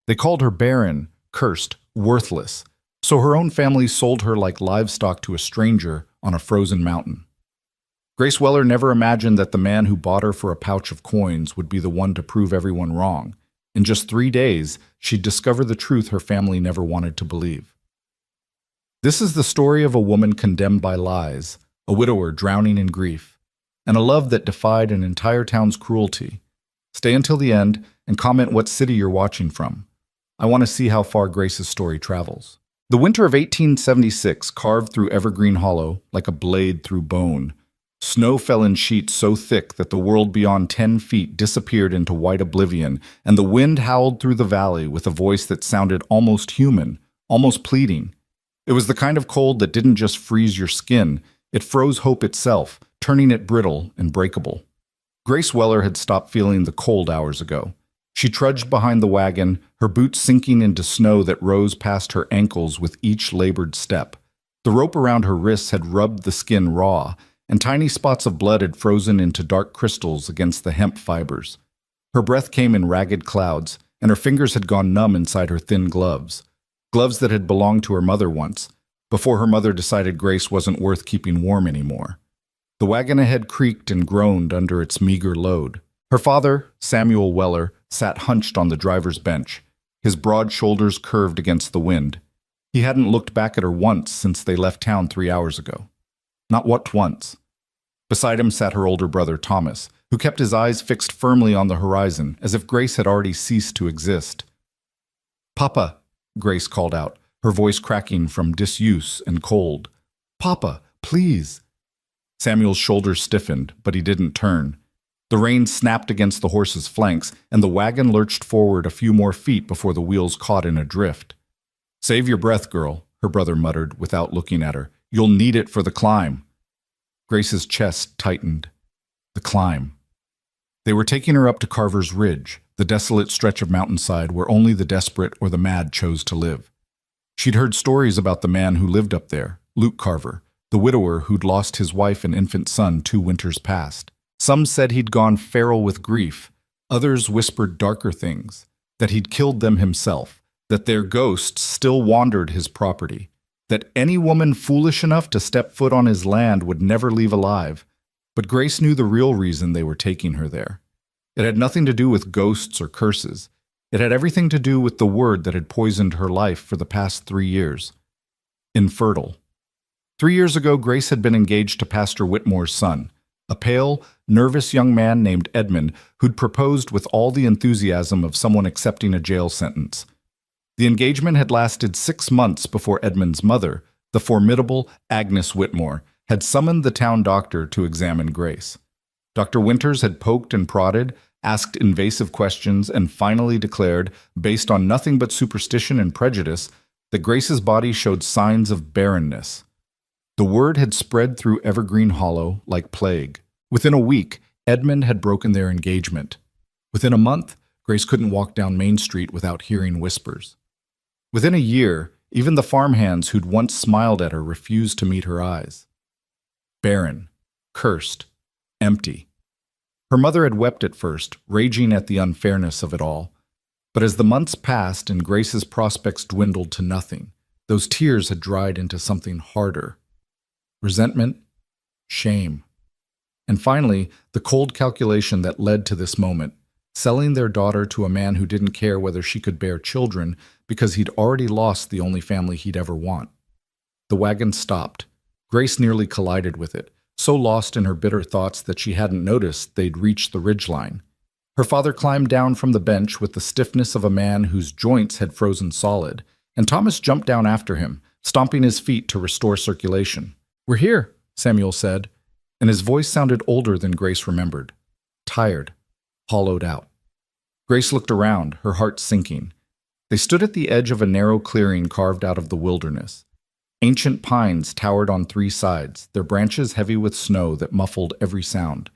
They called her barren, cursed, worthless, so her own family sold her like livestock to a stranger on a frozen mountain. Grace Weller never imagined that the man who bought her for a pouch of coins would be the one to prove everyone wrong. In just 3 days, she'd discover the truth her family never wanted to believe. This is the story of a woman condemned by lies, a widower drowning in grief, and a love that defied an entire town's cruelty. Stay until the end and comment what city you're watching from. I want to see how far Grace's story travels. The winter of 1876 carved through Evergreen Hollow like a blade through bone. Snow fell in sheets so thick that the world beyond 10 feet disappeared into white oblivion, and the wind howled through the valley with a voice that sounded almost human, almost pleading. It was the kind of cold that didn't just freeze your skin, it froze hope itself, turning it brittle and breakable. Grace Weller had stopped feeling the cold hours ago. She trudged behind the wagon, her boots sinking into snow that rose past her ankles with each labored step. The rope around her wrists had rubbed the skin raw, and tiny spots of blood had frozen into dark crystals against the hemp fibers. Her breath came in ragged clouds, and her fingers had gone numb inside her thin gloves. Gloves that had belonged to her mother once, before her mother decided Grace wasn't worth keeping warm anymore. The wagon ahead creaked and groaned under its meager load. Her father, Samuel Weller, sat hunched on the driver's bench, his broad shoulders curved against the wind. He hadn't looked back at her once since they left town 3 hours ago. Not what once. Beside him sat her older brother, Thomas, who kept his eyes fixed firmly on the horizon, as if Grace had already ceased to exist. "Papa," Grace called out, her voice cracking from disuse and cold. "Papa, please." Samuel's shoulders stiffened, but he didn't turn. The reins snapped against the horse's flanks, and the wagon lurched forward a few more feet before the wheels caught in a drift. "Save your breath, girl," her brother muttered without looking at her. "You'll need it for the climb." Grace's chest tightened. The climb. They were taking her up to Carver's Ridge, the desolate stretch of mountainside where only the desperate or the mad chose to live. She'd heard stories about the man who lived up there, Luke Carver, the widower who'd lost his wife and infant son 2 winters past. Some said he'd gone feral with grief. Others whispered darker things, that he'd killed them himself, that their ghosts still wandered his property, that any woman foolish enough to step foot on his land would never leave alive. But Grace knew the real reason they were taking her there. It had nothing to do with ghosts or curses. It had everything to do with the word that had poisoned her life for the past 3 years. Infertile. 3 years ago, Grace had been engaged to Pastor Whitmore's son, a pale, nervous young man named Edmund who'd proposed with all the enthusiasm of someone accepting a jail sentence. The engagement had lasted 6 months before Edmund's mother, the formidable Agnes Whitmore, had summoned the town doctor to examine Grace. Dr. Winters had poked and prodded, asked invasive questions, and finally declared, based on nothing but superstition and prejudice, that Grace's body showed signs of barrenness. The word had spread through Evergreen Hollow like plague. Within a week, Edmund had broken their engagement. Within a month, Grace couldn't walk down Main Street without hearing whispers. Within a year, even the farmhands who'd once smiled at her refused to meet her eyes. Barren, cursed, empty. Her mother had wept at first, raging at the unfairness of it all. But as the months passed and Grace's prospects dwindled to nothing, those tears had dried into something harder. Resentment, shame. And finally, the cold calculation that led to this moment, selling their daughter to a man who didn't care whether she could bear children because he'd already lost the only family he'd ever want. The wagon stopped. Grace nearly collided with it, so lost in her bitter thoughts that she hadn't noticed they'd reached the ridgeline. Her father climbed down from the bench with the stiffness of a man whose joints had frozen solid, and Thomas jumped down after him, stomping his feet to restore circulation. "We're here," Samuel said, and his voice sounded older than Grace remembered. Tired, hollowed out. Grace looked around, her heart sinking. They stood at the edge of a narrow clearing carved out of the wilderness. Ancient pines towered on 3 sides, their branches heavy with snow that muffled every sound.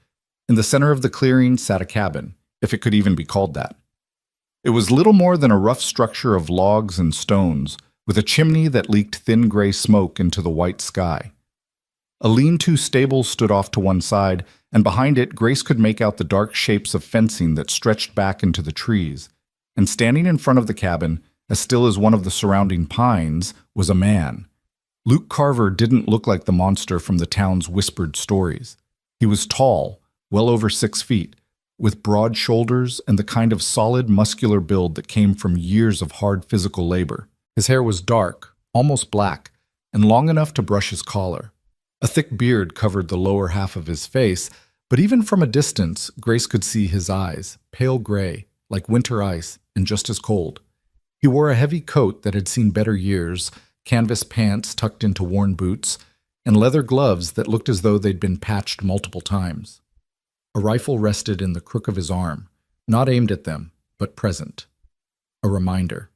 In the center of the clearing sat a cabin, if it could even be called that. It was little more than a rough structure of logs and stones, with a chimney that leaked thin gray smoke into the white sky. A lean-to stable stood off to one side, and behind it Grace could make out the dark shapes of fencing that stretched back into the trees. and standing in front of the cabin, as still as one of the surrounding pines, was a man. Luke Carver didn't look like the monster from the town's whispered stories. He was tall, well over 6 feet, with broad shoulders and the kind of solid, muscular build that came from years of hard physical labor. His hair was dark, almost black, and long enough to brush his collar. A thick beard covered the lower half of his face, but even from a distance, Grace could see his eyes, pale gray, like winter ice, and just as cold. He wore a heavy coat that had seen better years, canvas pants tucked into worn boots, and leather gloves that looked as though they'd been patched multiple times. A rifle rested in the crook of his arm, not aimed at them, but present. A reminder.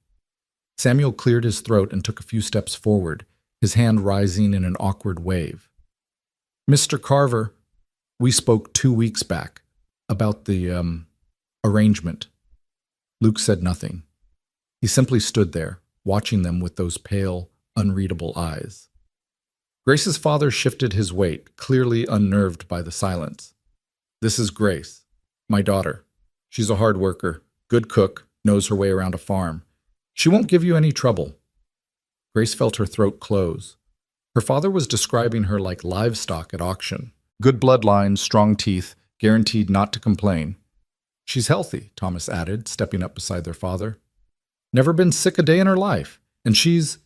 Samuel cleared his throat and took a few steps forward, his hand rising in an awkward wave. "Mr. Carver, we spoke 2 weeks back about the, arrangement." Luke said nothing. He simply stood there, watching them with those pale, unreadable eyes. Grace's father shifted his weight, clearly unnerved by the silence. "This is Grace, my daughter. She's a hard worker, good cook, knows her way around a farm. She won't give you any trouble." Grace felt her throat close. Her father was describing her like livestock at auction. Good bloodlines, strong teeth, guaranteed not to complain. "She's healthy," Thomas added, stepping up beside their father. "Never been sick a day in her life. And she's—"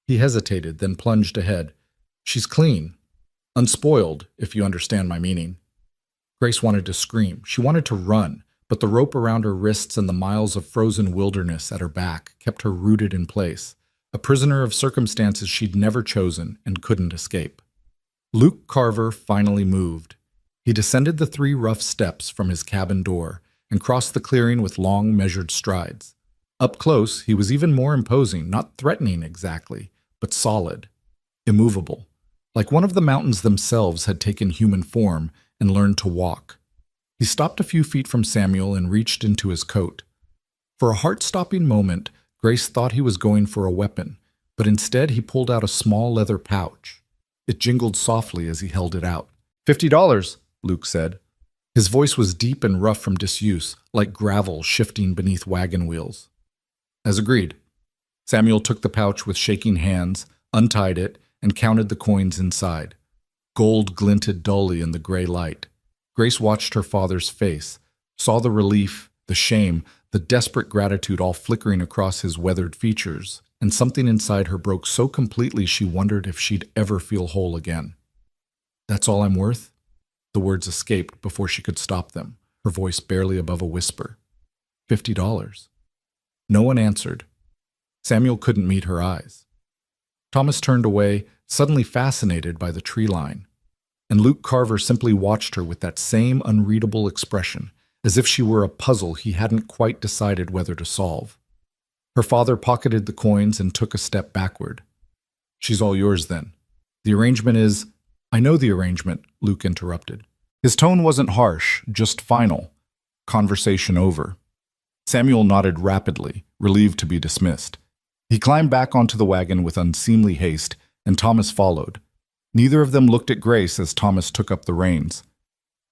He hesitated, then plunged ahead. "She's clean. Unspoiled, if you understand my meaning." Grace wanted to scream. She wanted to run, but the rope around her wrists and the miles of frozen wilderness at her back kept her rooted in place, a prisoner of circumstances she'd never chosen and couldn't escape. Luke Carver finally moved. He descended the 3 rough steps from his cabin door and crossed the clearing with long, measured strides. Up close, he was even more imposing, not threatening exactly, but solid, immovable, like one of the mountains themselves had taken human form and learned to walk. He stopped a few feet from Samuel and reached into his coat. For a heart-stopping moment, Grace thought he was going for a weapon, but instead he pulled out a small leather pouch. It jingled softly as he held it out. $50, Luke said. His voice was deep and rough from disuse, like gravel shifting beneath wagon wheels. As agreed. Samuel took the pouch with shaking hands, untied it, and counted the coins inside. Gold glinted dully in the gray light. Grace watched her father's face, saw the relief, the shame, the desperate gratitude all flickering across his weathered features, and something inside her broke so completely she wondered if she'd ever feel whole again. "That's all I'm worth?" The words escaped before she could stop them, her voice barely above a whisper. $50. No one answered. Samuel couldn't meet her eyes. Thomas turned away, suddenly fascinated by the tree line, and Luke Carver simply watched her with that same unreadable expression, as if she were a puzzle he hadn't quite decided whether to solve. Her father pocketed the coins and took a step backward. "She's all yours, then. The arrangement is—" "I know the arrangement," Luke interrupted. His tone wasn't harsh, just final. Conversation over. Samuel nodded rapidly, relieved to be dismissed. He climbed back onto the wagon with unseemly haste, and Thomas followed. Neither of them looked at Grace as Thomas took up the reins.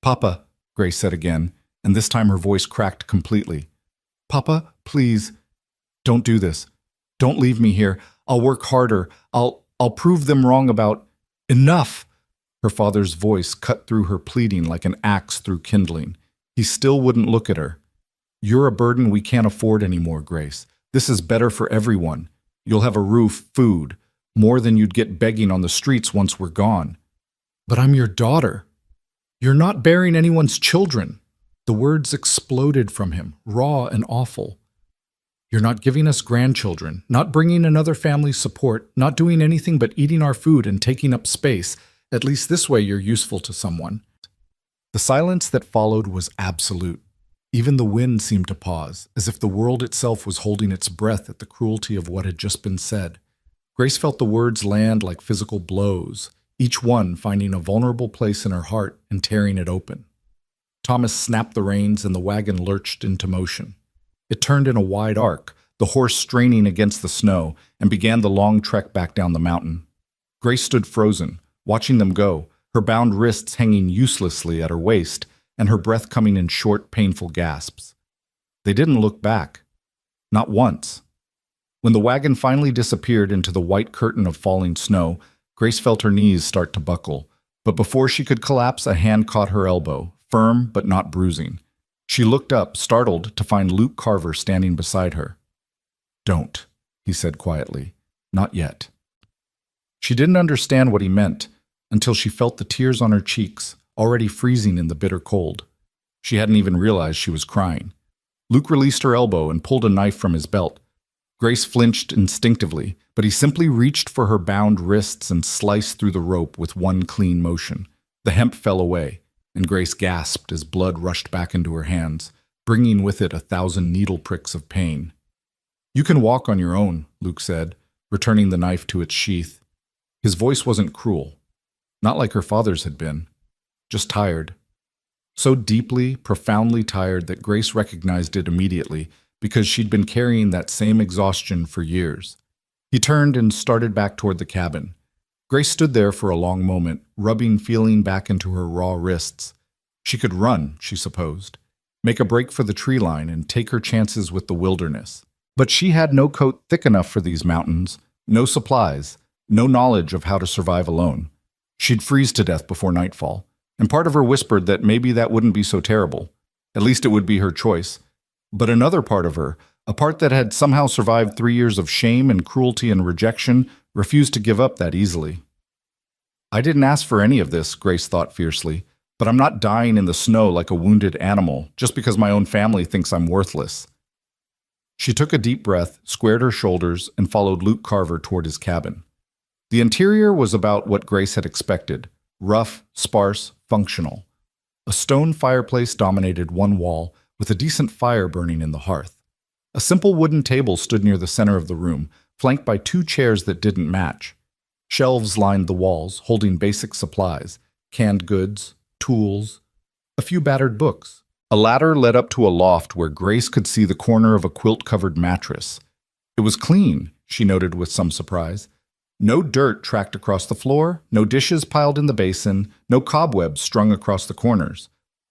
"Papa," Grace said again, and this time her voice cracked completely. "Papa, please, don't do this. Don't leave me here. I'll work harder. I'll prove them wrong about—" "Enough!" Her father's voice cut through her pleading like an axe through kindling. He still wouldn't look at her. "You're a burden we can't afford anymore, Grace. This is better for everyone. You'll have a roof, food, more than you'd get begging on the streets once we're gone." "But I'm your daughter. You're not bearing anyone's children." The words exploded from him, raw and awful. "You're not giving us grandchildren, not bringing another family's support, not doing anything but eating our food and taking up space. At least this way you're useful to someone." The silence that followed was absolute. Even the wind seemed to pause, as if the world itself was holding its breath at the cruelty of what had just been said. Grace felt the words land like physical blows, each one finding a vulnerable place in her heart and tearing it open. Thomas snapped the reins and the wagon lurched into motion. It turned in a wide arc, the horse straining against the snow, and began the long trek back down the mountain. Grace stood frozen, watching them go, her bound wrists hanging uselessly at her waist, and her breath coming in short, painful gasps. They didn't look back. Not once. When the wagon finally disappeared into the white curtain of falling snow, Grace felt her knees start to buckle. But before she could collapse, a hand caught her elbow, firm but not bruising. She looked up, startled, to find Luke Carver standing beside her. "Don't," he said quietly. "Not yet." She didn't understand what he meant until she felt the tears on her cheeks, already freezing in the bitter cold. She hadn't even realized she was crying. Luke released her elbow and pulled a knife from his belt. Grace flinched instinctively, but he simply reached for her bound wrists and sliced through the rope with one clean motion. The hemp fell away, and Grace gasped as blood rushed back into her hands, bringing with it 1,000 needle pricks of pain. "You can walk on your own," Luke said, returning the knife to its sheath. His voice wasn't cruel, not like her father's had been, just tired. So deeply, profoundly tired that Grace recognized it immediately because she'd been carrying that same exhaustion for years. He turned and started back toward the cabin. Grace stood there for a long moment, rubbing feeling back into her raw wrists. She could run, she supposed, make a break for the tree line and take her chances with the wilderness. But she had no coat thick enough for these mountains, no supplies, no knowledge of how to survive alone. She'd freeze to death before nightfall, and part of her whispered that maybe that wouldn't be so terrible. At least it would be her choice. But another part of her, a part that had somehow survived 3 years of shame and cruelty and rejection, refused to give up that easily. "I didn't ask for any of this," Grace thought fiercely, "but I'm not dying in the snow like a wounded animal just because my own family thinks I'm worthless." She took a deep breath, squared her shoulders, and followed Luke Carver toward his cabin. The interior was about what Grace had expected: rough, sparse, functional. A stone fireplace dominated one wall, with a decent fire burning in the hearth. A simple wooden table stood near the center of the room, flanked by 2 chairs that didn't match. Shelves lined the walls, holding basic supplies: canned goods, tools, a few battered books. A ladder led up to a loft where Grace could see the corner of a quilt-covered mattress. It was clean, she noted with some surprise. No dirt tracked across the floor, no dishes piled in the basin, no cobwebs strung across the corners.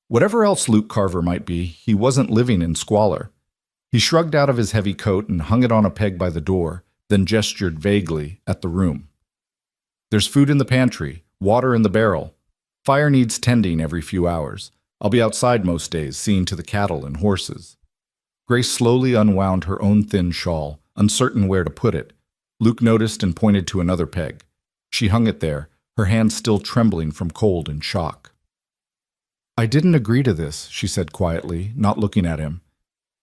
Whatever else Luke Carver might be, he wasn't living in squalor. He shrugged out of his heavy coat and hung it on a peg by the door, then gestured vaguely at the room. "There's food in the pantry, water in the barrel. Fire needs tending every few hours. I'll be outside most days, seeing to the cattle and horses." Grace slowly unwound her own thin shawl, uncertain where to put it. Luke noticed and pointed to another peg. She hung it there, her hands still trembling from cold and shock. "I didn't agree to this," she said quietly, not looking at him.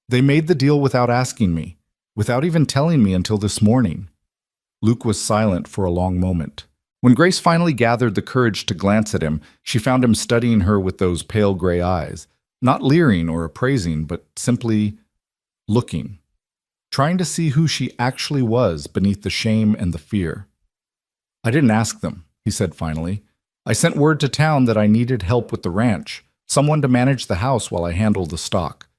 "They made the deal without asking me, without even telling me until this morning." Luke was silent for a long moment. When Grace finally gathered the courage to glance at him, she found him studying her with those pale gray eyes, not leering or appraising, but simply looking, trying to see who she actually was beneath the shame and the fear. "I didn't ask them," he said finally. "I sent word to town that I needed help with the ranch, someone to manage the house while I handled the stock.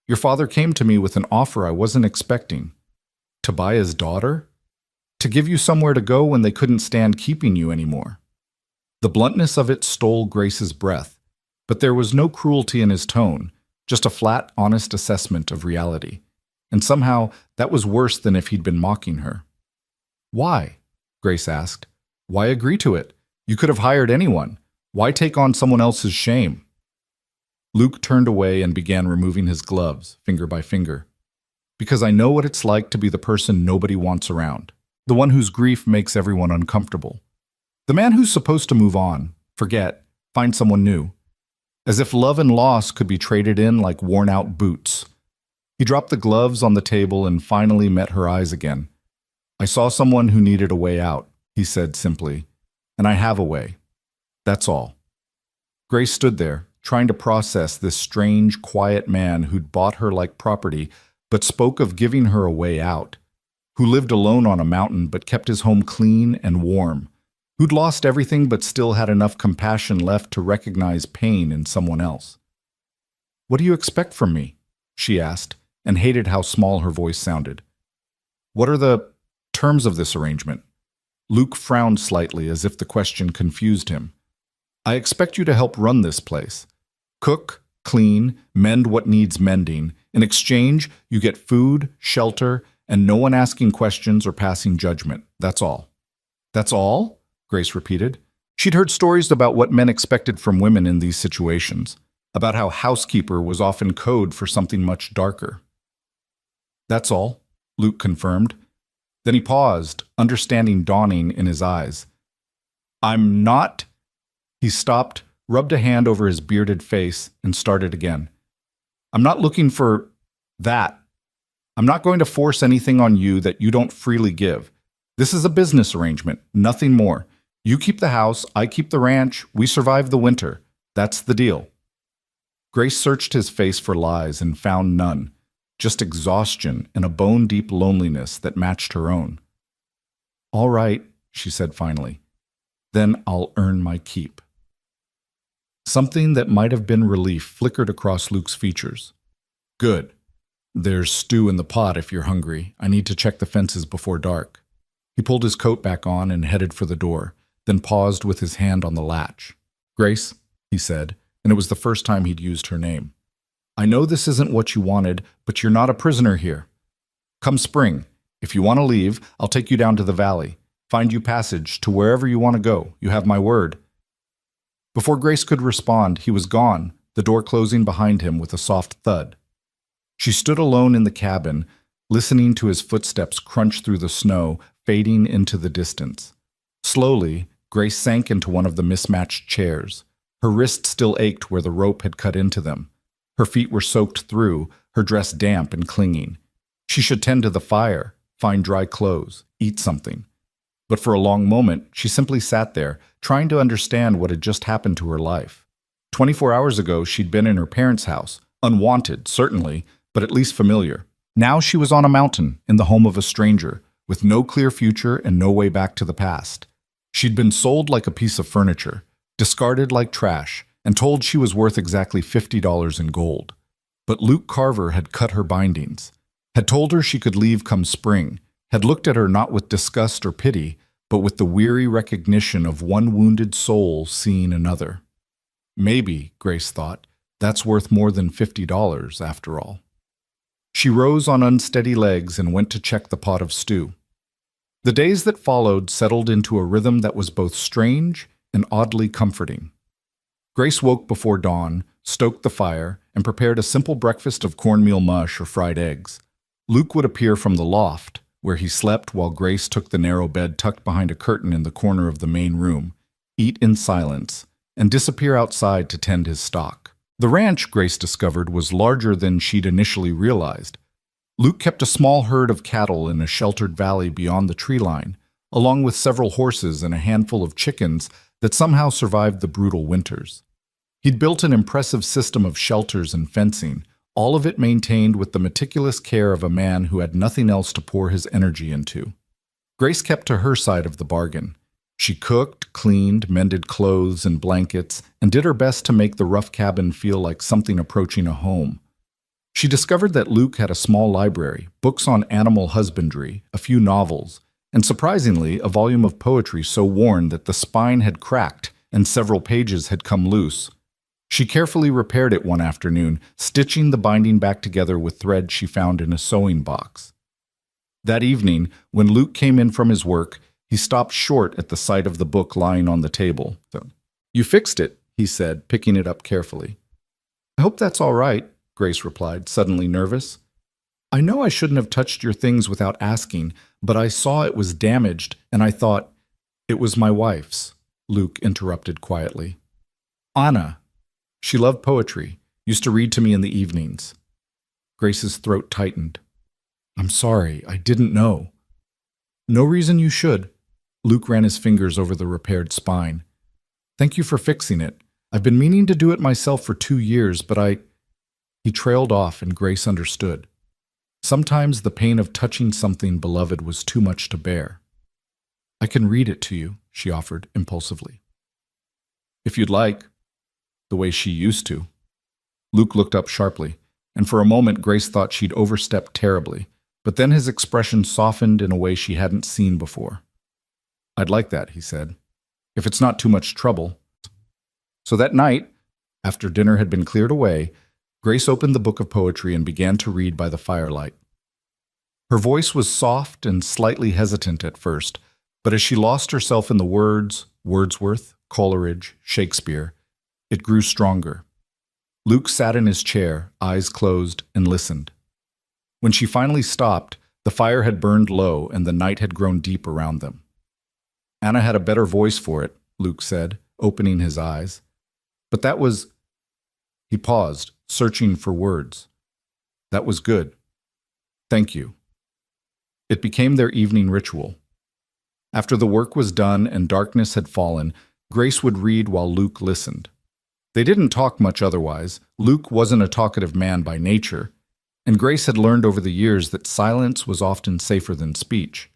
Your father came to me with an offer I wasn't expecting. To buy his daughter? To give you somewhere to go when they couldn't stand keeping you anymore." The bluntness of it stole Grace's breath, but there was no cruelty in his tone, just a flat, honest assessment of reality. And somehow, that was worse than if he'd been mocking her. "Why?" Grace asked. "Why agree to it? You could have hired anyone. Why take on someone else's shame?" Luke turned away and began removing his gloves, finger by finger. "Because I know what it's like to be the person nobody wants around, the one whose grief makes everyone uncomfortable. The man who's supposed to move on, forget, find someone new. As if love and loss could be traded in like worn-out boots." He dropped the gloves on the table and finally met her eyes again. "I saw someone who needed a way out," he said simply, "and I have a way. That's all." Grace stood there, trying to process this strange, quiet man who'd bought her like property, but spoke of giving her a way out, who lived alone on a mountain but kept his home clean and warm, who'd lost everything but still had enough compassion left to recognize pain in someone else. "What do you expect from me?" she asked, and hated how small her voice sounded. "What are the terms of this arrangement?" Luke frowned slightly as if the question confused him. "I expect you to help run this place. Cook, clean, mend what needs mending. In exchange, you get food, shelter, and no one asking questions or passing judgment. That's all. That's all? Grace repeated. She'd heard stories about what men expected from women in these situations, about how housekeeper was often code for something much darker. That's all, Luke confirmed. Then he paused, understanding dawning in his eyes. I'm not... He stopped, rubbed a hand over his bearded face, and started again. I'm not looking for that. I'm not going to force anything on you that you don't freely give. This is a business arrangement, nothing more. You keep the house, I keep the ranch, we survive the winter. That's the deal. Grace searched his face for lies and found none, just exhaustion and a bone-deep loneliness that matched her own. All right, she said finally. Then I'll earn my keep. Something that might have been relief flickered across Luke's features. Good. There's stew in the pot if you're hungry. I need to check the fences before dark. He pulled his coat back on and headed for the door, then paused with his hand on the latch. Grace, he said, and it was the first time he'd used her name. I know this isn't what you wanted, but you're not a prisoner here. Come spring, if you want to leave, I'll take you down to the valley, find you passage to wherever you want to go. You have my word. Before Grace could respond, he was gone, the door closing behind him with a soft thud. She stood alone in the cabin, listening to his footsteps crunch through the snow, fading into the distance. Slowly, Grace sank into one of the mismatched chairs. Her wrists still ached where the rope had cut into them. Her feet were soaked through, her dress damp and clinging. She should tend to the fire, find dry clothes, eat something. But for a long moment, she simply sat there, trying to understand what had just happened to her life. 24 hours ago, she'd been in her parents' house, unwanted, certainly, but at least familiar. Now she was on a mountain, in the home of a stranger, with no clear future and no way back to the past. She'd been sold like a piece of furniture, discarded like trash, and told she was worth exactly $50 in gold. But Luke Carver had cut her bindings, had told her she could leave come spring, had looked at her not with disgust or pity, but with the weary recognition of one wounded soul seeing another. Maybe, Grace thought, that's worth more than $50 after all. She rose on unsteady legs and went to check the pot of stew. The days that followed settled into a rhythm that was both strange and oddly comforting. Grace woke before dawn, stoked the fire, and prepared a simple breakfast of cornmeal mush or fried eggs. Luke would appear from the loft, where he slept while Grace took the narrow bed tucked behind a curtain in the corner of the main room, eat in silence, and disappear outside to tend his stock. The ranch, Grace discovered, was larger than she'd initially realized. Luke kept a small herd of cattle in a sheltered valley beyond the tree line, along with several horses and a handful of chickens that somehow survived the brutal winters. He'd built an impressive system of shelters and fencing, all of it maintained with the meticulous care of a man who had nothing else to pour his energy into. Grace kept to her side of the bargain. She cooked, cleaned, mended clothes and blankets, and did her best to make the rough cabin feel like something approaching a home. She discovered that Luke had a small library, books on animal husbandry, a few novels, and surprisingly, a volume of poetry so worn that the spine had cracked and several pages had come loose. She carefully repaired it one afternoon, stitching the binding back together with thread she found in a sewing box. That evening, when Luke came in from his work, he stopped short at the sight of the book lying on the table. "You fixed it," he said, picking it up carefully. "I hope that's all right," Grace replied, suddenly nervous. "I know I shouldn't have touched your things without asking, but I saw it was damaged, and I thought it was my wife's," Luke interrupted quietly. "Anna. She loved poetry, used to read to me in the evenings." Grace's throat tightened. "I'm sorry, I didn't know." "No reason you should." Luke ran his fingers over the repaired spine. "Thank you for fixing it. I've been meaning to do it myself for 2 years, but He trailed off, and Grace understood. Sometimes the pain of touching something beloved was too much to bear. "I can read it to you," she offered impulsively. "If you'd like." The way she used to. Luke looked up sharply, and for a moment Grace thought she'd overstepped terribly, but then his expression softened in a way she hadn't seen before. "I'd like that," he said, "if it's not too much trouble." So that night, After dinner had been cleared away, Grace opened the book of poetry and began to read by the firelight. Her voice was soft and slightly hesitant at first, but as she lost herself in the words, Wordsworth, Coleridge, Shakespeare, it grew stronger. Luke sat in his chair, eyes closed, and listened. When she finally stopped, the fire had burned low and the night had grown deep around them. Anna had a better voice for it, Luke said, opening his eyes. But that was... He paused, searching for words. That was good. Thank you. It became their evening ritual. After the work was done and darkness had fallen, Grace would read while Luke listened. They didn't talk much otherwise. Luke wasn't a talkative man by nature, and Grace had learned over the years that silence was often safer than speech.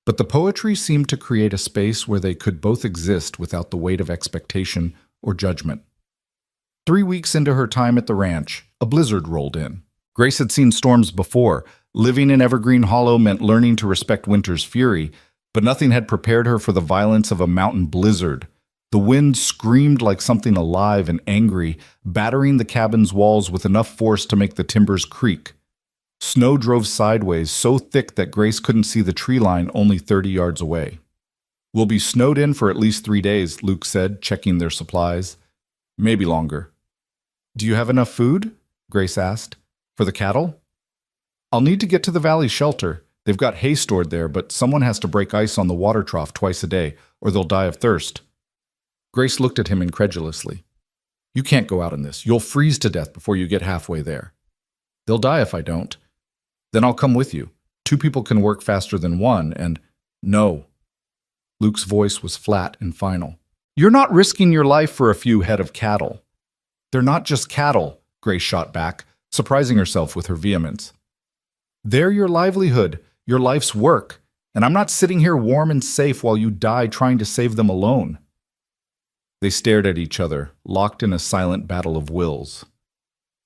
But the poetry seemed to create a space where they could both exist without the weight of expectation or judgment. 3 weeks into her time at the ranch, a blizzard rolled in. Grace had seen storms before. Living in Evergreen Hollow meant learning to respect winter's fury, but nothing had prepared her for the violence of a mountain blizzard. The wind screamed like something alive and angry, battering the cabin's walls with enough force to make the timbers creak. Snow drove sideways, so thick that Grace couldn't see the tree line only 30 yards away. We'll be snowed in for at least 3 days, Luke said, checking their supplies. Maybe longer. Do you have enough food? Grace asked. For the cattle? I'll need to get to the valley shelter. They've got hay stored there, but someone has to break ice on the water trough twice a day, or they'll die of thirst. Grace looked at him incredulously. You can't go out in this. You'll freeze to death before you get halfway there. They'll die if I don't. Then I'll come with you. 2 people can work faster than 1, and... No. Luke's voice was flat and final. You're not risking your life for a few head of cattle. They're not just cattle, Grace shot back, surprising herself with her vehemence. They're your livelihood, your life's work, and I'm not sitting here warm and safe while you die trying to save them alone. They stared at each other, locked in a silent battle of wills.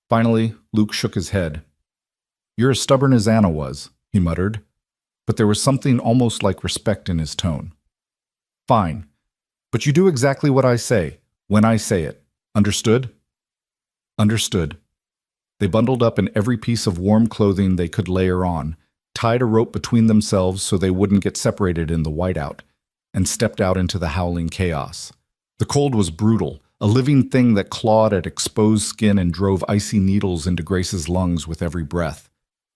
Finally, Luke shook his head. You're as stubborn as Anna was, he muttered, but there was something almost like respect in his tone. Fine, but you do exactly what I say, when I say it. Understood? Understood. They bundled up in every piece of warm clothing they could layer on, tied a rope between themselves so they wouldn't get separated in the whiteout, and stepped out into the howling chaos. The cold was brutal, a living thing that clawed at exposed skin and drove icy needles into Grace's lungs with every breath.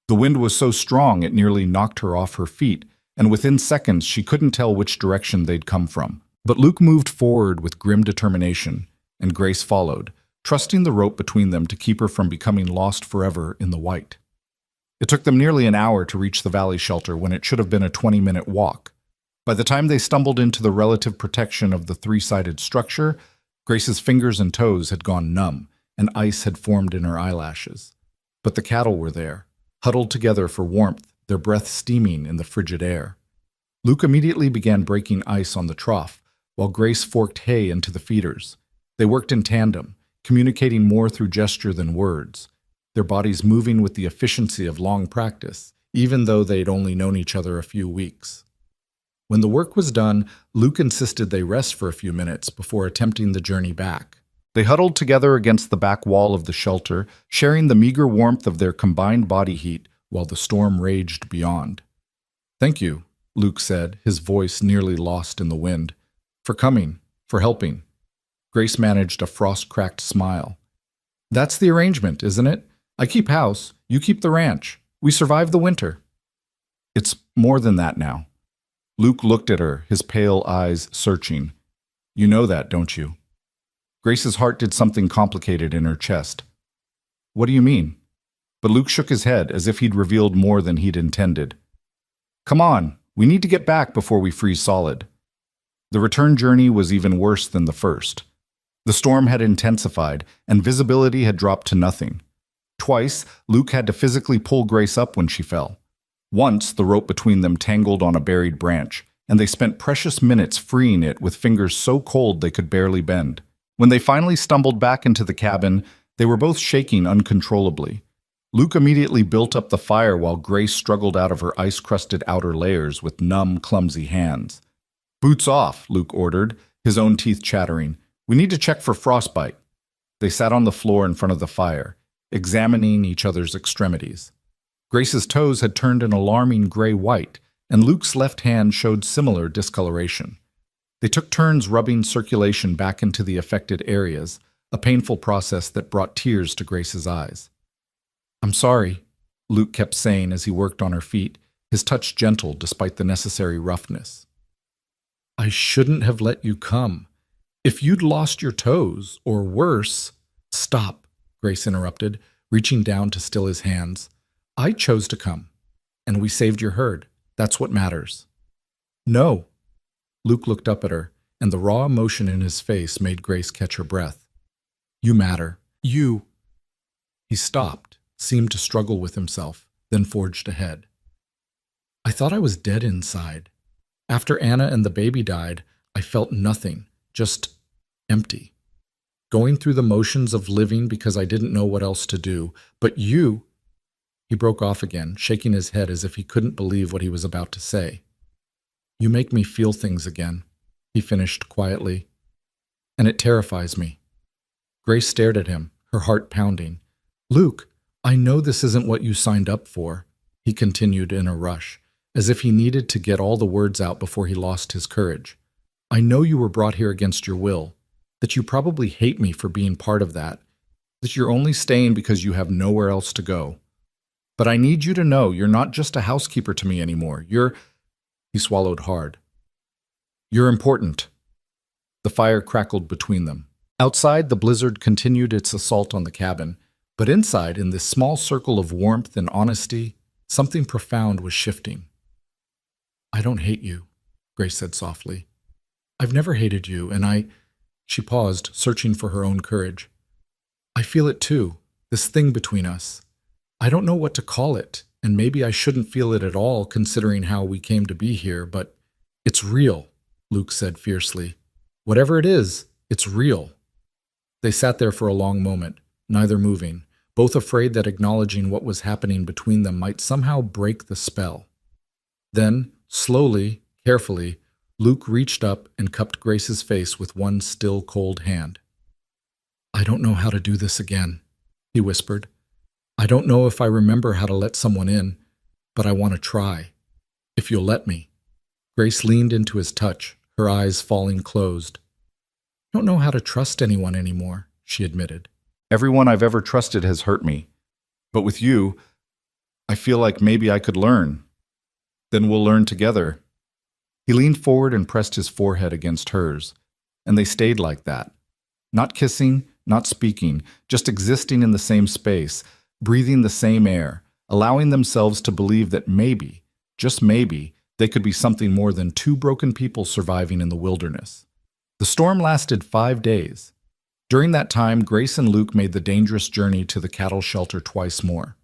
The wind was so strong it nearly knocked her off her feet, and within seconds she couldn't tell which direction they'd come from. But Luke moved forward with grim determination, and Grace followed, trusting the rope between them to keep her from becoming lost forever in the white. It took them nearly an hour to reach the valley shelter when it should have been a 20-minute walk. By the time they stumbled into the relative protection of the 3-sided structure, Grace's fingers and toes had gone numb, and ice had formed in her eyelashes. But the cattle were there, huddled together for warmth, their breath steaming in the frigid air. Luke immediately began breaking ice on the trough, while Grace forked hay into the feeders. They worked in tandem, communicating more through gesture than words, their bodies moving with the efficiency of long practice, even though they'd only known each other a few weeks. When the work was done, Luke insisted they rest for a few minutes before attempting the journey back. They huddled together against the back wall of the shelter, sharing the meager warmth of their combined body heat while the storm raged beyond. Thank you, Luke said, his voice nearly lost in the wind. For coming, for helping. Grace managed a frost-cracked smile. That's the arrangement, isn't it? I keep house, you keep the ranch. We survive the winter. It's more than that now. Luke looked at her, his pale eyes searching. You know that, don't you? Grace's heart did something complicated in her chest. What do you mean? But Luke shook his head as if he'd revealed more than he'd intended. Come on, we need to get back before we freeze solid. The return journey was even worse than the first. The storm had intensified, and visibility had dropped to nothing. Twice, Luke had to physically pull Grace up when she fell. Once, the rope between them tangled on a buried branch, and they spent precious minutes freeing it with fingers so cold they could barely bend. When they finally stumbled back into the cabin, they were both shaking uncontrollably. Luke immediately built up the fire while Grace struggled out of her ice-crusted outer layers with numb, clumsy hands. Boots off, Luke ordered, his own teeth chattering. We need to check for frostbite. They sat on the floor in front of the fire, examining each other's extremities. Grace's toes had turned an alarming gray-white, and Luke's left hand showed similar discoloration. They took turns rubbing circulation back into the affected areas, a painful process that brought tears to Grace's eyes. "I'm sorry," Luke kept saying as he worked on her feet, his touch gentle despite the necessary roughness. "I shouldn't have let you come. If you'd lost your toes, or worse—" "Stop," Grace interrupted, reaching down to still his hands. "I chose to come, and we saved your herd. That's what matters." "No." Luke looked up at her, and the raw emotion in his face made Grace catch her breath. "You matter. You—" He stopped, seemed to struggle with himself, then forged ahead. "I thought I was dead inside. After Anna and the baby died, I felt nothing, just empty. Going through the motions of living because I didn't know what else to do. But you—" He broke off again, shaking his head as if he couldn't believe what he was about to say. "You make me feel things again," he finished quietly. "And it terrifies me." Grace stared at him, her heart pounding. "Luke, I know this isn't what you signed up for," he continued in a rush, as if he needed to get all the words out before he lost his courage. "I know you were brought here against your will, that you probably hate me for being part of that you're only staying because you have nowhere else to go. But I need you to know you're not just a housekeeper to me anymore. He swallowed hard. "You're important." The fire crackled between them. Outside, the blizzard continued its assault on the cabin, but inside, in this small circle of warmth and honesty, something profound was shifting. "I don't hate you," Grace said softly. "I've never hated you, and She paused, searching for her own courage. "I feel it too, this thing between us. I don't know what to call it, and maybe I shouldn't feel it at all considering how we came to be here, but it's real," Luke said fiercely. "Whatever it is, it's real." They sat there for a long moment, neither moving, both afraid that acknowledging what was happening between them might somehow break the spell. Then, slowly, carefully, Luke reached up and cupped Grace's face with one still cold hand. "I don't know how to do this again," he whispered. "I don't know if I remember how to let someone in, but I want to try. If you'll let me." Grace leaned into his touch, her eyes falling closed. "I don't know how to trust anyone anymore," she admitted. "Everyone I've ever trusted has hurt me. But with you, I feel like maybe I could learn. Then we'll learn together." He leaned forward and pressed his forehead against hers, and they stayed like that. Not kissing, not speaking, just existing in the same space, breathing the same air, allowing themselves to believe that maybe, just maybe, they could be something more than two broken people surviving in the wilderness. The storm lasted 5 days. During that time, Grace and Luke made the dangerous journey to the cattle shelter twice more.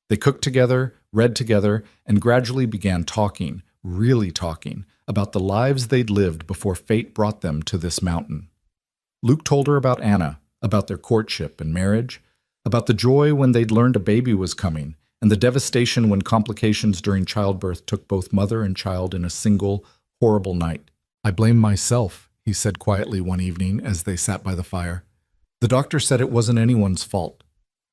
They cooked together, read together, and gradually began talking, really talking, about the lives they'd lived before fate brought them to this mountain. Luke told her about Anna, about their courtship and marriage, about the joy when they'd learned a baby was coming, and the devastation when complications during childbirth took both mother and child in a single, horrible night. "I blame myself," he said quietly one evening as they sat by the fire. "The doctor said it wasn't anyone's fault,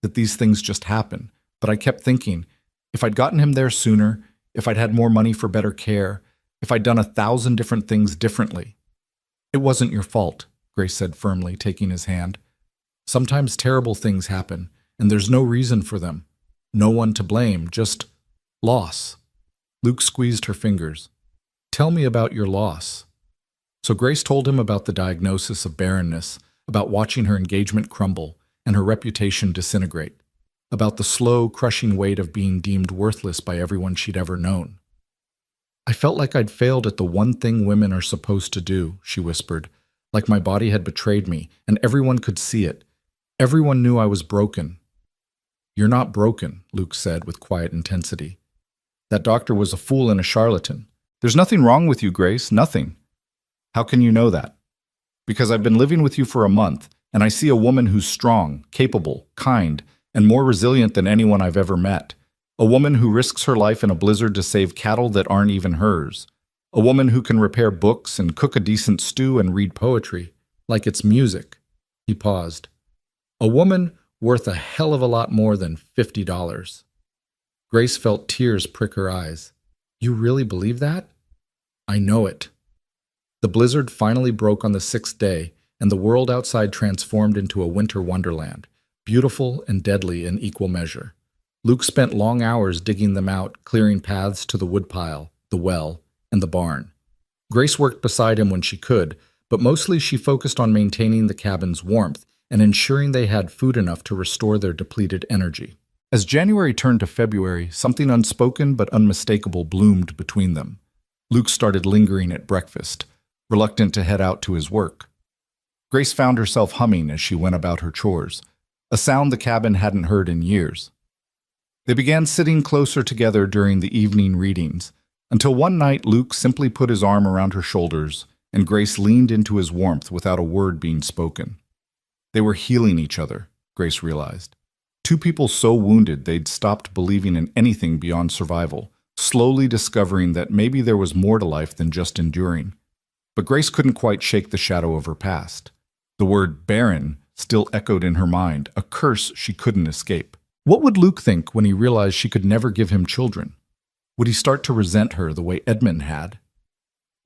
that these things just happen, but I kept thinking, if I'd gotten him there sooner, if I'd had more money for better care, if I'd done 1,000 different things differently." "It wasn't your fault," Grace said firmly, taking his hand. "Sometimes terrible things happen, and there's no reason for them. No one to blame, just loss." Luke squeezed her fingers. "Tell me about your loss." So Grace told him about the diagnosis of barrenness, about watching her engagement crumble and her reputation disintegrate, about the slow, crushing weight of being deemed worthless by everyone she'd ever known. "I felt like I'd failed at the one thing women are supposed to do," she whispered, "like my body had betrayed me, and everyone could see it. Everyone knew I was broken." "You're not broken," Luke said with quiet intensity. "That doctor was a fool and a charlatan. There's nothing wrong with you, Grace, nothing." "How can you know that?" "Because I've been living with you for a month, and I see a woman who's strong, capable, kind, and more resilient than anyone I've ever met. A woman who risks her life in a blizzard to save cattle that aren't even hers. A woman who can repair books and cook a decent stew and read poetry, like it's music." He paused. A woman worth a hell of a lot more than $50. Grace felt tears prick her eyes. You really believe that? I know it. The blizzard finally broke on the sixth day, and the world outside transformed into a winter wonderland, beautiful and deadly in equal measure. Luke spent long hours digging them out, clearing paths to the woodpile, the well, and the barn. Grace worked beside him when she could, but mostly she focused on maintaining the cabin's warmth and ensuring they had food enough to restore their depleted energy. As January turned to February, something unspoken but unmistakable bloomed between them. Luke started lingering at breakfast, reluctant to head out to his work. Grace found herself humming as she went about her chores, a sound the cabin hadn't heard in years. They began sitting closer together during the evening readings, until one night Luke simply put his arm around her shoulders and Grace leaned into his warmth without a word being spoken. They were healing each other, Grace realized. Two people so wounded they'd stopped believing in anything beyond survival, slowly discovering that maybe there was more to life than just enduring. But Grace couldn't quite shake the shadow of her past. The word barren still echoed in her mind, a curse she couldn't escape. What would Luke think when he realized she could never give him children? Would he start to resent her the way Edmund had?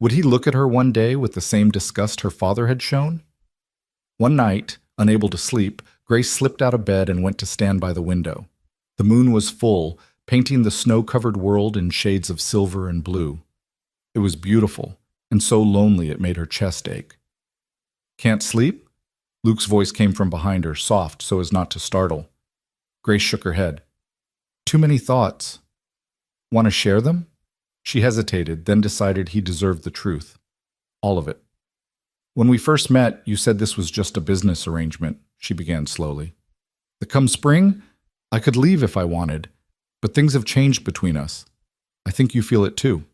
Would he look at her one day with the same disgust her father had shown? One night, unable to sleep, Grace slipped out of bed and went to stand by the window. The moon was full, painting the snow-covered world in shades of silver and blue. It was beautiful, and so lonely it made her chest ache. Can't sleep? Luke's voice came from behind her, soft so as not to startle. Grace shook her head. Too many thoughts. Want to share them? She hesitated, then decided he deserved the truth. All of it. When we first met, you said this was just a business arrangement, she began slowly. That come spring, I could leave if I wanted, but things have changed between us. I think you feel it too.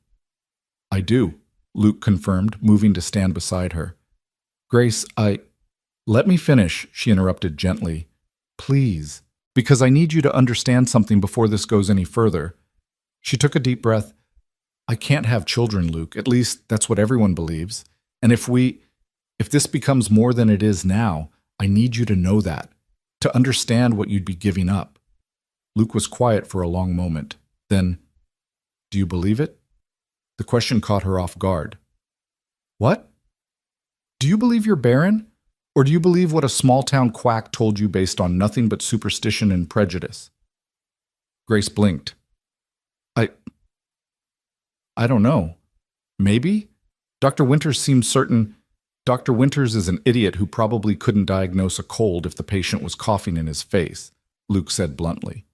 I do, Luke confirmed, moving to stand beside her. Grace, Let me finish, she interrupted gently. Please, because I need you to understand something before this goes any further. She took a deep breath. I can't have children, Luke. At least that's what everyone believes. And if this becomes more than it is now, I need you to know that, to understand what you'd be giving up. Luke was quiet for a long moment. Then, do you believe it? The question caught her off guard. What? Do you believe you're barren? Or do you believe what a small-town quack told you based on nothing but superstition and prejudice? Grace blinked. I don't know. Maybe? Dr. Winters seems certain. Dr. Winters is an idiot who probably couldn't diagnose a cold if the patient was coughing in his face, Luke said bluntly.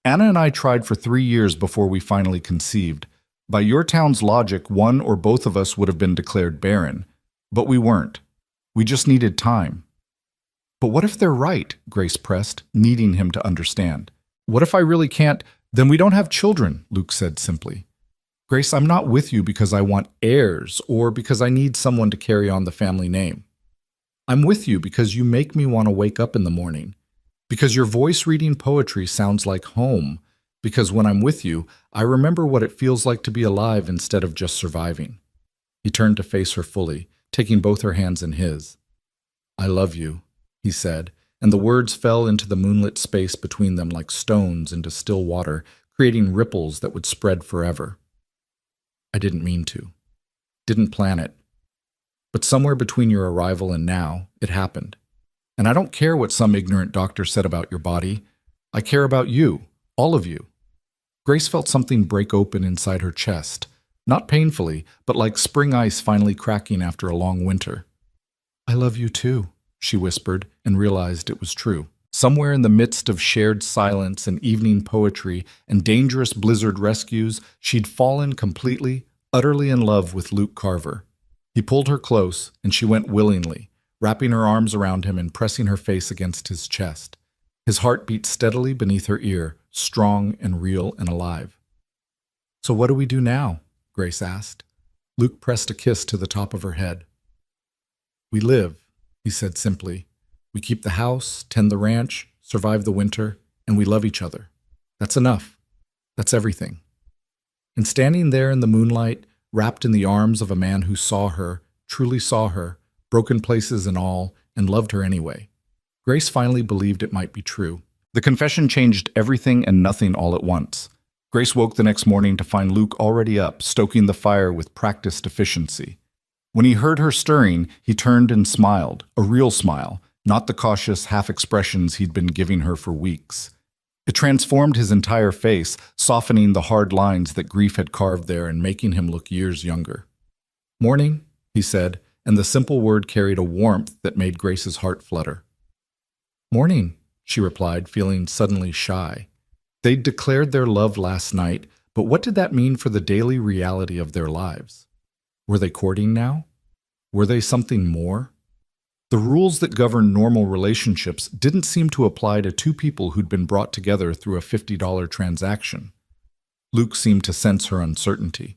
Anna and I tried for 3 years before we finally conceived. By your town's logic, one or both of us would have been declared barren. But we weren't. We just needed time. But what if they're right? Grace pressed, needing him to understand. What if I really can't? Then we don't have children, Luke said simply. Grace, I'm not with you because I want heirs or because I need someone to carry on the family name. I'm with you because you make me want to wake up in the morning. Because your voice reading poetry sounds like home. Because when I'm with you, I remember what it feels like to be alive instead of just surviving. He turned to face her fully, taking both her hands in his. I love you, he said, and the words fell into the moonlit space between them like stones into still water, creating ripples that would spread forever. I didn't mean to. Didn't plan it. But somewhere between your arrival and now, it happened. And I don't care what some ignorant doctor said about your body. I care about you, all of you. Grace felt something break open inside her chest, not painfully, but like spring ice finally cracking after a long winter. I love you too, she whispered, and realized it was true. Somewhere in the midst of shared silence and evening poetry and dangerous blizzard rescues, she'd fallen completely, utterly in love with Luke Carver. He pulled her close, and she went willingly, wrapping her arms around him and pressing her face against his chest. His heart beat steadily beneath her ear, strong and real and alive. So what do we do now? Grace asked. Luke pressed a kiss to the top of her head. We live, he said simply. We keep the house, tend the ranch, survive the winter, and we love each other. That's enough. That's everything. And standing there in the moonlight, wrapped in the arms of a man who saw her, truly saw her, broken places and all, and loved her anyway. Grace finally believed it might be true. The confession changed everything and nothing all at once. Grace woke the next morning to find Luke already up, stoking the fire with practiced efficiency. When he heard her stirring, he turned and smiled, a real smile, not the cautious half-expressions he'd been giving her for weeks. It transformed his entire face, softening the hard lines that grief had carved there and making him look years younger. "Morning," he said, and the simple word carried a warmth that made Grace's heart flutter. "Morning," she replied, feeling suddenly shy. They'd declared their love last night, but what did that mean for the daily reality of their lives? Were they courting now? Were they something more? The rules that govern normal relationships didn't seem to apply to two people who'd been brought together through a $50 transaction. Luke seemed to sense her uncertainty.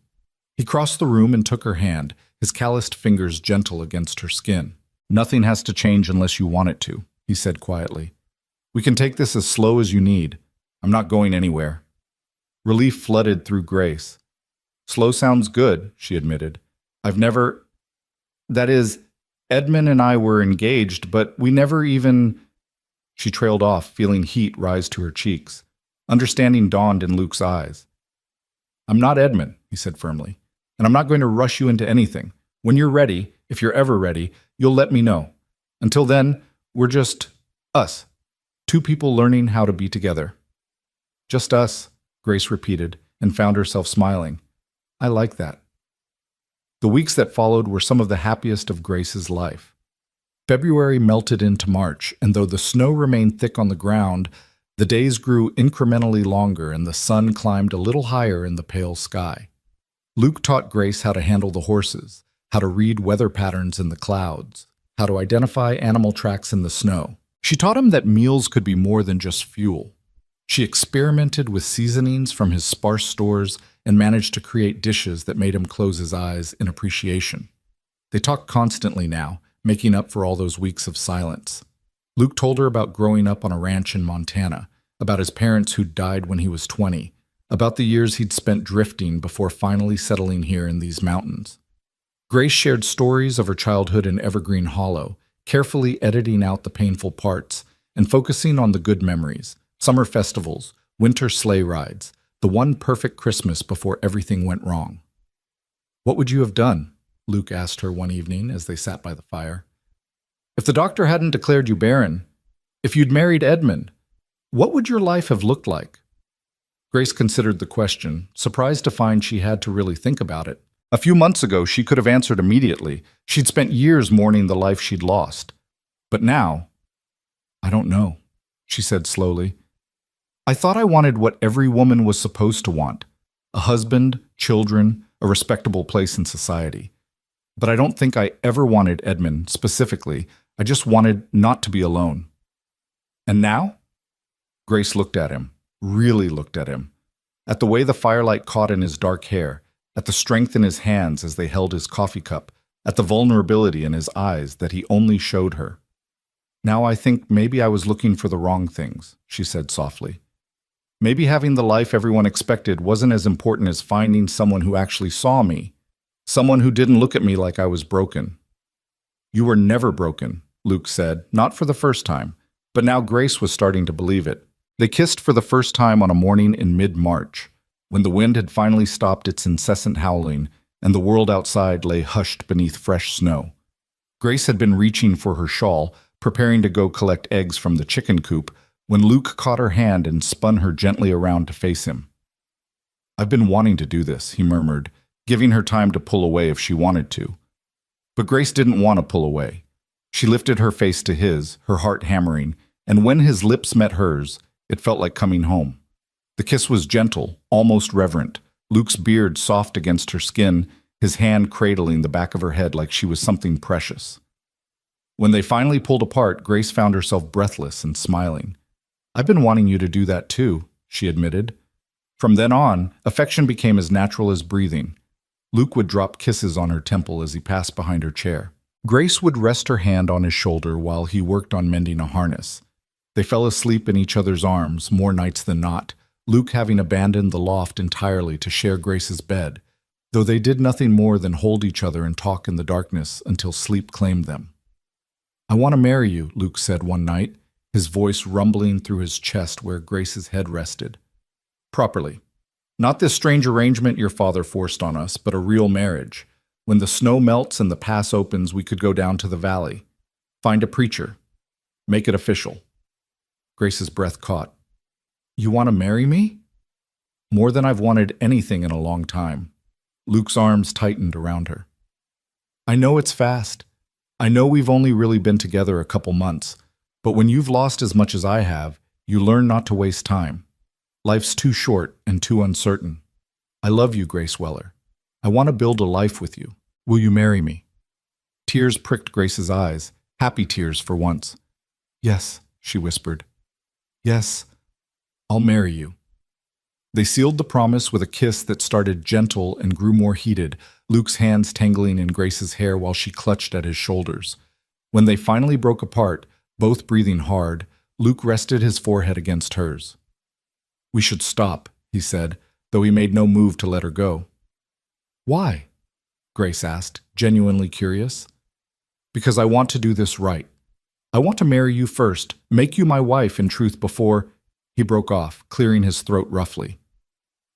He crossed the room and took her hand, his calloused fingers gentle against her skin. "Nothing has to change unless you want it to," he said quietly. "We can take this as slow as you need. I'm not going anywhere." Relief flooded through Grace. "Slow sounds good," she admitted. That is, Edmund and I were engaged, but we never even—" She trailed off, feeling heat rise to her cheeks. Understanding dawned in Luke's eyes. "I'm not Edmund," he said firmly, "and I'm not going to rush you into anything. When you're ready, if you're ever ready, you'll let me know. Until then, we're just us, two people learning how to be together." "Just us," Grace repeated, and found herself smiling. "I like that." The weeks that followed were some of the happiest of Grace's life. February melted into March, and though the snow remained thick on the ground, the days grew incrementally longer and the sun climbed a little higher in the pale sky. Luke taught Grace how to handle the horses, how to read weather patterns in the clouds, how to identify animal tracks in the snow. She taught him that meals could be more than just fuel. She experimented with seasonings from his sparse stores and managed to create dishes that made him close his eyes in appreciation. They talked constantly now, making up for all those weeks of silence. Luke told her about growing up on a ranch in Montana, about his parents who'd died when he was 20, about the years he'd spent drifting before finally settling here in these mountains. Grace shared stories of her childhood in Evergreen Hollow, carefully editing out the painful parts and focusing on the good memories, summer festivals, winter sleigh rides, the one perfect Christmas before everything went wrong. "What would you have done?" Luke asked her one evening as they sat by the fire. "If the doctor hadn't declared you barren, if you'd married Edmund, what would your life have looked like?" Grace considered the question, surprised to find she had to really think about it. A few months ago, she could have answered immediately. She'd spent years mourning the life she'd lost. But now, "I don't know," she said slowly. "I thought I wanted what every woman was supposed to want: a husband, children, a respectable place in society. But I don't think I ever wanted Edmund specifically. I just wanted not to be alone." "And now?" Grace looked at him, really looked at him, at the way the firelight caught in his dark hair, at the strength in his hands as they held his coffee cup, at the vulnerability in his eyes that he only showed her. "Now I think maybe I was looking for the wrong things," she said softly. "Maybe having the life everyone expected wasn't as important as finding someone who actually saw me, someone who didn't look at me like I was broken." "You were never broken," Luke said, not for the first time, but now Grace was starting to believe it. They kissed for the first time on a morning in mid-March, when the wind had finally stopped its incessant howling and the world outside lay hushed beneath fresh snow. Grace had been reaching for her shawl, preparing to go collect eggs from the chicken coop, when Luke caught her hand and spun her gently around to face him. "I've been wanting to do this," he murmured, giving her time to pull away if she wanted to. But Grace didn't want to pull away. She lifted her face to his, her heart hammering, and when his lips met hers, it felt like coming home. The kiss was gentle, almost reverent, Luke's beard soft against her skin, his hand cradling the back of her head like she was something precious. When they finally pulled apart, Grace found herself breathless and smiling. "I've been wanting you to do that too," she admitted. From then on, affection became as natural as breathing. Luke would drop kisses on her temple as he passed behind her chair. Grace would rest her hand on his shoulder while he worked on mending a harness. They fell asleep in each other's arms more nights than not, Luke having abandoned the loft entirely to share Grace's bed, though they did nothing more than hold each other and talk in the darkness until sleep claimed them. "I want to marry you," Luke said one night, his voice rumbling through his chest where Grace's head rested. "Properly. Not this strange arrangement your father forced on us, but a real marriage. When the snow melts and the pass opens, we could go down to the valley. Find a preacher. Make it official." Grace's breath caught. "You want to marry me?" "More than I've wanted anything in a long time." Luke's arms tightened around her. "I know it's fast. I know we've only really been together a couple months, but when you've lost as much as I have, you learn not to waste time. Life's too short and too uncertain. I love you, Grace Weller. I want to build a life with you. Will you marry me?" Tears pricked Grace's eyes, happy tears for once. "Yes," she whispered. "Yes, I'll marry you." They sealed the promise with a kiss that started gentle and grew more heated, Luke's hands tangling in Grace's hair while she clutched at his shoulders. When they finally broke apart, both breathing hard, Luke rested his forehead against hers. "We should stop," he said, though he made no move to let her go. "Why?" Grace asked, genuinely curious. "Because I want to do this right. I want to marry you first, make you my wife in truth before—" He broke off, clearing his throat roughly.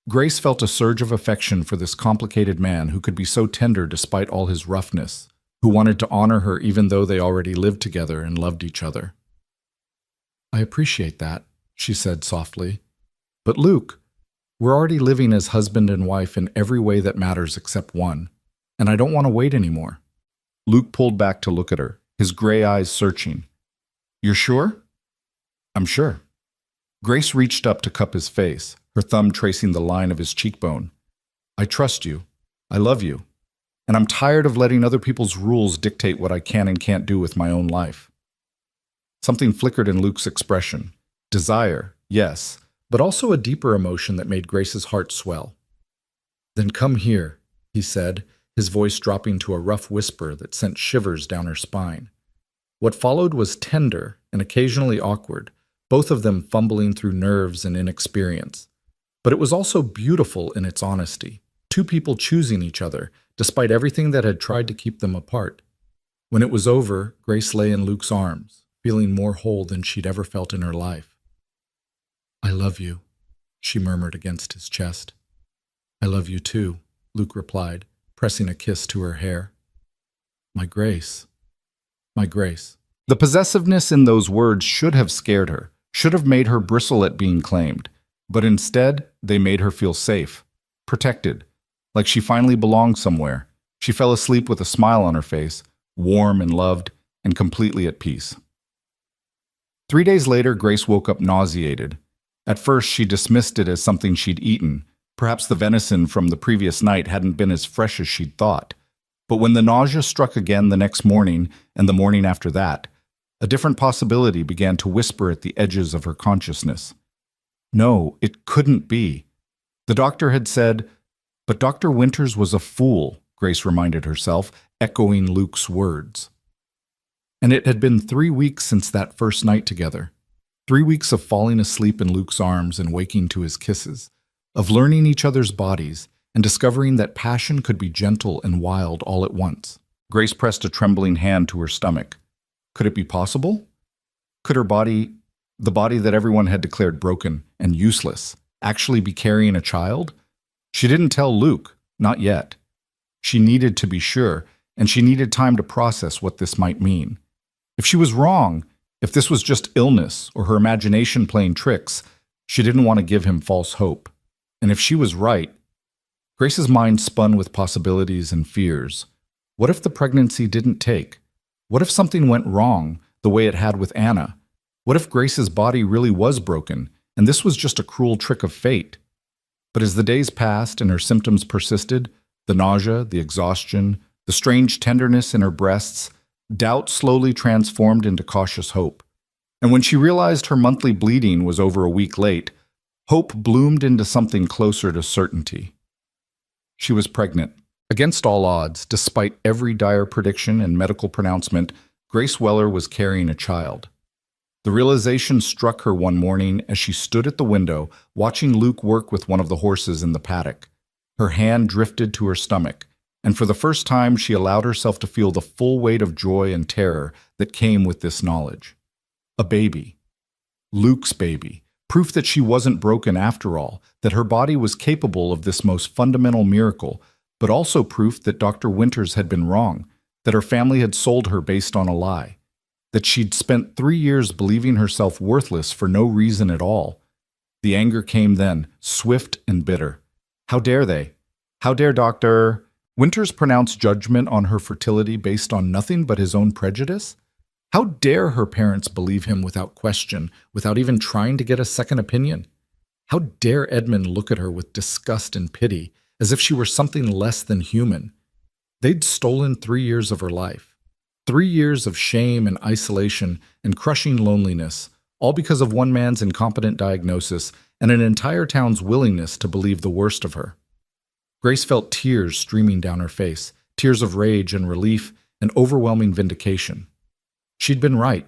Grace felt a surge of affection for this complicated man who could be so tender despite all his roughness, who wanted to honor her even though they already lived together and loved each other. "I appreciate that," she said softly. "But Luke, we're already living as husband and wife in every way that matters except one, and I don't want to wait anymore." Luke pulled back to look at her, his gray eyes searching. "You're sure?" "I'm sure." Grace reached up to cup his face, her thumb tracing the line of his cheekbone. "I trust you. I love you. And I'm tired of letting other people's rules dictate what I can and can't do with my own life." Something flickered in Luke's expression. Desire, yes, but also a deeper emotion that made Grace's heart swell. "Then come here," he said, his voice dropping to a rough whisper that sent shivers down her spine. What followed was tender and occasionally awkward, both of them fumbling through nerves and inexperience. But it was also beautiful in its honesty, two people choosing each other, despite everything that had tried to keep them apart. When it was over, Grace lay in Luke's arms, feeling more whole than she'd ever felt in her life. "I love you," she murmured against his chest. "I love you too," Luke replied, pressing a kiss to her hair. "My Grace. My Grace." The possessiveness in those words should have scared her, should have made her bristle at being claimed. But instead, they made her feel safe, protected, like she finally belonged somewhere. She fell asleep with a smile on her face, warm and loved, and completely at peace. 3 days later, Grace woke up nauseated. At first, she dismissed it as something she'd eaten. Perhaps the venison from the previous night hadn't been as fresh as she'd thought. But when the nausea struck again the next morning and the morning after that, a different possibility began to whisper at the edges of her consciousness. No, it couldn't be. The doctor had said, but Dr. Winters was a fool, Grace reminded herself, echoing Luke's words. And it had been 3 weeks since that first night together. 3 weeks of falling asleep in Luke's arms and waking to his kisses, of learning each other's bodies and discovering that passion could be gentle and wild all at once. Grace pressed a trembling hand to her stomach. Could it be possible? Could her body, the body that everyone had declared broken and useless, actually be carrying a child? She didn't tell Luke, not yet. She needed to be sure, and she needed time to process what this might mean. If she was wrong, if this was just illness or her imagination playing tricks, she didn't want to give him false hope. And if she was right, Grace's mind spun with possibilities and fears. What if the pregnancy didn't take? What if something went wrong, the way it had with Anna? What if Grace's body really was broken, and this was just a cruel trick of fate? But as the days passed and her symptoms persisted, the nausea, the exhaustion, the strange tenderness in her breasts, doubt slowly transformed into cautious hope. And when she realized her monthly bleeding was over a week late, hope bloomed into something closer to certainty. She was pregnant. Against all odds, despite every dire prediction and medical pronouncement, Grace Weller was carrying a child. The realization struck her one morning as she stood at the window, watching Luke work with one of the horses in the paddock. Her hand drifted to her stomach, and for the first time she allowed herself to feel the full weight of joy and terror that came with this knowledge. A baby. Luke's baby. Proof that she wasn't broken after all, that her body was capable of this most fundamental miracle, but also proof that Dr. Winters had been wrong, that her family had sold her based on a lie, that she'd spent 3 years believing herself worthless for no reason at all. The anger came then, swift and bitter. How dare they? How dare Dr. Winters pronounce judgment on her fertility based on nothing but his own prejudice? How dare her parents believe him without question, without even trying to get a second opinion? How dare Edmund look at her with disgust and pity, as if she were something less than human? They'd stolen 3 years of her life. 3 years of shame and isolation and crushing loneliness, all because of one man's incompetent diagnosis and an entire town's willingness to believe the worst of her. Grace felt tears streaming down her face, tears of rage and relief and overwhelming vindication. She'd been right.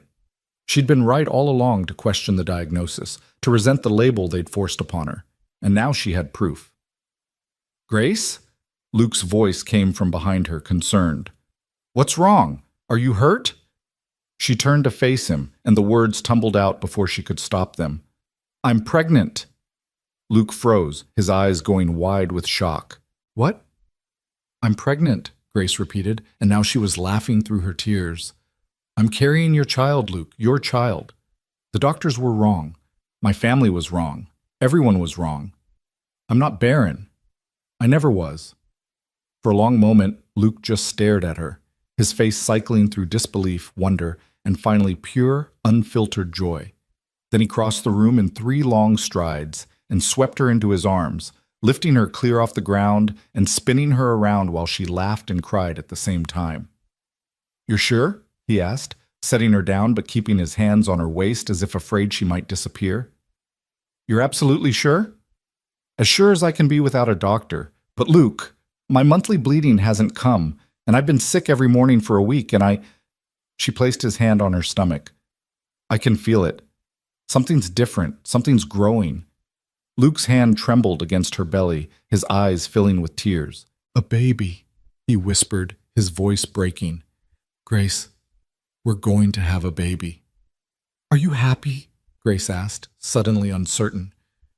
She'd been right all along to question the diagnosis, to resent the label they'd forced upon her, and now she had proof. "Grace?" Luke's voice came from behind her, concerned. "What's wrong? Are you hurt?" She turned to face him, and the words tumbled out before she could stop them. "I'm pregnant." Luke froze, his eyes going wide with shock. "What?" "I'm pregnant," Grace repeated, and now she was laughing through her tears. "I'm carrying your child, Luke, your child. The doctors were wrong. My family was wrong. Everyone was wrong. I'm not barren. I never was." For a long moment, Luke just stared at her, his face cycling through disbelief, wonder, and finally pure, unfiltered joy. Then he crossed the room in 3 long strides and swept her into his arms, lifting her clear off the ground and spinning her around while she laughed and cried at the same time. "You're sure?" he asked, setting her down but keeping his hands on her waist as if afraid she might disappear. "You're absolutely sure?" "As sure as I can be without a doctor. But Luke, my monthly bleeding hasn't come, and I've been sick every morning for a week, and She placed his hand on her stomach. "I can feel it. Something's different. Something's growing." Luke's hand trembled against her belly, his eyes filling with tears. "A baby," he whispered, his voice breaking. "Grace, we're going to have a baby." "Are you happy?" Grace asked, suddenly uncertain.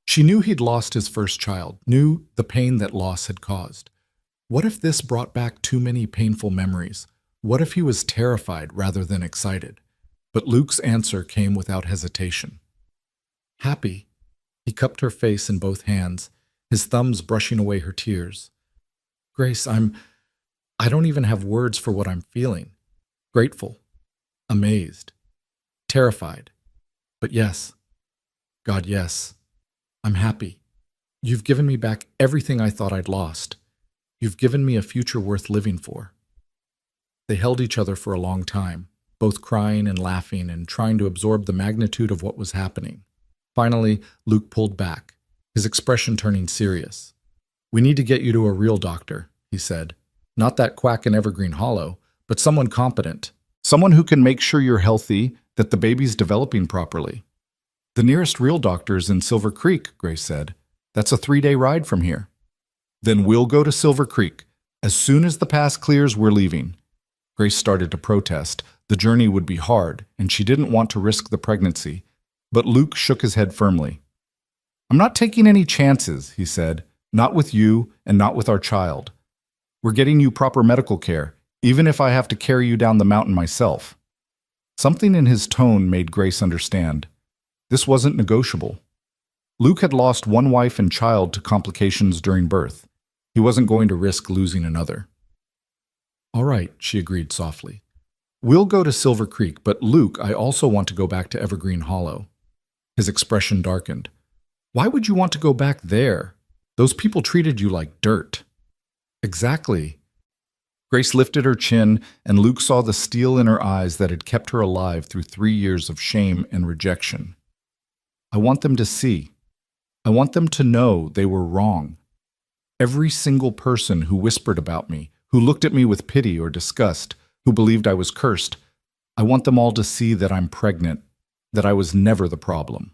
She knew he'd lost his first child, knew the pain that loss had caused. What if this brought back too many painful memories? What if he was terrified rather than excited? But Luke's answer came without hesitation. "Happy." He cupped her face in both hands, his thumbs brushing away her tears. "Grace, I don't even have words for what I'm feeling. Grateful. Amazed. Terrified. But yes. God, yes. I'm happy. You've given me back everything I thought I'd lost. You've given me a future worth living for." They held each other for a long time, both crying and laughing and trying to absorb the magnitude of what was happening. Finally, Luke pulled back, his expression turning serious. "We need to get you to a real doctor," he said. "Not that quack in Evergreen Hollow, but someone competent. Someone who can make sure you're healthy, that the baby's developing properly." "The nearest real doctor is in Silver Creek," Grace said. "That's a 3-day ride from here." "Then we'll go to Silver Creek. As soon as the pass clears, we're leaving." Grace started to protest. The journey would be hard, and she didn't want to risk the pregnancy. But Luke shook his head firmly. "I'm not taking any chances," he said. "Not with you, and not with our child. We're getting you proper medical care, even if I have to carry you down the mountain myself." Something in his tone made Grace understand. This wasn't negotiable. Luke had lost one wife and child to complications during birth. He wasn't going to risk losing another. "All right," she agreed softly. "We'll go to Silver Creek, but Luke, I also want to go back to Evergreen Hollow." His expression darkened. "Why would you want to go back there? Those people treated you like dirt." "Exactly." Grace lifted her chin, and Luke saw the steel in her eyes that had kept her alive through 3 years of shame and rejection. "I want them to see. I want them to know they were wrong. Every single person who whispered about me, who looked at me with pity or disgust, who believed I was cursed, I want them all to see that I'm pregnant, that I was never the problem."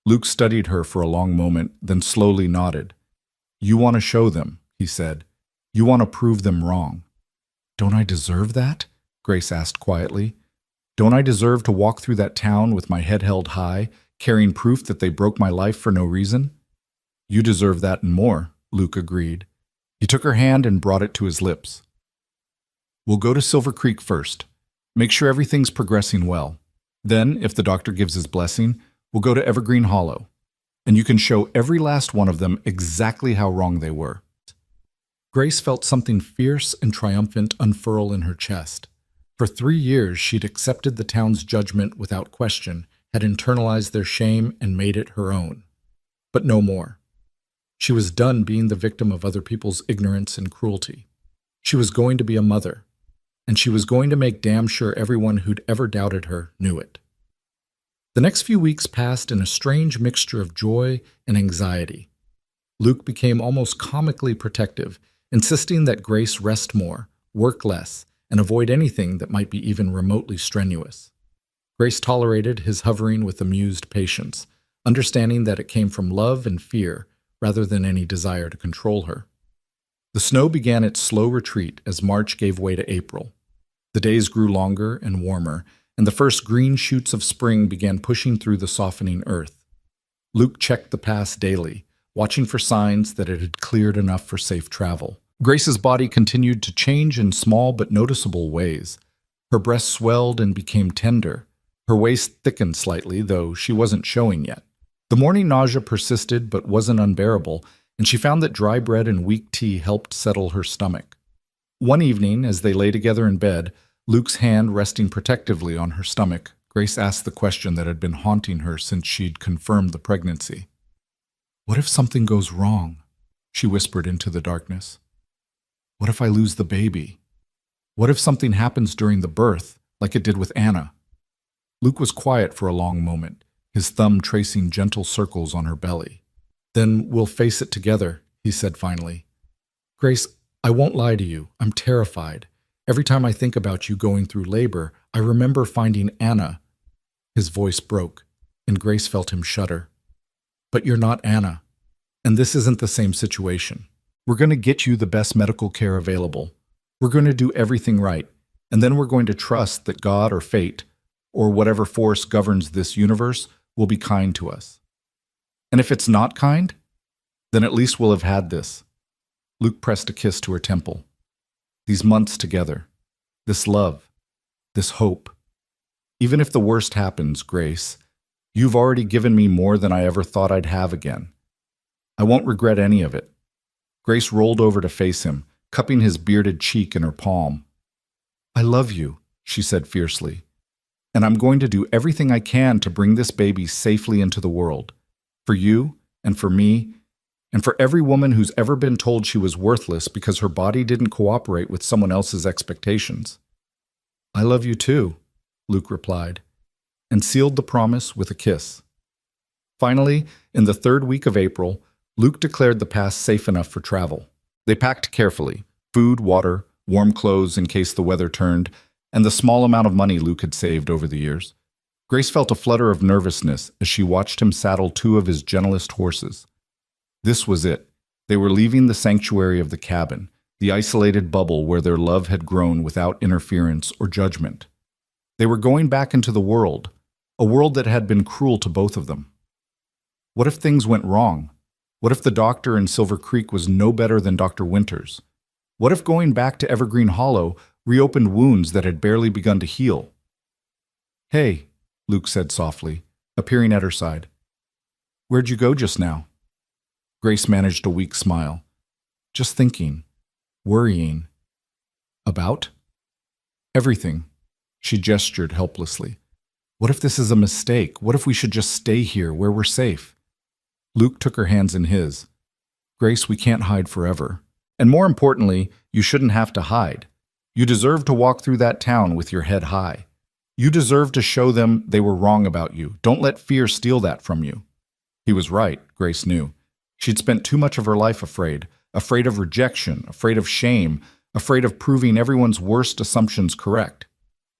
Luke studied her for a long moment, then slowly nodded. "You want to show them," he said. You want to prove them wrong. Don't I deserve that? Grace asked quietly. Don't I deserve to walk through that town with my head held high, carrying proof that they broke my life for no reason? You deserve that and more, Luke agreed. He took her hand and brought it to his lips. We'll go to Silver Creek first. Make sure everything's progressing well. Then, if the doctor gives his blessing, we'll go to Evergreen Hollow. And you can show every last one of them exactly how wrong they were. Grace felt something fierce and triumphant unfurl in her chest. For 3 years, she'd accepted the town's judgment without question, had internalized their shame and made it her own. But no more. She was done being the victim of other people's ignorance and cruelty. She was going to be a mother, and she was going to make damn sure everyone who'd ever doubted her knew it. The next few weeks passed in a strange mixture of joy and anxiety. Luke became almost comically protective, insisting that Grace rest more, work less, and avoid anything that might be even remotely strenuous. Grace tolerated his hovering with amused patience, understanding that it came from love and fear rather than any desire to control her. The snow began its slow retreat as March gave way to April. The days grew longer and warmer, and the first green shoots of spring began pushing through the softening earth. Luke checked the pass daily, watching for signs that it had cleared enough for safe travel. Grace's body continued to change in small but noticeable ways. Her breasts swelled and became tender. Her waist thickened slightly, though she wasn't showing yet. The morning nausea persisted but wasn't unbearable, and she found that dry bread and weak tea helped settle her stomach. One evening, as they lay together in bed, Luke's hand resting protectively on her stomach, Grace asked the question that had been haunting her since she'd confirmed the pregnancy. "What if something goes wrong?" she whispered into the darkness. "What if I lose the baby? What if something happens during the birth, like it did with Anna?" Luke was quiet for a long moment, his thumb tracing gentle circles on her belly. "Then we'll face it together," he said finally. "Grace, I won't lie to you. I'm terrified. Every time I think about you going through labor, I remember finding Anna." His voice broke, and Grace felt him shudder. "But you're not Anna, and this isn't the same situation. We're going to get you the best medical care available. We're going to do everything right, and then we're going to trust that God or fate, or whatever force governs this universe, will be kind to us. And if it's not kind, then at least we'll have had this." Luke pressed a kiss to her temple. "These months together, this love, this hope. Even if the worst happens, Grace, you've already given me more than I ever thought I'd have again. I won't regret any of it." Grace rolled over to face him, cupping his bearded cheek in her palm. "I love you," she said fiercely, "and I'm going to do everything I can to bring this baby safely into the world. For you, and for me, and for every woman who's ever been told she was worthless because her body didn't cooperate with someone else's expectations." "I love you too," Luke replied, and sealed the promise with a kiss. Finally, in the 3rd week of April, Luke declared the pass safe enough for travel. They packed carefully: food, water, warm clothes in case the weather turned, and the small amount of money Luke had saved over the years. Grace felt a flutter of nervousness as she watched him saddle 2 of his gentlest horses. This was it. They were leaving the sanctuary of the cabin, the isolated bubble where their love had grown without interference or judgment. They were going back into the world, a world that had been cruel to both of them. What if things went wrong? What if the doctor in Silver Creek was no better than Dr. Winters? What if going back to Evergreen Hollow reopened wounds that had barely begun to heal? "Hey," Luke said softly, appearing at her side. "Where'd you go just now?" Grace managed a weak smile. "Just thinking, worrying." "About?" "Everything." She gestured helplessly. "What if this is a mistake? What if we should just stay here where we're safe?" Luke took her hands in his. "Grace, we can't hide forever. And more importantly, you shouldn't have to hide. You deserve to walk through that town with your head high. You deserve to show them they were wrong about you. Don't let fear steal that from you." He was right, Grace knew. She'd spent too much of her life afraid of rejection, afraid of shame, afraid of proving everyone's worst assumptions correct.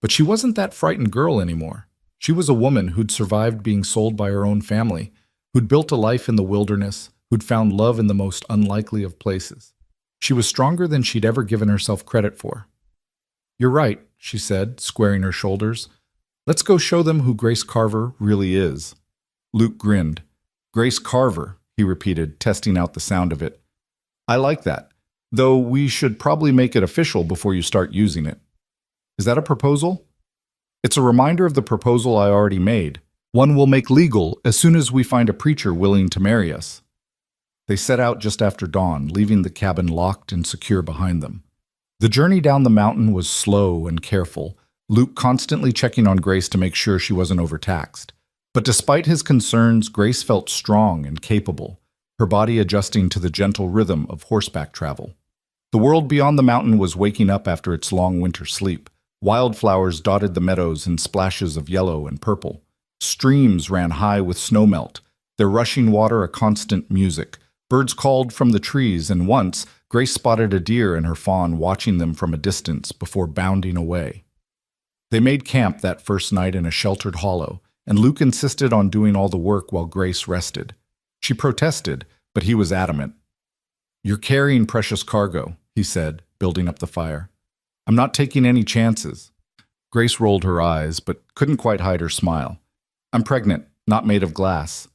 But she wasn't that frightened girl anymore. She was a woman who'd survived being sold by her own family, who'd built a life in the wilderness, who'd found love in the most unlikely of places. She was stronger than she'd ever given herself credit for. "You're right," she said, squaring her shoulders. "Let's go show them who Grace Carver really is." Luke grinned. "Grace Carver," he repeated, testing out the sound of it. "I like that, though we should probably make it official before you start using it." "Is that a proposal?" "It's a reminder of the proposal I already made. One we'll make legal as soon as we find a preacher willing to marry us." They set out just after dawn, leaving the cabin locked and secure behind them. The journey down the mountain was slow and careful, Luke constantly checking on Grace to make sure she wasn't overtaxed. But despite his concerns, Grace felt strong and capable, her body adjusting to the gentle rhythm of horseback travel. The world beyond the mountain was waking up after its long winter sleep. Wildflowers dotted the meadows in splashes of yellow and purple. Streams ran high with snowmelt, their rushing water a constant music. Birds called from the trees, and once, Grace spotted a deer and her fawn watching them from a distance before bounding away. They made camp that first night in a sheltered hollow, and Luke insisted on doing all the work while Grace rested. She protested, but he was adamant. "You're carrying precious cargo," he said, building up the fire. "I'm not taking any chances." Grace rolled her eyes, but couldn't quite hide her smile. "I'm pregnant, not made of glass."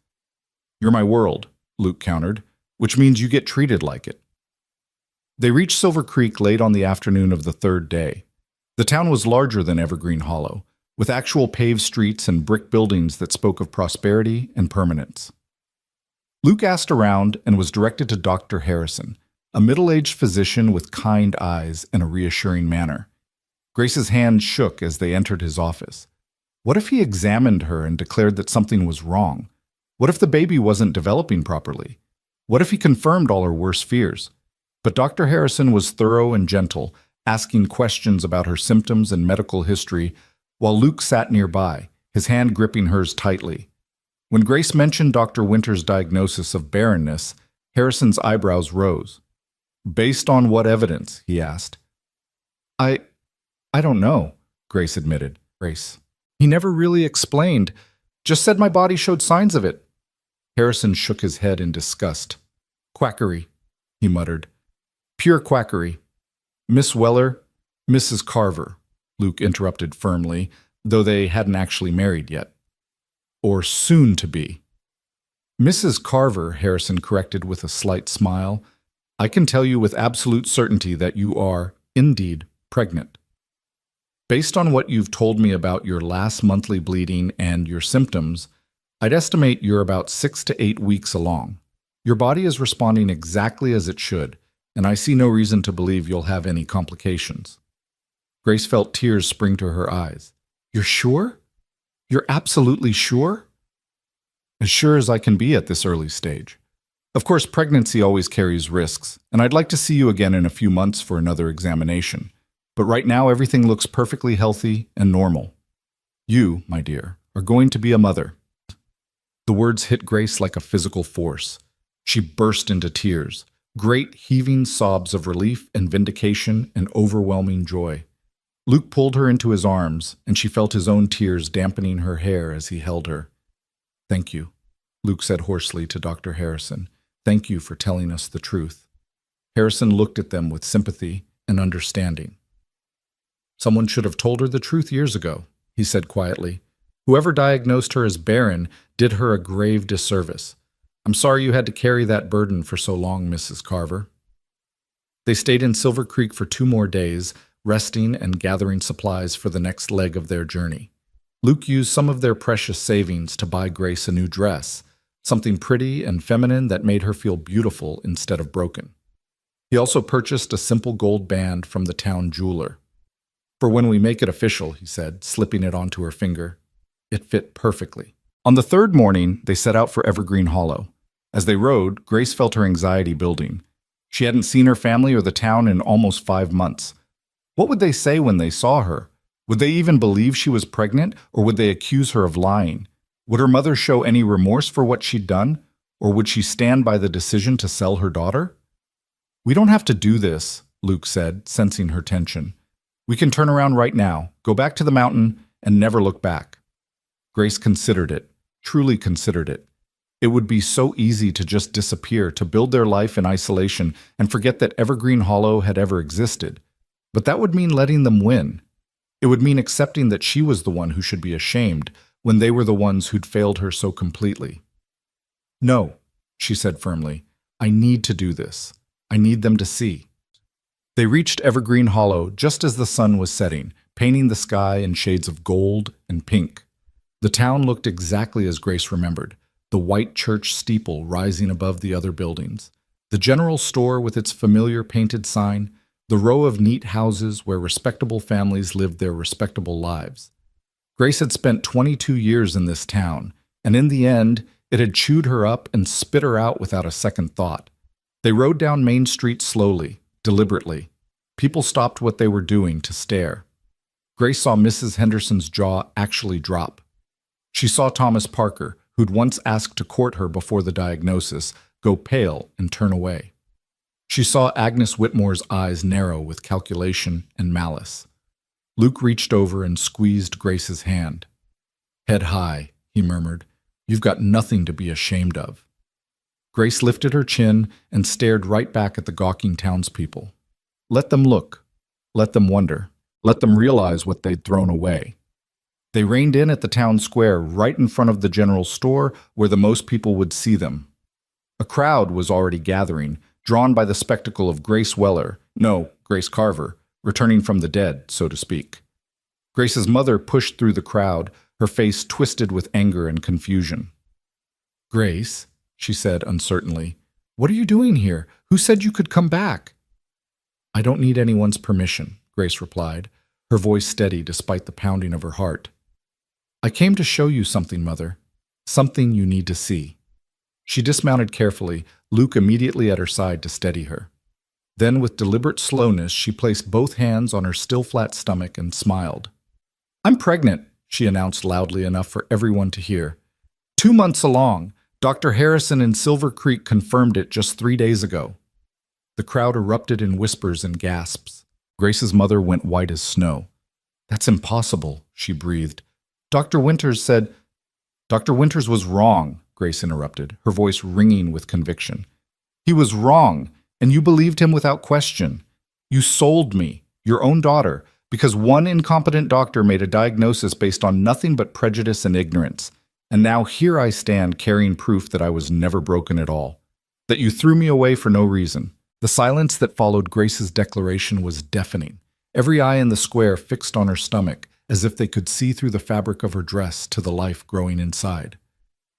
"You're my world," Luke countered, "which means you get treated like it." They reached Silver Creek late on the afternoon of the third day. The town was larger than Evergreen Hollow, with actual paved streets and brick buildings that spoke of prosperity and permanence. Luke asked around and was directed to Dr. Harrison, a middle-aged physician with kind eyes and a reassuring manner. Grace's hand shook as they entered his office. What if he examined her and declared that something was wrong? What if the baby wasn't developing properly? What if he confirmed all her worst fears? But Dr. Harrison was thorough and gentle, asking questions about her symptoms and medical history, while Luke sat nearby, his hand gripping hers tightly. When Grace mentioned Dr. Winter's diagnosis of barrenness, Harrison's eyebrows rose. "Based on what evidence?" he asked. I don't know," Grace admitted. He never really explained, just said my body showed signs of it." Harrison shook his head in disgust. "Quackery," he muttered. "Pure quackery." "Miss Weller, Mrs. Carver," Luke interrupted firmly, though they hadn't actually married yet. "Or soon to be." "Mrs. Carver," Harrison corrected with a slight smile. "I can tell you with absolute certainty that you are, indeed, pregnant. Based on what you've told me about your last monthly bleeding and your symptoms, I'd estimate you're about 6 to 8 weeks along. Your body is responding exactly as it should, and I see no reason to believe you'll have any complications." Grace felt tears spring to her eyes. "You're sure? You're absolutely sure?" "As sure as I can be at this early stage. Of course, pregnancy always carries risks, and I'd like to see you again in a few months for another examination. But right now, everything looks perfectly healthy and normal. You, my dear, are going to be a mother." The words hit Grace like a physical force. She burst into tears, great heaving sobs of relief and vindication and overwhelming joy. Luke pulled her into his arms, and she felt his own tears dampening her hair as he held her. "Thank you," Luke said hoarsely to Dr. Harrison. "Thank you for telling us the truth." Harrison looked at them with sympathy and understanding. "Someone should have told her the truth years ago," he said quietly. "Whoever diagnosed her as barren did her a grave disservice. I'm sorry you had to carry that burden for so long, Mrs. Carver." They stayed in Silver Creek for 2 more days, resting and gathering supplies for the next leg of their journey. Luke used some of their precious savings to buy Grace a new dress, something pretty and feminine that made her feel beautiful instead of broken. He also purchased a simple gold band from the town jeweler. "For when we make it official," he said, slipping it onto her finger. It fit perfectly. On the 3rd morning, they set out for Evergreen Hollow. As they rode, Grace felt her anxiety building. She hadn't seen her family or the town in almost 5 months. What would they say when they saw her? Would they even believe she was pregnant, or would they accuse her of lying? Would her mother show any remorse for what she'd done, or would she stand by the decision to sell her daughter? "We don't have to do this," Luke said, sensing her tension. "We can turn around right now, go back to the mountain, and never look back." Grace considered it, truly considered it. It would be so easy to just disappear, to build their life in isolation and forget that Evergreen Hollow had ever existed. But that would mean letting them win. It would mean accepting that she was the one who should be ashamed when they were the ones who'd failed her so completely. "No," she said firmly. "I need to do this. I need them to see." They reached Evergreen Hollow just as the sun was setting, painting the sky in shades of gold and pink. The town looked exactly as Grace remembered, the white church steeple rising above the other buildings, the general store with its familiar painted sign, the row of neat houses where respectable families lived their respectable lives. Grace had spent 22 years in this town, and in the end, it had chewed her up and spit her out without a second thought. They rode down Main Street slowly, deliberately. People stopped what they were doing to stare. Grace saw Mrs. Henderson's jaw actually drop. She saw Thomas Parker, who'd once asked to court her before the diagnosis, go pale and turn away. She saw Agnes Whitmore's eyes narrow with calculation and malice. Luke reached over and squeezed Grace's hand. "Head high," he murmured. "You've got nothing to be ashamed of." Grace lifted her chin and stared right back at the gawking townspeople. Let them look. Let them wonder. Let them realize what they'd thrown away. They reined in at the town square right in front of the general store where the most people would see them. A crowd was already gathering, drawn by the spectacle of Grace Carver, returning from the dead, so to speak. Grace's mother pushed through the crowd, her face twisted with anger and confusion. "Grace," she said uncertainly, "what are you doing here? Who said you could come back?" "I don't need anyone's permission," Grace replied, her voice steady despite the pounding of her heart. "I came to show you something, Mother. Something you need to see." She dismounted carefully, Luke immediately at her side to steady her. Then, with deliberate slowness, she placed both hands on her still flat stomach and smiled. "I'm pregnant," she announced loudly enough for everyone to hear. 2 months along. Dr. Harrison in Silver Creek confirmed it just 3 days ago." The crowd erupted in whispers and gasps. Grace's mother went white as snow. "That's impossible," she breathed. "Dr. Winters said—" "Dr. Winters was wrong," Grace interrupted, her voice ringing with conviction. "He was wrong, and you believed him without question. You sold me, your own daughter, because one incompetent doctor made a diagnosis based on nothing but prejudice and ignorance. And now here I stand carrying proof that I was never broken at all, that you threw me away for no reason." The silence that followed Grace's declaration was deafening, every eye in the square fixed on her stomach, as if they could see through the fabric of her dress to the life growing inside.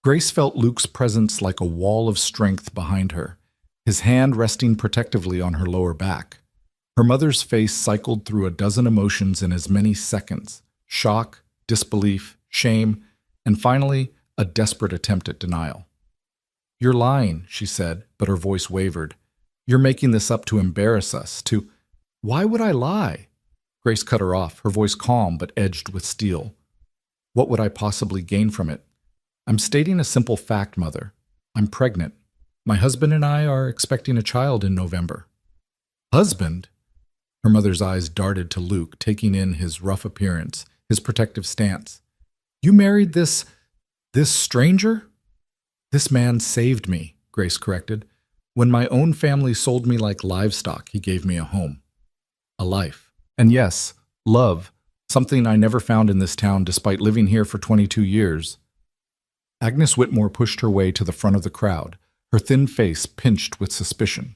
Grace felt Luke's presence like a wall of strength behind her, his hand resting protectively on her lower back. Her mother's face cycled through a dozen emotions in as many seconds: shock, disbelief, shame, and finally, a desperate attempt at denial. "You're lying," she said, but her voice wavered. "You're making this up to embarrass us, to—" "Why would I lie?" Grace cut her off, her voice calm but edged with steel. "What would I possibly gain from it? I'm stating a simple fact, Mother. I'm pregnant. My husband and I are expecting a child in November." "Husband?" Her mother's eyes darted to Luke, taking in his rough appearance, his protective stance. "You married this stranger?" "This man saved me," Grace corrected. "When my own family sold me like livestock, he gave me a home, a life. And yes, love, something I never found in this town despite living here for 22 years. Agnes Whitmore pushed her way to the front of the crowd, her thin face pinched with suspicion.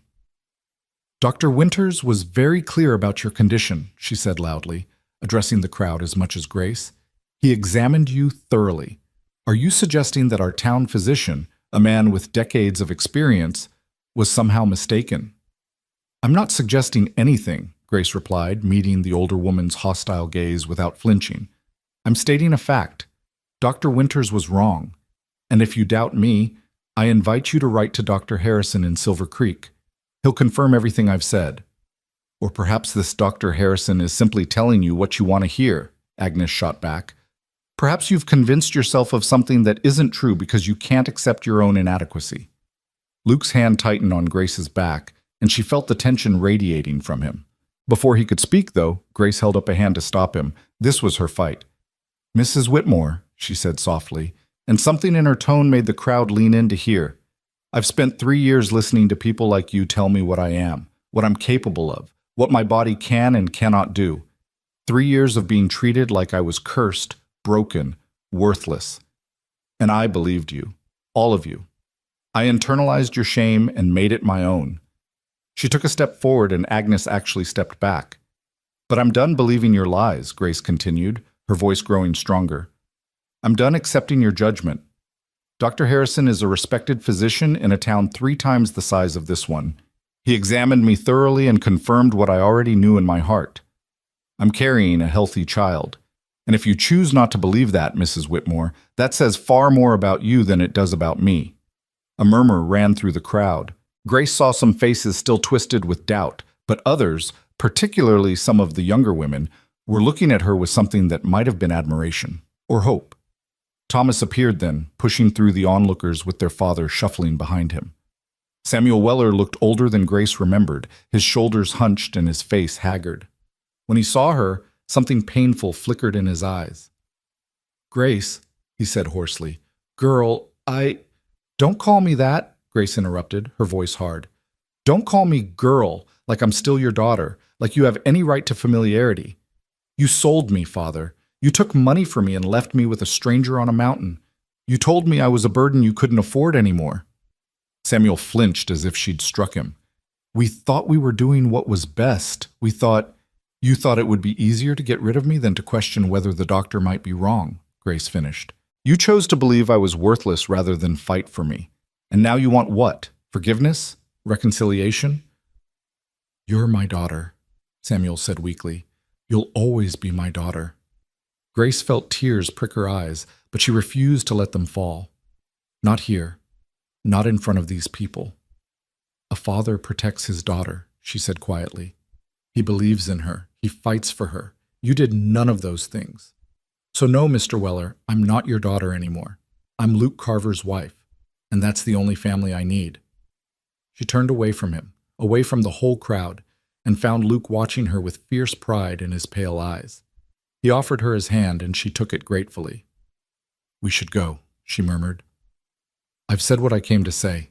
"Dr. Winters was very clear about your condition," she said loudly, addressing the crowd as much as Grace. "He examined you thoroughly. Are you suggesting that our town physician, a man with decades of experience, was somehow mistaken?" "I'm not suggesting anything," Grace replied, meeting the older woman's hostile gaze without flinching. "I'm stating a fact. Dr. Winters was wrong. And if you doubt me, I invite you to write to Dr. Harrison in Silver Creek. He'll confirm everything I've said." "Or perhaps this Dr. Harrison is simply telling you what you want to hear," Agnes shot back. "Perhaps you've convinced yourself of something that isn't true because you can't accept your own inadequacy." Luke's hand tightened on Grace's back, and she felt the tension radiating from him. Before he could speak, though, Grace held up a hand to stop him. This was her fight. "Mrs. Whitmore," she said softly, and something in her tone made the crowd lean in to hear. I've spent 3 years listening to people like you tell me what I am, what I'm capable of, what my body can and cannot do. 3 years of being treated like I was cursed, broken, worthless. And I believed you, all of you. I internalized your shame and made it my own. She took a step forward and Agnes actually stepped back. But I'm done believing your lies, Grace continued, her voice growing stronger. I'm done accepting your judgment. Dr. Harrison is a respected physician in a town 3 times the size of this one. He examined me thoroughly and confirmed what I already knew in my heart. I'm carrying a healthy child. And if you choose not to believe that, Mrs. Whitmore, that says far more about you than it does about me. A murmur ran through the crowd. Grace saw some faces still twisted with doubt, but others, particularly some of the younger women, were looking at her with something that might have been admiration or hope. Thomas appeared then, pushing through the onlookers with their father shuffling behind him. Samuel Weller looked older than Grace remembered, his shoulders hunched and his face haggard. When he saw her, something painful flickered in his eyes. "Grace," he said hoarsely. "Girl, Don't call me that," Grace interrupted, her voice hard. "Don't call me girl, like I'm still your daughter, like you have any right to familiarity. You sold me, Father. You took money from me and left me with a stranger on a mountain. You told me I was a burden you couldn't afford anymore." Samuel flinched as if she'd struck him. "We thought we were doing what was best. You thought it would be easier to get rid of me than to question whether the doctor might be wrong," Grace finished. "You chose to believe I was worthless rather than fight for me. And now you want what? Forgiveness? Reconciliation?" "You're my daughter," Samuel said weakly. "You'll always be my daughter." Grace felt tears prick her eyes, but she refused to let them fall. "Not here. Not in front of these people. A father protects his daughter," she said quietly. "He believes in her. He fights for her. You did none of those things. So no, Mr. Weller, I'm not your daughter anymore. I'm Luke Carver's wife, and that's the only family I need." She turned away from him, away from the whole crowd, and found Luke watching her with fierce pride in his pale eyes. He offered her his hand, and she took it gratefully. "We should go," she murmured. "I've said what I came to say."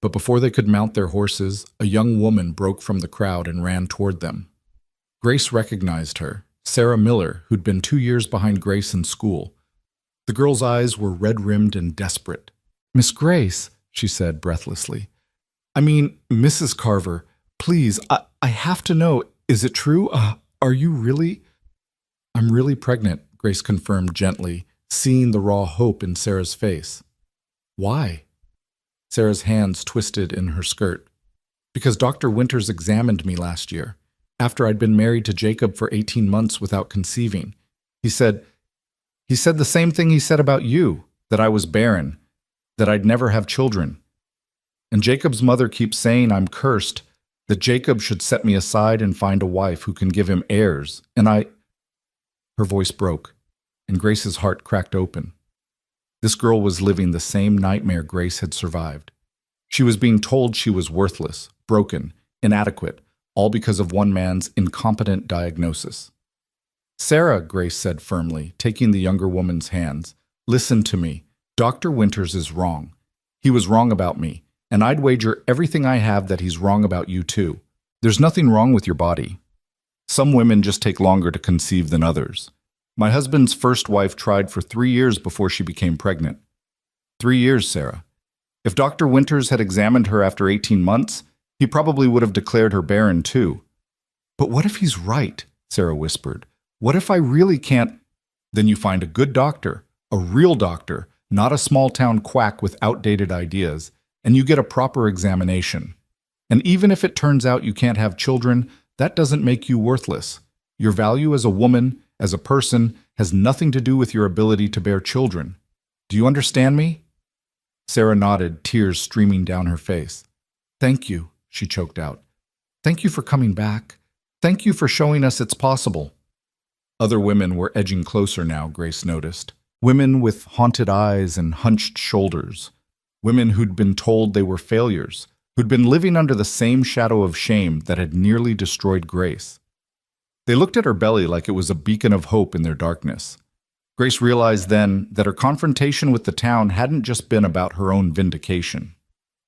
But before they could mount their horses, a young woman broke from the crowd and ran toward them. Grace recognized her, Sarah Miller, who'd been 2 years behind Grace in school. The girl's eyes were red-rimmed and desperate. "Miss Grace," she said breathlessly. "I mean, Mrs. Carver, please, I have to know, is it true? Are you really—" "I'm really pregnant," Grace confirmed gently, seeing the raw hope in Sarah's face. "Why?" Sarah's hands twisted in her skirt. "Because Dr. Winters examined me last year, after I'd been married to Jacob for 18 months without conceiving. He said the same thing he said about you, that I was barren, that I'd never have children. And Jacob's mother keeps saying I'm cursed, that Jacob should set me aside and find a wife who can give him heirs, and I—" Her voice broke, and Grace's heart cracked open. This girl was living the same nightmare Grace had survived. She was being told she was worthless, broken, inadequate, all because of one man's incompetent diagnosis. "Sarah," Grace said firmly, taking the younger woman's hands, "listen to me. Dr. Winters is wrong. He was wrong about me, and I'd wager everything I have that he's wrong about you too. There's nothing wrong with your body. Some women just take longer to conceive than others. My husband's first wife tried for 3 years before she became pregnant. 3 years, Sarah. If Dr. Winters had examined her after 18 months, he probably would have declared her barren too." "But what if he's right?" Sarah whispered. "What if I really can't—" "Then you find a good doctor, a real doctor, not a small-town quack with outdated ideas, and you get a proper examination. And even if it turns out you can't have children, that doesn't make you worthless. Your value as a woman, as a person, has nothing to do with your ability to bear children. Do you understand me?" Sarah nodded, tears streaming down her face. "Thank you," she choked out. "Thank you for coming back. Thank you for showing us it's possible." Other women were edging closer now, Grace noticed. Women with haunted eyes and hunched shoulders. Women who'd been told they were failures, who'd been living under the same shadow of shame that had nearly destroyed Grace. They looked at her belly like it was a beacon of hope in their darkness. Grace realized then that her confrontation with the town hadn't just been about her own vindication.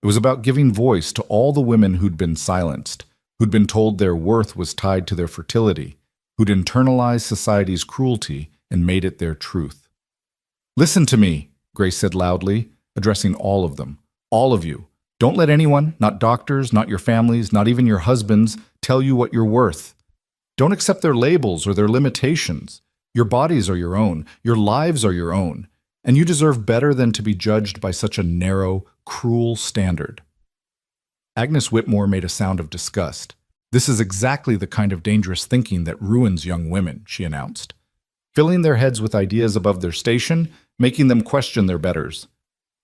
It was about giving voice to all the women who'd been silenced, who'd been told their worth was tied to their fertility, who'd internalized society's cruelty and made it their truth. "Listen to me," Grace said loudly, addressing all of them. "All of you. Don't let anyone, not doctors, not your families, not even your husbands, tell you what you're worth. Don't accept their labels or their limitations. Your bodies are your own. Your lives are your own. And you deserve better than to be judged by such a narrow, cruel standard." Agnes Whitmore made a sound of disgust. "This is exactly the kind of dangerous thinking that ruins young women," she announced. "Filling their heads with ideas above their station, making them question their betters."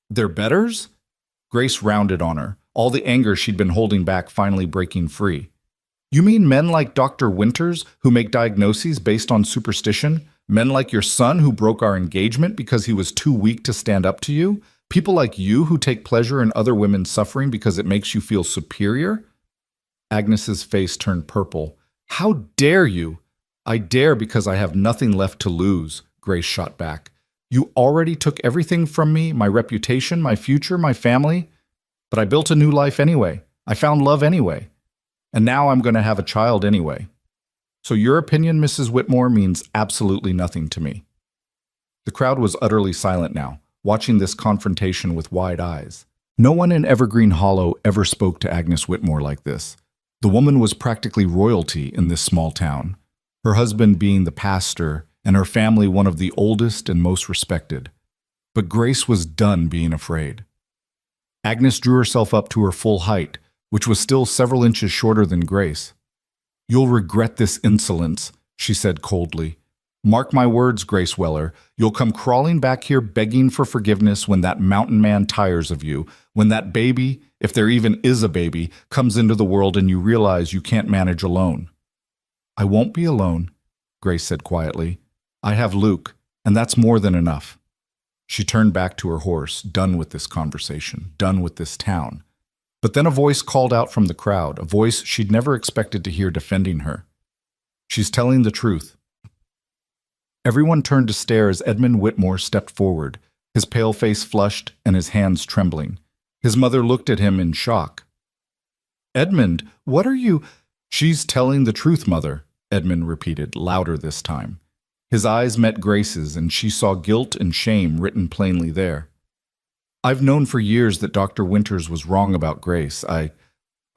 "Their betters?" Grace rounded on her, all the anger she'd been holding back finally breaking free. "You mean men like Dr. Winters, who make diagnoses based on superstition? Men like your son, who broke our engagement because he was too weak to stand up to you? People like you who take pleasure in other women's suffering because it makes you feel superior?" Agnes's face turned purple. "How dare you?" "I dare because I have nothing left to lose," Grace shot back. "You already took everything from me, my reputation, my future, my family. But I built a new life anyway. I found love anyway. And now I'm going to have a child anyway. So your opinion, Mrs. Whitmore, means absolutely nothing to me." The crowd was utterly silent now, watching this confrontation with wide eyes. No one in Evergreen Hollow ever spoke to Agnes Whitmore like this. The woman was practically royalty in this small town, her husband being the pastor and her family one of the oldest and most respected. But Grace was done being afraid. Agnes drew herself up to her full height, which was still several inches shorter than Grace. "You'll regret this insolence," she said coldly. "Mark my words, Grace Weller, you'll come crawling back here begging for forgiveness when that mountain man tires of you, when that baby, if there even is a baby, comes into the world and you realize you can't manage alone." "I won't be alone," Grace said quietly. "I have Luke, and that's more than enough." She turned back to her horse, done with this conversation, done with this town. But then a voice called out from the crowd, a voice she'd never expected to hear defending her. "She's telling the truth." Everyone turned to stare as Edmund Whitmore stepped forward, his pale face flushed and his hands trembling. His mother looked at him in shock. "Edmund, what are you—" "She's telling the truth, Mother," Edmund repeated, louder this time. His eyes met Grace's, and she saw guilt and shame written plainly there. "I've known for years that Dr. Winters was wrong about Grace. I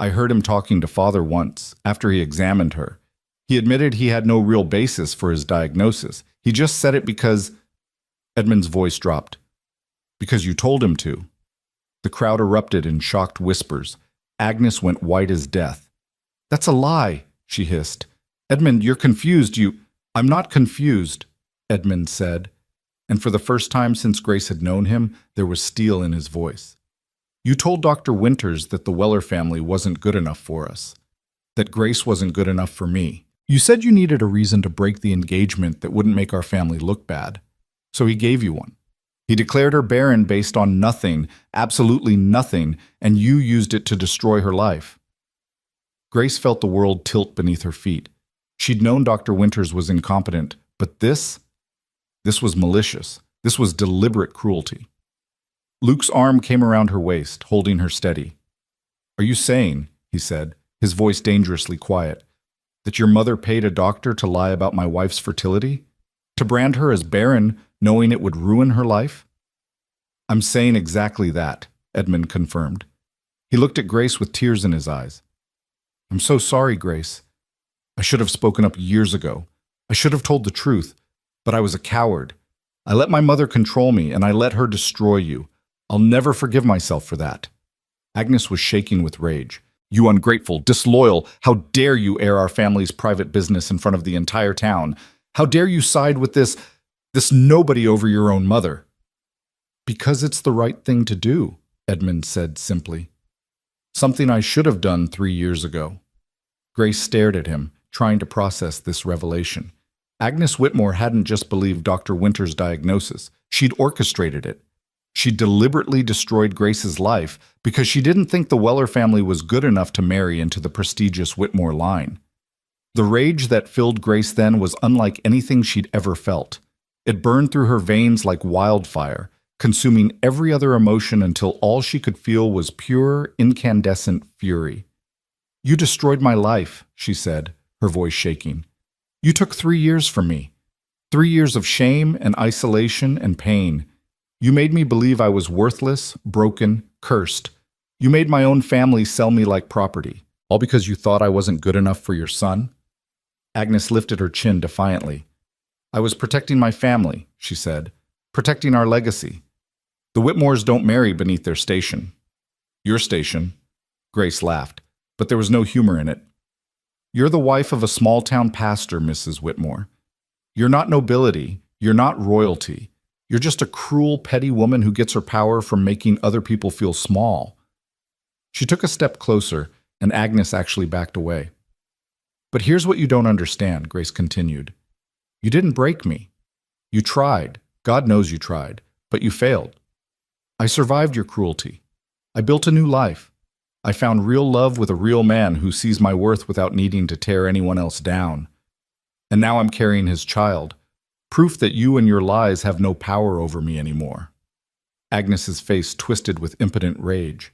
heard him talking to Father once, after he examined her. He admitted he had no real basis for his diagnosis. He just said it because—" Edmund's voice dropped. "Because you told him to." The crowd erupted in shocked whispers. Agnes went white as death. "That's a lie," she hissed. "Edmund, you're confused. "I'm not confused," Edmund said. And for the first time since Grace had known him, there was steel in his voice. "You told Dr. Winters that the Weller family wasn't good enough for us, that Grace wasn't good enough for me. You said you needed a reason to break the engagement that wouldn't make our family look bad. So he gave you one. He declared her barren based on nothing, absolutely nothing, and you used it to destroy her life." Grace felt the world tilt beneath her feet. She'd known Dr. Winters was incompetent, but this was malicious. This was deliberate cruelty. Luke's arm came around her waist, holding her steady. "Are you saying," he said, his voice dangerously quiet, "that your mother paid a doctor to lie about my wife's fertility? To brand her as barren, knowing it would ruin her life?" "I'm saying exactly that," Edmund confirmed. He looked at Grace with tears in his eyes. "I'm so sorry, Grace. I should have spoken up years ago. I should have told the truth, but I was a coward. I let my mother control me, and I let her destroy you. I'll never forgive myself for that." Agnes was shaking with rage. "You ungrateful, disloyal, how dare you air our family's private business in front of the entire town? How dare you side with this nobody over your own mother?" "Because it's the right thing to do," Edmund said simply. "Something I should have done 3 years ago." Grace stared at him, trying to process this revelation. Agnes Whitmore hadn't just believed Dr. Winters' diagnosis. She'd orchestrated it. She deliberately destroyed Grace's life because she didn't think the Weller family was good enough to marry into the prestigious Whitmore line. The rage that filled Grace then was unlike anything she'd ever felt. It burned through her veins like wildfire, consuming every other emotion until all she could feel was pure, incandescent fury. "You destroyed my life," she said, her voice shaking. "You took 3 years from me. 3 years of shame and isolation and pain. You made me believe I was worthless, broken, cursed. You made my own family sell me like property, all because you thought I wasn't good enough for your son." Agnes lifted her chin defiantly. "I was protecting my family," she said, "protecting our legacy. The Whitmores don't marry beneath their station." "Your station?" Grace laughed, but there was no humor in it. "You're the wife of a small-town pastor, Mrs. Whitmore. You're not nobility. You're not royalty. You're just a cruel, petty woman who gets her power from making other people feel small." She took a step closer, and Agnes actually backed away. "But here's what you don't understand," Grace continued. "You didn't break me. You tried. God knows you tried. But you failed. I survived your cruelty. I built a new life. I found real love with a real man who sees my worth without needing to tear anyone else down. And now I'm carrying his child. Proof that you and your lies have no power over me anymore." Agnes's face twisted with impotent rage.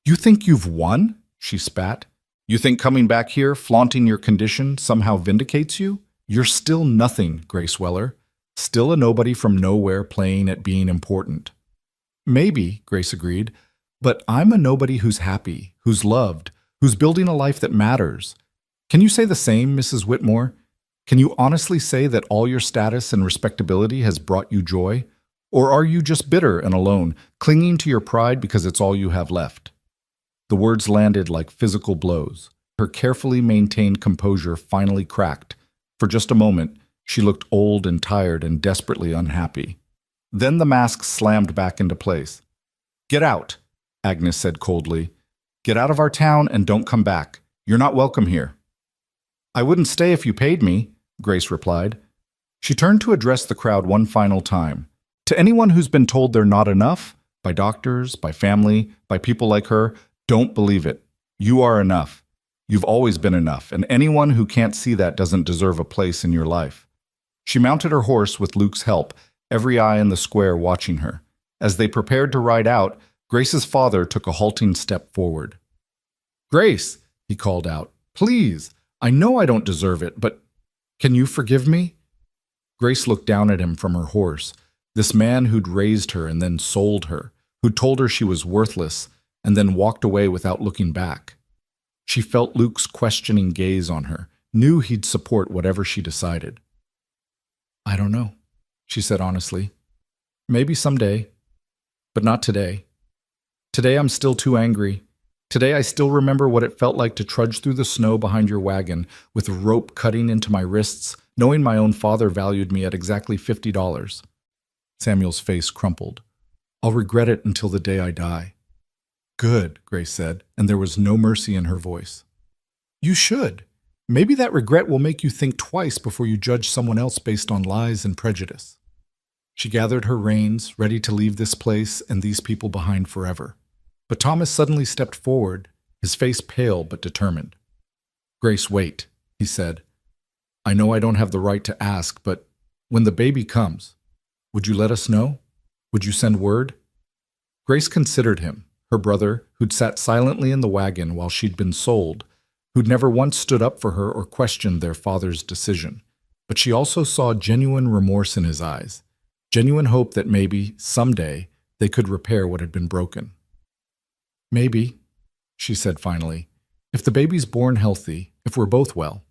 "You think you've won?" she spat. "You think coming back here, flaunting your condition, somehow vindicates you? You're still nothing, Grace Weller. Still a nobody from nowhere playing at being important." "Maybe," Grace agreed, "but I'm a nobody who's happy, who's loved, who's building a life that matters. Can you say the same, Mrs. Whitmore? Can you honestly say that all your status and respectability has brought you joy? Or are you just bitter and alone, clinging to your pride because it's all you have left?" The words landed like physical blows. Her carefully maintained composure finally cracked. For just a moment, she looked old and tired and desperately unhappy. Then the mask slammed back into place. "Get out," Agnes said coldly. "Get out of our town and don't come back. You're not welcome here." "I wouldn't stay if you paid me," Grace replied. She turned to address the crowd one final time. "To anyone who's been told they're not enough, by doctors, by family, by people like her, don't believe it. You are enough. You've always been enough, and anyone who can't see that doesn't deserve a place in your life." She mounted her horse with Luke's help, every eye in the square watching her. As they prepared to ride out, Grace's father took a halting step forward. "Grace," he called out, "please, I know I don't deserve it, but can you forgive me?" Grace looked down at him from her horse, this man who'd raised her and then sold her, who'd told her she was worthless, and then walked away without looking back. She felt Luke's questioning gaze on her, knew he'd support whatever she decided. "I don't know," she said honestly. "Maybe someday, but not today. Today I'm still too angry. Today I still remember what it felt like to trudge through the snow behind your wagon, with a rope cutting into my wrists, knowing my own father valued me at exactly $50. Samuel's face crumpled. "I'll regret it until the day I die." "Good," Grace said, and there was no mercy in her voice. "You should. Maybe that regret will make you think twice before you judge someone else based on lies and prejudice." She gathered her reins, ready to leave this place and these people behind forever. But Thomas suddenly stepped forward, his face pale but determined. "Grace, wait," he said. "I know I don't have the right to ask, but when the baby comes, would you let us know? Would you send word?" Grace considered him, her brother, who'd sat silently in the wagon while she'd been sold, who'd never once stood up for her or questioned their father's decision. But she also saw genuine remorse in his eyes, genuine hope that maybe, someday, they could repair what had been broken. "Maybe," she said finally, "if the baby's born healthy, if we're both well,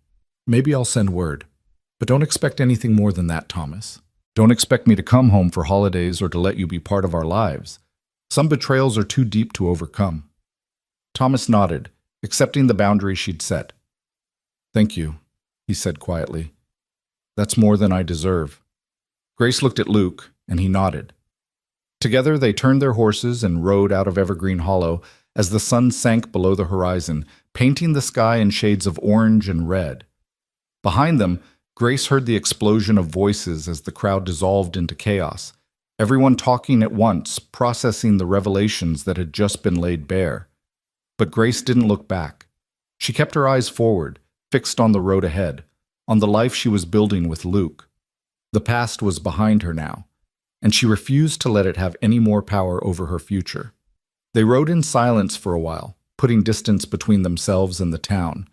maybe I'll send word. But don't expect anything more than that, Thomas. Don't expect me to come home for holidays or to let you be part of our lives. Some betrayals are too deep to overcome." Thomas nodded, accepting the boundary she'd set. "Thank you," he said quietly. "That's more than I deserve." Grace looked at Luke, and he nodded. Together they turned their horses and rode out of Evergreen Hollow as the sun sank below the horizon, painting the sky in shades of orange and red. Behind them, Grace heard the explosion of voices as the crowd dissolved into chaos, everyone talking at once, processing the revelations that had just been laid bare. But Grace didn't look back. She kept her eyes forward, fixed on the road ahead, on the life she was building with Luke. The past was behind her now, and she refused to let it have any more power over her future. They rode in silence for a while, putting distance between themselves and the town.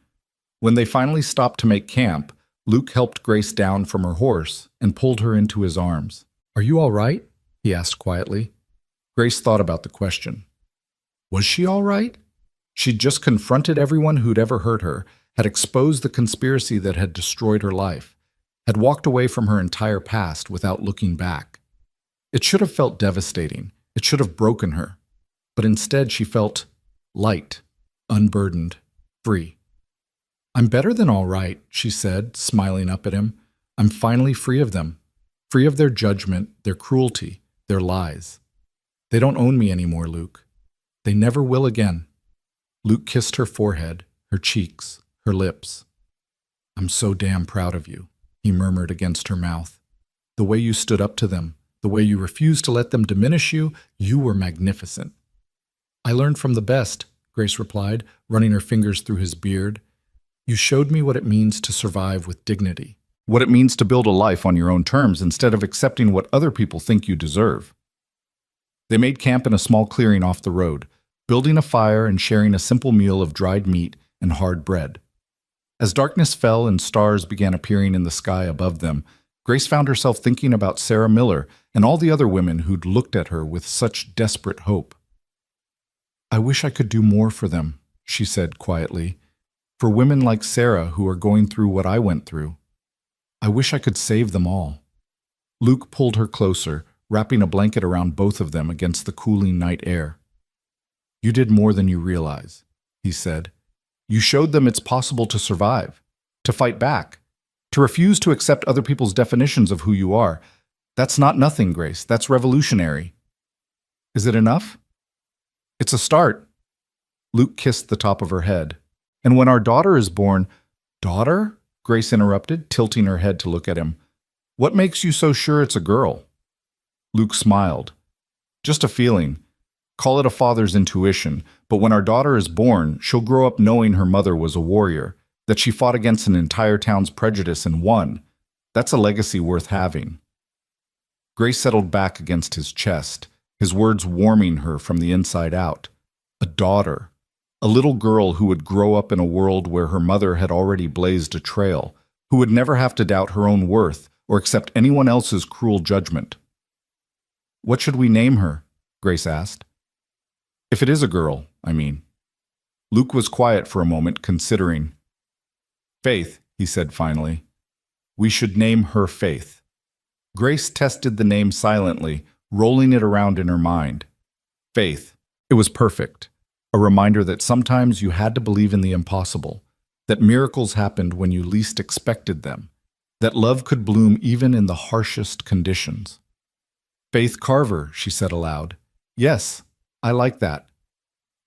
When they finally stopped to make camp, Luke helped Grace down from her horse and pulled her into his arms. "Are you all right?" he asked quietly. Grace thought about the question. Was she all right? She'd just confronted everyone who'd ever hurt her, had exposed the conspiracy that had destroyed her life, had walked away from her entire past without looking back. It should have felt devastating. It should have broken her. But instead she felt light, unburdened, free. "I'm better than all right," she said, smiling up at him. "I'm finally free of them. Free of their judgment, their cruelty, their lies. They don't own me anymore, Luke. They never will again." Luke kissed her forehead, her cheeks, her lips. "I'm so damn proud of you," he murmured against her mouth. "The way you stood up to them, the way you refused to let them diminish you, you were magnificent." "I learned from the best," Grace replied, running her fingers through his beard. "You showed me what it means to survive with dignity, what it means to build a life on your own terms instead of accepting what other people think you deserve." They made camp in a small clearing off the road, building a fire and sharing a simple meal of dried meat and hard bread. As darkness fell and stars began appearing in the sky above them, Grace found herself thinking about Sarah Miller and all the other women who'd looked at her with such desperate hope. "I wish I could do more for them," she said quietly. "For women like Sarah who are going through what I went through. I wish I could save them all." Luke pulled her closer, wrapping a blanket around both of them against the cooling night air. "You did more than you realize," he said. "You showed them it's possible to survive, to fight back, to refuse to accept other people's definitions of who you are. That's not nothing, Grace. That's revolutionary." "Is it enough?" "It's a start." Luke kissed the top of her head. "And when our daughter is born—" "Daughter?" Grace interrupted, tilting her head to look at him. "What makes you so sure it's a girl?" Luke smiled. "Just a feeling. Call it a father's intuition, but when our daughter is born, she'll grow up knowing her mother was a warrior, that she fought against an entire town's prejudice and won. That's a legacy worth having." Grace settled back against his chest, his words warming her from the inside out. A daughter. A little girl who would grow up in a world where her mother had already blazed a trail, who would never have to doubt her own worth or accept anyone else's cruel judgment. "What should we name her?" Grace asked. "If it is a girl, I mean." Luke was quiet for a moment, considering. "Faith," he said finally. "We should name her Faith." Grace tested the name silently, rolling it around in her mind. Faith. It was perfect. A reminder that sometimes you had to believe in the impossible, that miracles happened when you least expected them, that love could bloom even in the harshest conditions. "Faith Carver," she said aloud. "Yes, I like that."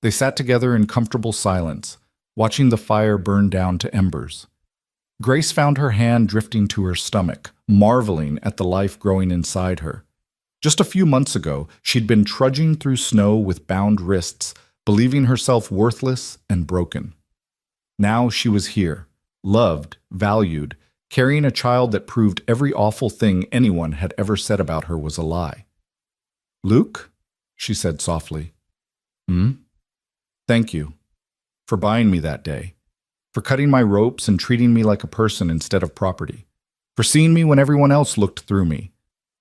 They sat together in comfortable silence, watching the fire burn down to embers. Grace found her hand drifting to her stomach, marveling at the life growing inside her. Just a few months ago, she'd been trudging through snow with bound wrists, believing herself worthless and broken. Now she was here, loved, valued, carrying a child that proved every awful thing anyone had ever said about her was a lie. "Luke?" she said softly. "Hmm? Thank you. For buying me that day. For cutting my ropes and treating me like a person instead of property. For seeing me when everyone else looked through me.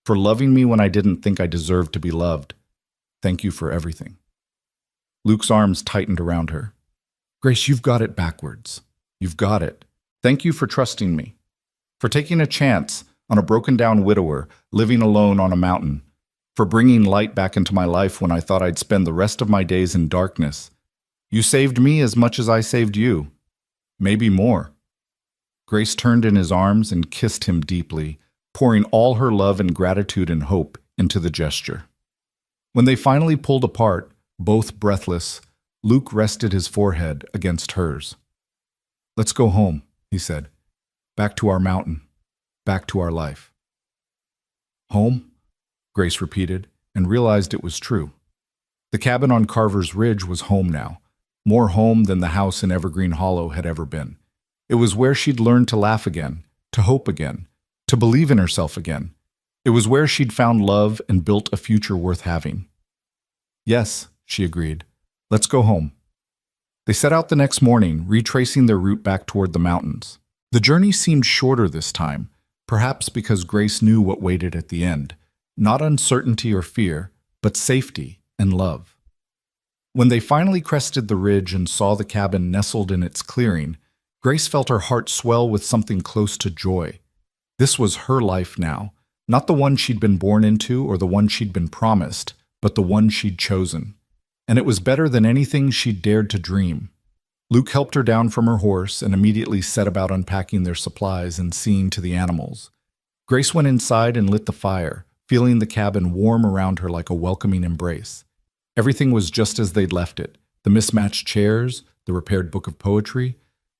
For loving me when I didn't think I deserved to be loved. Thank you for everything." Luke's arms tightened around her. "Grace, you've got it backwards. You've got it. Thank you for trusting me. For taking a chance on a broken-down widower living alone on a mountain. For bringing light back into my life when I thought I'd spend the rest of my days in darkness. You saved me as much as I saved you. Maybe more." Grace turned in his arms and kissed him deeply, pouring all her love and gratitude and hope into the gesture. When they finally pulled apart, both breathless, Luke rested his forehead against hers. "Let's go home," he said. "Back to our mountain. Back to our life." "Home?" Grace repeated, and realized it was true. The cabin on Carver's Ridge was home now, more home than the house in Evergreen Hollow had ever been. It was where she'd learned to laugh again, to hope again, to believe in herself again. It was where she'd found love and built a future worth having. Yes, she agreed. Let's go home. They set out the next morning, retracing their route back toward the mountains. The journey seemed shorter this time, perhaps because Grace knew what waited at the end. Not uncertainty or fear, but safety and love. When they finally crested the ridge and saw the cabin nestled in its clearing, Grace felt her heart swell with something close to joy. This was her life now, not the one she'd been born into or the one she'd been promised, but the one she'd chosen. And it was better than anything she'd dared to dream. Luke helped her down from her horse and immediately set about unpacking their supplies and seeing to the animals. Grace went inside and lit the fire, feeling the cabin warm around her like a welcoming embrace. Everything was just as they'd left it. The mismatched chairs, the repaired book of poetry,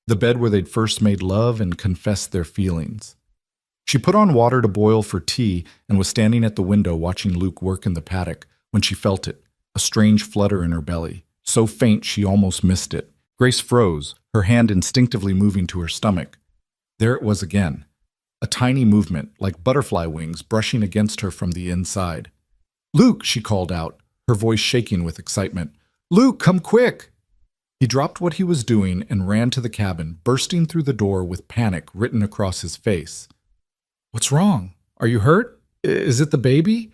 the bed where they'd first made love and confessed their feelings. She put on water to boil for tea and was standing at the window watching Luke work in the paddock when she felt it, a strange flutter in her belly, so faint she almost missed it. Grace froze, her hand instinctively moving to her stomach. There it was again, a tiny movement, like butterfly wings brushing against her from the inside. "Luke," she called out, her voice shaking with excitement. "Luke, come quick!" He dropped what he was doing and ran to the cabin, bursting through the door with panic written across his face. "What's wrong? Are you hurt? Is it the baby?"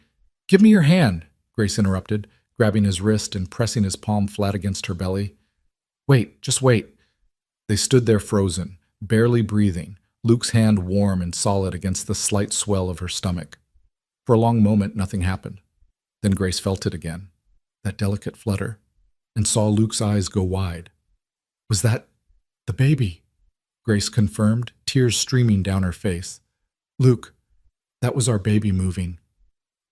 "Give me your hand," Grace interrupted, grabbing his wrist and pressing his palm flat against her belly. "Wait, just wait." They stood there frozen, barely breathing, Luke's hand warm and solid against the slight swell of her stomach. For a long moment, nothing happened. Then Grace felt it again, that delicate flutter, and saw Luke's eyes go wide. "Was that the baby?" Grace confirmed, tears streaming down her face. "Luke, that was our baby moving."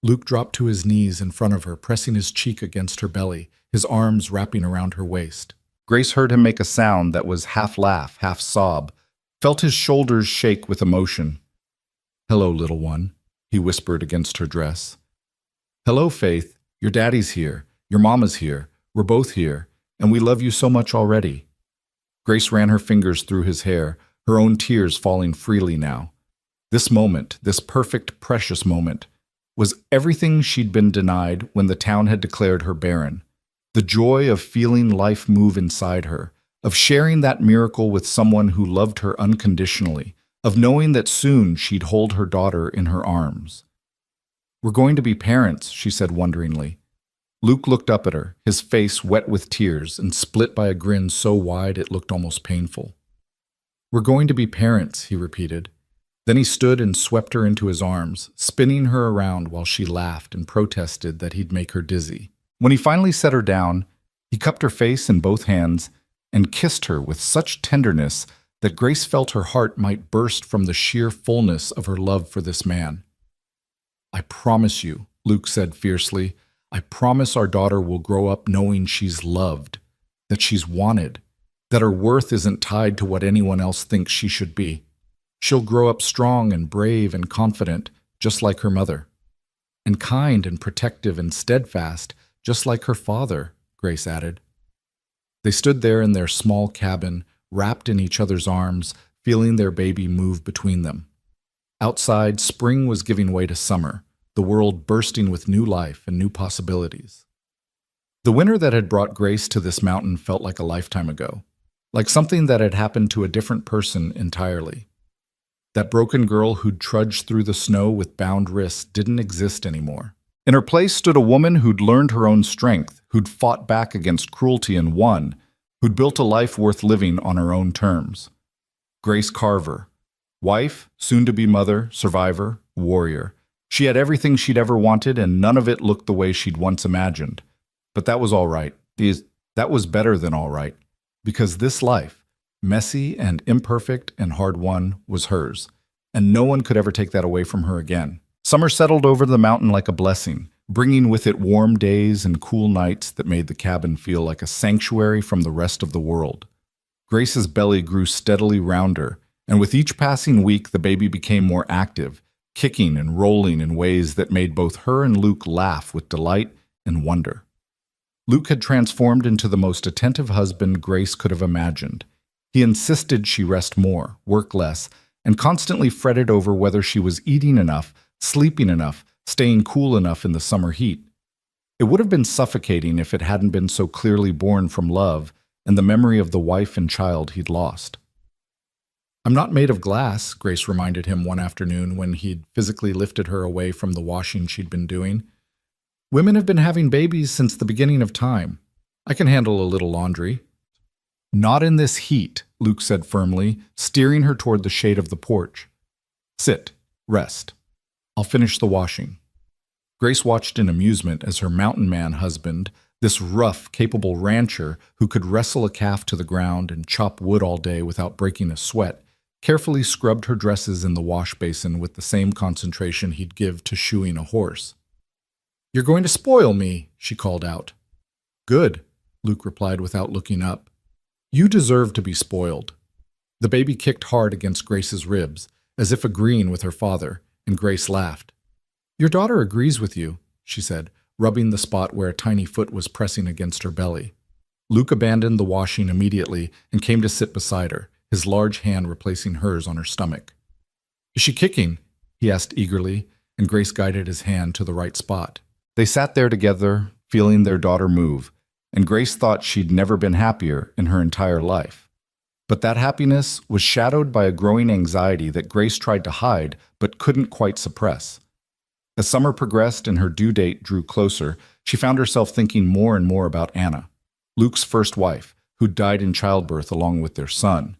Luke dropped to his knees in front of her, pressing his cheek against her belly, his arms wrapping around her waist. Grace heard him make a sound that was half laugh, half sob, felt his shoulders shake with emotion. "Hello, little one," he whispered against her dress. "Hello, Faith. Your daddy's here. Your mama's here. We're both here, and we love you so much already." Grace ran her fingers through his hair, her own tears falling freely now. This moment, this perfect, precious moment, was everything she'd been denied when the town had declared her barren. The joy of feeling life move inside her, of sharing that miracle with someone who loved her unconditionally, of knowing that soon she'd hold her daughter in her arms. "We're going to be parents," she said wonderingly. Luke looked up at her, his face wet with tears and split by a grin so wide it looked almost painful. "We're going to be parents," he repeated. Then he stood and swept her into his arms, spinning her around while she laughed and protested that he'd make her dizzy. When he finally set her down, he cupped her face in both hands and kissed her with such tenderness that Grace felt her heart might burst from the sheer fullness of her love for this man. "I promise you," Luke said fiercely, "I promise our daughter will grow up knowing she's loved, that she's wanted, that her worth isn't tied to what anyone else thinks she should be. She'll grow up strong and brave and confident, just like her mother. And kind and protective and steadfast, just like her father," Grace added. They stood there in their small cabin, wrapped in each other's arms, feeling their baby move between them. Outside, spring was giving way to summer, the world bursting with new life and new possibilities. The winter that had brought Grace to this mountain felt like a lifetime ago, like something that had happened to a different person entirely. That broken girl who'd trudged through the snow with bound wrists didn't exist anymore. In her place stood a woman who'd learned her own strength, who'd fought back against cruelty and won, who'd built a life worth living on her own terms. Grace Carver. Wife, soon-to-be mother, survivor, warrior. She had everything she'd ever wanted, and none of it looked the way she'd once imagined. But that was all right. That was better than all right. Because this life, messy and imperfect and hard-won, was hers, and no one could ever take that away from her again. Summer settled over the mountain like a blessing, bringing with it warm days and cool nights that made the cabin feel like a sanctuary from the rest of the world. Grace's belly grew steadily rounder, and with each passing week the baby became more active, kicking and rolling in ways that made both her and Luke laugh with delight and wonder. Luke had transformed into the most attentive husband Grace could have imagined. He insisted she rest more, work less, and constantly fretted over whether she was eating enough, sleeping enough, staying cool enough in the summer heat. It would have been suffocating if it hadn't been so clearly born from love and the memory of the wife and child he'd lost. "I'm not made of glass," Grace reminded him one afternoon when he'd physically lifted her away from the washing she'd been doing. "Women have been having babies since the beginning of time. I can handle a little laundry." "Not in this heat," Luke said firmly, steering her toward the shade of the porch. "Sit. Rest. I'll finish the washing." Grace watched in amusement as her mountain man husband, this rough, capable rancher who could wrestle a calf to the ground and chop wood all day without breaking a sweat, carefully scrubbed her dresses in the wash basin with the same concentration he'd give to shoeing a horse. "You're going to spoil me," she called out. "Good," Luke replied without looking up. "You deserve to be spoiled." The baby kicked hard against Grace's ribs, as if agreeing with her father, and Grace laughed. "Your daughter agrees with you," she said, rubbing the spot where a tiny foot was pressing against her belly. Luke abandoned the washing immediately and came to sit beside her, his large hand replacing hers on her stomach. "Is she kicking?" he asked eagerly, and Grace guided his hand to the right spot. They sat there together, feeling their daughter move, and Grace thought she'd never been happier in her entire life. But that happiness was shadowed by a growing anxiety that Grace tried to hide but couldn't quite suppress. As summer progressed and her due date drew closer, she found herself thinking more and more about Anna, Luke's first wife, who died in childbirth along with their son.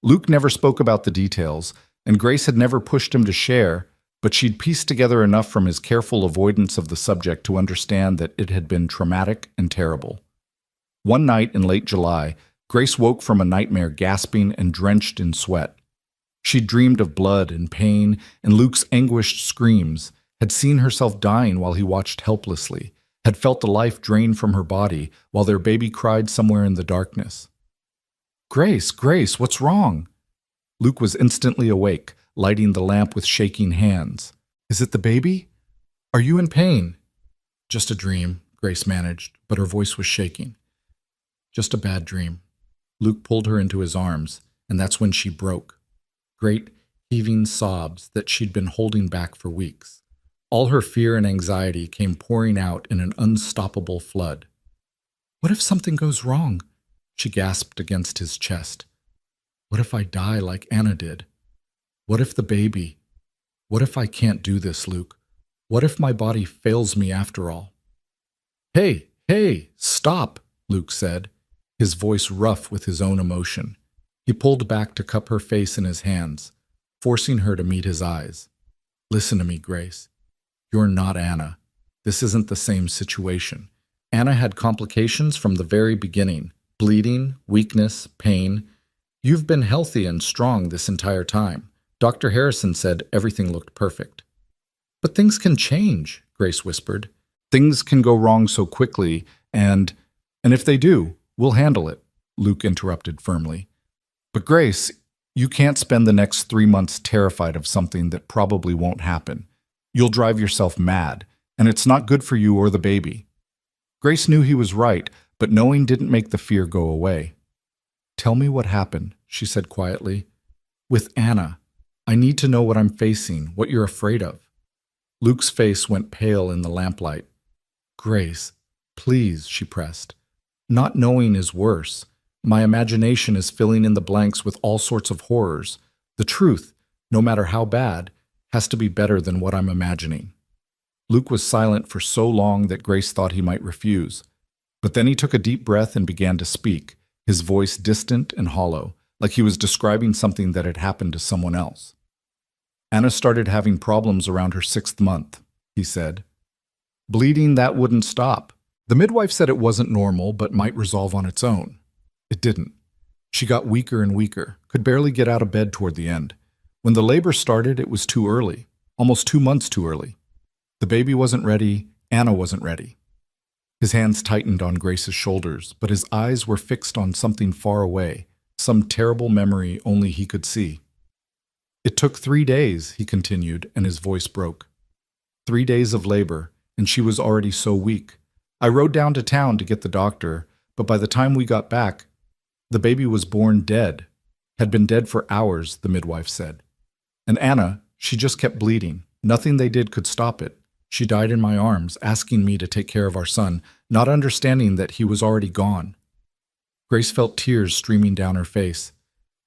Luke never spoke about the details, and Grace had never pushed him to share, but she'd pieced together enough from his careful avoidance of the subject to understand that it had been traumatic and terrible. One night in late July, Grace woke from a nightmare gasping and drenched in sweat. She'd dreamed of blood and pain and Luke's anguished screams, had seen herself dying while he watched helplessly, had felt the life drain from her body while their baby cried somewhere in the darkness. "Grace, Grace, what's wrong?" Luke was instantly awake, lighting the lamp with shaking hands. "Is it the baby? Are you in pain?" "Just a dream," Grace managed, but her voice was shaking. "Just a bad dream." Luke pulled her into his arms, and that's when she broke. Great, heaving sobs that she'd been holding back for weeks. All her fear and anxiety came pouring out in an unstoppable flood. "What if something goes wrong?" she gasped against his chest. "What if I die like Anna did? What if the baby? What if I can't do this, Luke? What if my body fails me after all?" Hey, stop," Luke said, his voice rough with his own emotion. He pulled back to cup her face in his hands, forcing her to meet his eyes. "Listen to me, Grace. You're not Anna. This isn't the same situation. Anna had complications from the very beginning. Bleeding, weakness, pain. You've been healthy and strong this entire time. Dr. Harrison said everything looked perfect." "But things can change," Grace whispered. "Things can go wrong so quickly, and if they do, we'll handle it," Luke interrupted firmly. "But Grace, you can't spend the next 3 months terrified of something that probably won't happen. You'll drive yourself mad, and it's not good for you or the baby." Grace knew he was right, but knowing didn't make the fear go away. "Tell me what happened," she said quietly. "With Anna. I need to know what I'm facing, what you're afraid of." Luke's face went pale in the lamplight. "Grace, please," she pressed. "Not knowing is worse. My imagination is filling in the blanks with all sorts of horrors. The truth, no matter how bad, has to be better than what I'm imagining." Luke was silent for so long that Grace thought he might refuse. But then he took a deep breath and began to speak, his voice distant and hollow, like he was describing something that had happened to someone else. "Anna started having problems around her 6th month," he said. "Bleeding that wouldn't stop. The midwife said it wasn't normal but might resolve on its own. It didn't. She got weaker and weaker, could barely get out of bed toward the end. When the labor started, it was too early, almost 2 months too early. The baby wasn't ready, Anna wasn't ready." His hands tightened on Grace's shoulders, but his eyes were fixed on something far away, some terrible memory only he could see. "It took 3 days," he continued, and his voice broke. 3 days of labor, and she was already so weak. I rode down to town to get the doctor, but by the time we got back, the baby was born dead. Had been dead for hours, the midwife said. And Anna, she just kept bleeding. Nothing they did could stop it. She died in my arms, asking me to take care of our son, not understanding that he was already gone. Grace felt tears streaming down her face.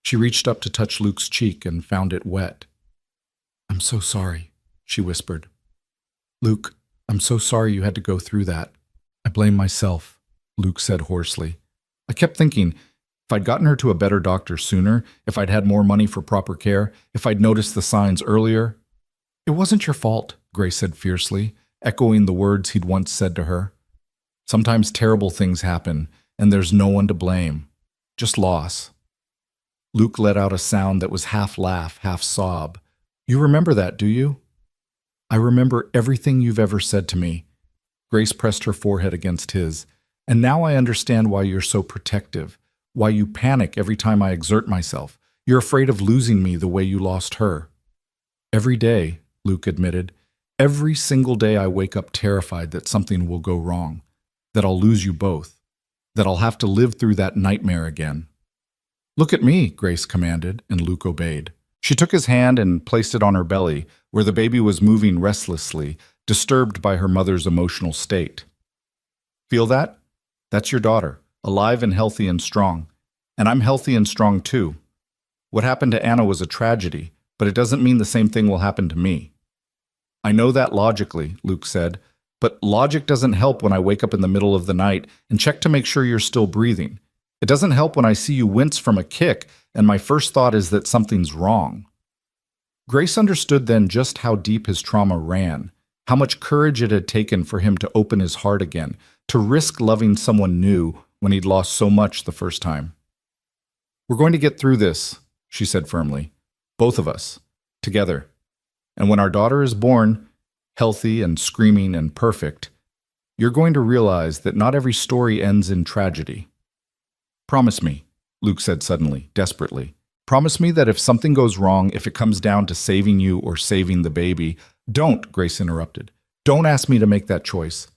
She reached up to touch Luke's cheek and found it wet. "I'm so sorry," she whispered. "Luke, I'm so sorry you had to go through that. I blame myself," Luke said hoarsely. "I kept thinking, if I'd gotten her to a better doctor sooner, if I'd had more money for proper care, if I'd noticed the signs earlier." "It wasn't your fault," Grace said fiercely, echoing the words he'd once said to her. "Sometimes terrible things happen, and there's no one to blame. Just loss." Luke let out a sound that was half laugh, half sob. "You remember that, do you?" "I remember everything you've ever said to me." Grace pressed her forehead against his. "And now I understand why you're so protective, why you panic every time I exert myself. You're afraid of losing me the way you lost her." "Every day," Luke admitted, "every single day I wake up terrified that something will go wrong, that I'll lose you both, that I'll have to live through that nightmare again." "Look at me," Grace commanded, and Luke obeyed. She took his hand and placed it on her belly, where the baby was moving restlessly, disturbed by her mother's emotional state. "Feel that? That's your daughter, alive and healthy and strong. And I'm healthy and strong too. What happened to Anna was a tragedy, but it doesn't mean the same thing will happen to me." "I know that logically," Luke said, "but logic doesn't help when I wake up in the middle of the night and check to make sure you're still breathing. It doesn't help when I see you wince from a kick and my first thought is that something's wrong." Grace understood then just how deep his trauma ran, how much courage it had taken for him to open his heart again, to risk loving someone new when he'd lost so much the first time. "We're going to get through this," she said firmly. "Both of us. Together. And when our daughter is born, healthy and screaming and perfect, you're going to realize that not every story ends in tragedy. Promise me," Luke said suddenly, desperately. "Promise me that if something goes wrong, if it comes down to saving you or saving the baby—" "Don't," Grace interrupted. "Don't ask me to make that choice."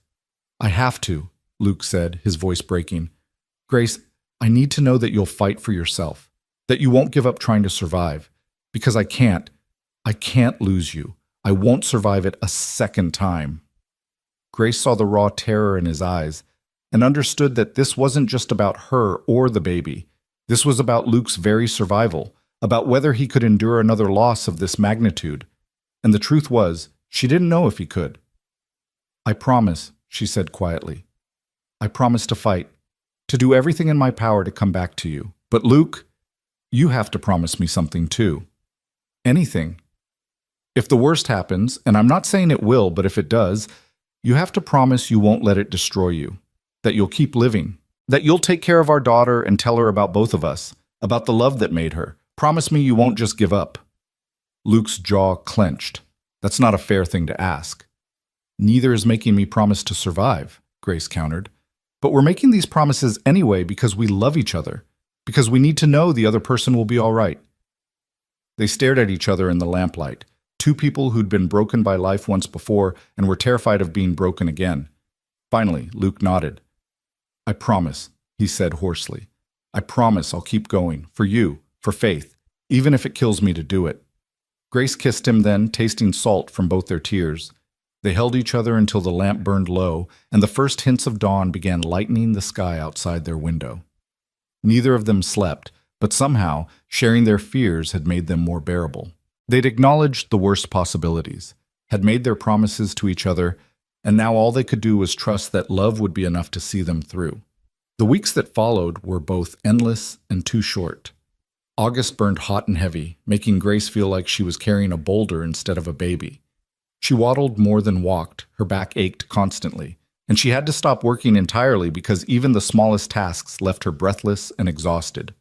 "I have to," Luke said, his voice breaking. "Grace, I need to know that you'll fight for yourself, that you won't give up trying to survive, because I can't lose you. I won't survive it a second time." Grace saw the raw terror in his eyes and understood that this wasn't just about her or the baby. This was about Luke's very survival, about whether he could endure another loss of this magnitude. And the truth was, she didn't know if he could. "I promise," she said quietly. "I promise to fight, to do everything in my power to come back to you. But Luke, you have to promise me something too. Anything. If the worst happens, and I'm not saying it will, but if it does, you have to promise you won't let it destroy you, that you'll keep living, that you'll take care of our daughter and tell her about both of us, about the love that made her. Promise me you won't just give up." Luke's jaw clenched. That's not a fair thing to ask. "Neither is making me promise to survive," Grace countered. "But we're making these promises anyway because we love each other, because we need to know the other person will be all right." They stared at each other in the lamplight, two people who'd been broken by life once before and were terrified of being broken again. Finally, Luke nodded. "I promise," he said hoarsely. "I promise I'll keep going, for you, for Faith, even if it kills me to do it." Grace kissed him then, tasting salt from both their tears. They held each other until the lamp burned low and the first hints of dawn began lightening the sky outside their window. Neither of them slept, but somehow sharing their fears had made them more bearable. They'd acknowledged the worst possibilities, had made their promises to each other, and now all they could do was trust that love would be enough to see them through. The weeks that followed were both endless and too short. August burned hot and heavy, making Grace feel like she was carrying a boulder instead of a baby. She waddled more than walked, her back ached constantly, and she had to stop working entirely because even the smallest tasks left her breathless and exhausted.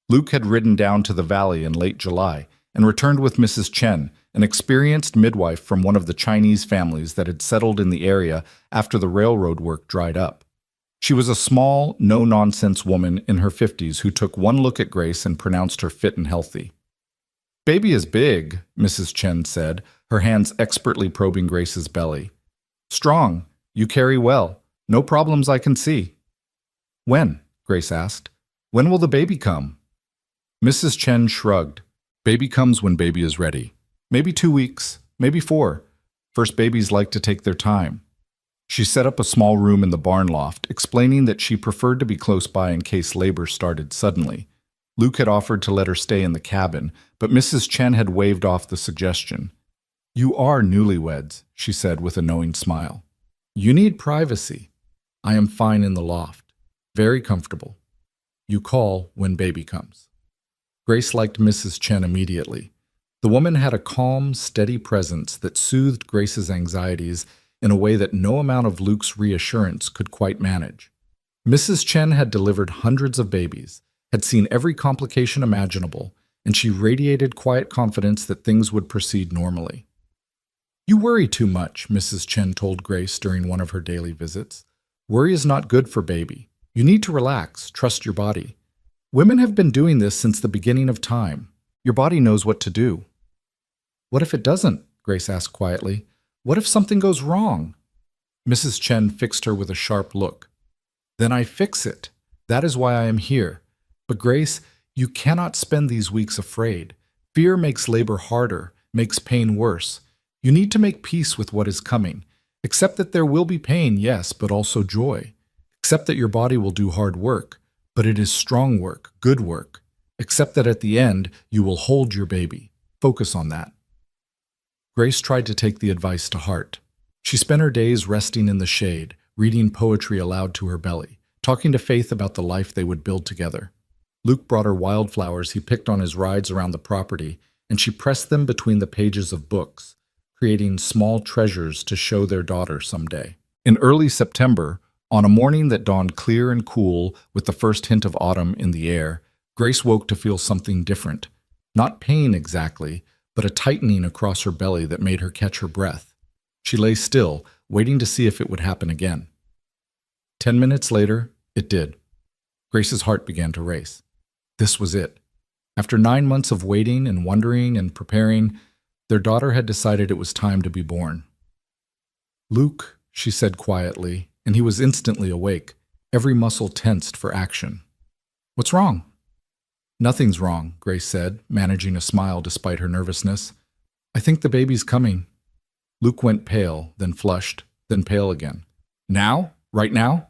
Luke had ridden down to the valley in late July and returned with Mrs. Chen, an experienced midwife from one of the Chinese families that had settled in the area after the railroad work dried up. She was a small, no-nonsense woman in her 50s who took one look at Grace and pronounced her fit and healthy. "Baby is big," Mrs. Chen said, her hands expertly probing Grace's belly. "Strong. You carry well. No problems I can see." "When?" Grace asked. "When will the baby come?" Mrs. Chen shrugged. "Baby comes when baby is ready." Maybe 2 weeks, maybe 4. First babies like to take their time. She set up a small room in the barn loft, explaining that she preferred to be close by in case labor started suddenly. Luke had offered to let her stay in the cabin, but Mrs. Chen had waved off the suggestion. "You are newlyweds," she said with a knowing smile. "You need privacy. I am fine in the loft. Very comfortable. You call when baby comes." Grace liked Mrs. Chen immediately. The woman had a calm, steady presence that soothed Grace's anxieties in a way that no amount of Luke's reassurance could quite manage. Mrs. Chen had delivered hundreds of babies, had seen every complication imaginable, and she radiated quiet confidence that things would proceed normally. "You worry too much," Mrs. Chen told Grace during one of her daily visits. "Worry is not good for baby. You need to relax, trust your body. Women have been doing this since the beginning of time. Your body knows what to do." "What if it doesn't?" Grace asked quietly. "What if something goes wrong?" Mrs. Chen fixed her with a sharp look. "Then I fix it. That is why I am here. But Grace, you cannot spend these weeks afraid. Fear makes labor harder, makes pain worse. You need to make peace with what is coming. Accept that there will be pain, yes, but also joy. Accept that your body will do hard work, but it is strong work, good work. Accept that at the end, you will hold your baby. Focus on that." Grace tried to take the advice to heart. She spent her days resting in the shade, reading poetry aloud to her belly, talking to Faith about the life they would build together. Luke brought her wildflowers he picked on his rides around the property, and she pressed them between the pages of books, creating small treasures to show their daughter someday. In early September, on a morning that dawned clear and cool with the first hint of autumn in the air, Grace woke to feel something different. Not pain exactly, but a tightening across her belly that made her catch her breath. She lay still, waiting to see if it would happen again. 10 minutes later, it did. Grace's heart began to race. This was it. After 9 months of waiting and wondering and preparing, their daughter had decided it was time to be born. "Luke," she said quietly, and he was instantly awake, every muscle tensed for action. "What's wrong?" "Nothing's wrong," Grace said, managing a smile despite her nervousness. "I think the baby's coming." Luke went pale, then flushed, then pale again. "Now? Right now?"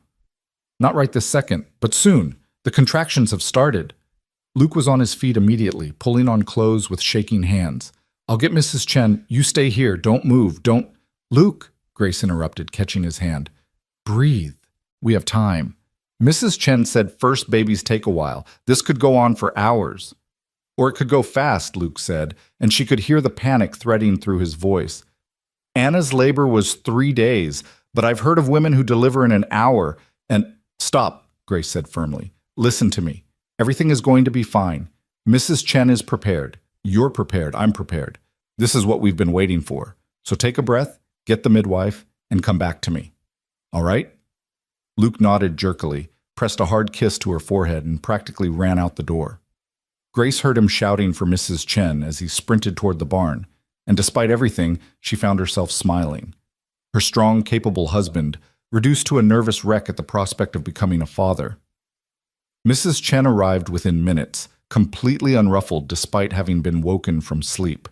"Not right this second, but soon. The contractions have started." Luke was on his feet immediately, pulling on clothes with shaking hands. "I'll get Mrs. Chen. You stay here. Don't move. Don't—" "Luke," Grace interrupted, catching his hand. "Breathe. We have time." Mrs. Chen said first babies take a while. This could go on for hours. "Or it could go fast," Luke said, and she could hear the panic threading through his voice. "Anna's labor was 3 days, but I've heard of women who deliver in an hour, and—" "Stop," Grace said firmly. "Listen to me. Everything is going to be fine. Mrs. Chen is prepared. You're prepared. I'm prepared. This is what we've been waiting for. So take a breath, get the midwife, and come back to me. All right?" Luke nodded jerkily, pressed a hard kiss to her forehead, and practically ran out the door. Grace heard him shouting for Mrs. Chen as he sprinted toward the barn, and despite everything, she found herself smiling. Her strong, capable husband, reduced to a nervous wreck at the prospect of becoming a father. Mrs. Chen arrived within minutes, completely unruffled despite having been woken from sleep.